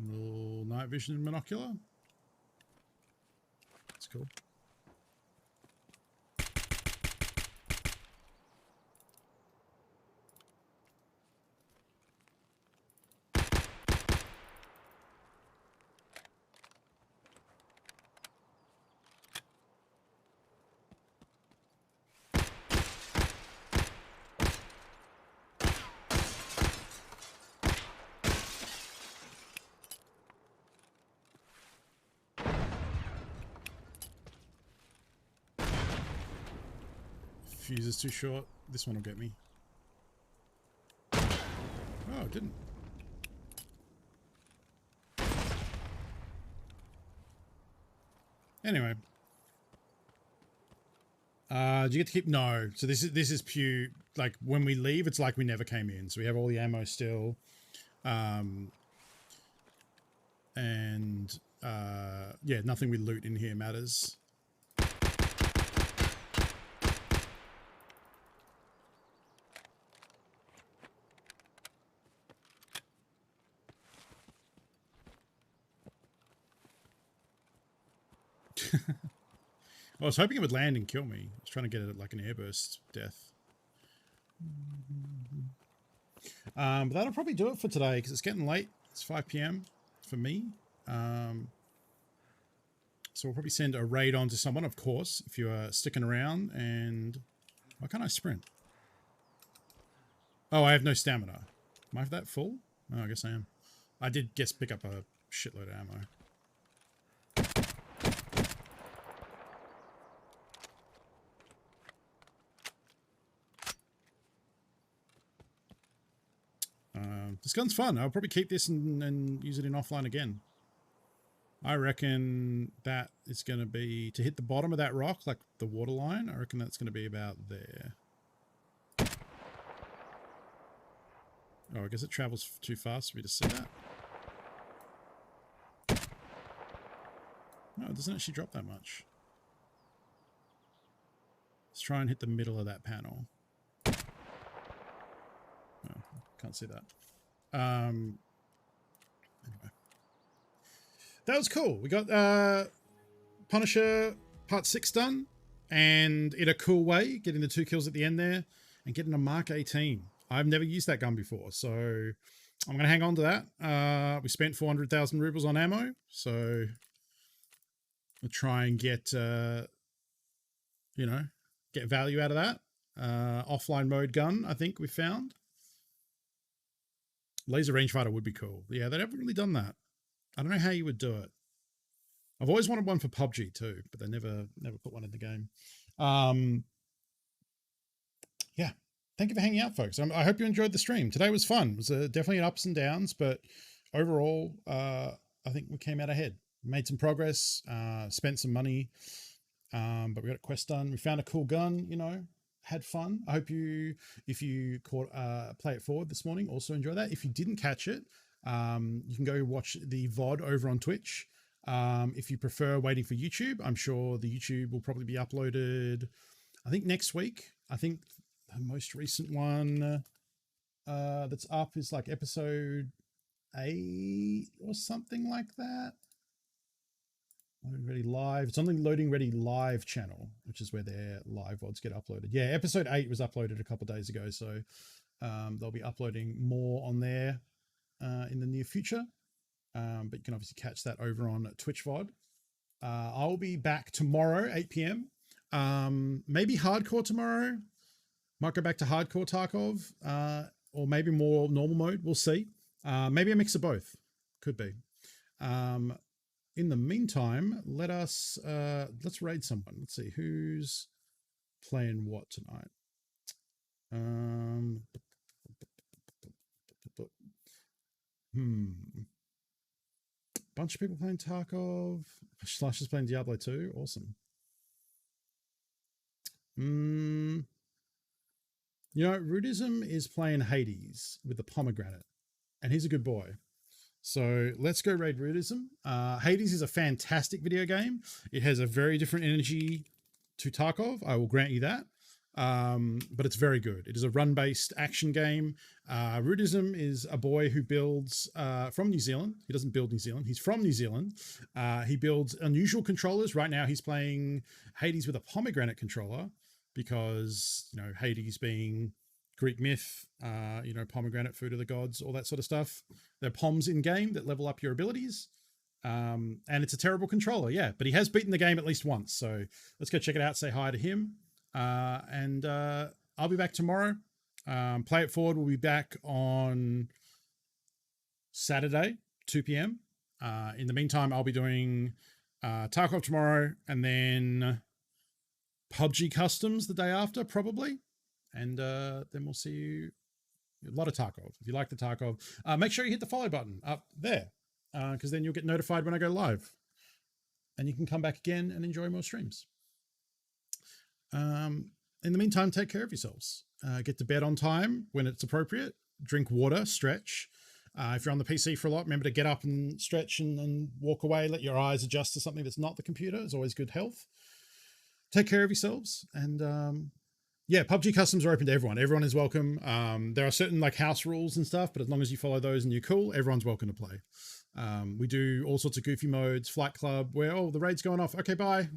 Little night vision monocular. That's cool. Fuse is too short. This one will get me. Oh, it didn't. Anyway. Do you get to keep? No. So this is pure, like when we leave, it's like we never came in. So we have all the ammo still. Yeah, nothing we loot in here matters. I was hoping it would land and kill me. I was trying to get it like an airburst death. But that'll probably do it for today because it's getting late. It's 5 PM for me. So we'll probably send a raid on to someone, of course, if you are sticking around. And why can't I sprint? Oh, I have no stamina. Am I that full? Oh, I guess I am. I did guess pick up a shitload of ammo. This gun's fun. I'll probably keep this and use it in offline again. I reckon that it's going to be to hit the bottom of that rock, like the water line. I reckon that's going to be about there. Oh, I guess it travels too fast for me to see that. No, it doesn't actually drop that much. Let's try and hit the middle of that panel. No, can't see that. Anyway. That was cool. We got Punisher Part 6 done, and in a cool way, getting the 2 kills at the end there, and getting a Mark 18. I've never used that gun before, so I'm going to hang on to that. We spent 400,000 rubles on ammo, so we'll try and get, you know, get value out of that. offline mode gun, I think we found. Laser rangefighter would be cool. Yeah, they haven't really done that. I don't know how you would do it. I've always wanted one for PUBG too, but they never put one in the game. Yeah, thank you for hanging out, folks. I hope you enjoyed the stream. Today was fun. It was definitely an ups and downs, but overall, I think we came out ahead. Made some progress, spent some money, but we got a quest done. We found a cool gun, you know, had fun. I hope you, if you caught Play It Forward this morning, also enjoy that. If you didn't catch it, you can go watch the VOD over on Twitch. If you prefer waiting for YouTube, I'm sure the YouTube will probably be uploaded, I think next week. I think the most recent one that's up is like episode 8 or something like that. Loading Ready Live. It's on the Loading Ready Live channel, which is where their live VODs get uploaded. Yeah, episode 8 was uploaded a couple of days ago, so they'll be uploading more on there in the near future. But you can obviously catch that over on Twitch VOD. I'll be back tomorrow, 8 p.m. Maybe hardcore tomorrow. Might go back to hardcore Tarkov, or maybe more normal mode. We'll see. Maybe a mix of both. Could be. In the meantime, let's raid someone. Let's see who's playing what tonight. Bunch of people playing Tarkov. Slash is playing Diablo 2. Awesome. You know, Rudism is playing Hades with the pomegranate, and he's a good boy. So let's go raid Rudism. Hades is a fantastic video game. It has a very different energy to Tarkov. I will grant you that. But it's very good. It is a run-based action game. Rudism is a boy who builds from New Zealand. He doesn't build New Zealand. He's from New Zealand. He builds unusual controllers. Right now he's playing Hades with a pomegranate controller because, you know, Hades being Greek myth, you know, pomegranate, food of the gods, all that sort of stuff. There are poms in game that level up your abilities. And it's a terrible controller, yeah. But he has beaten the game at least once. So let's go check it out, say hi to him. And I'll be back tomorrow. Play It Forward will be back on Saturday, 2 p.m. In the meantime, I'll be doing Tarkov tomorrow and then PUBG Customs the day after, probably. And then we'll see you. A lot of Tarkov. If you like the Tarkov, make sure you hit the follow button up there, because then you'll get notified when I go live. And you can come back again and enjoy more streams. In the meantime, take care of yourselves. Get to bed on time when it's appropriate. Drink water, stretch. If you're on the PC for a lot, remember to get up and stretch and walk away. Let your eyes adjust to something that's not the computer. It's always good health. Take care of yourselves. And yeah, PUBG customs are open to everyone. Everyone is welcome. There are certain like house rules and stuff, but as long as you follow those and you're cool, everyone's welcome to play. We do all sorts of goofy modes, Flight Club, where, oh, the raid's going off. Okay, bye.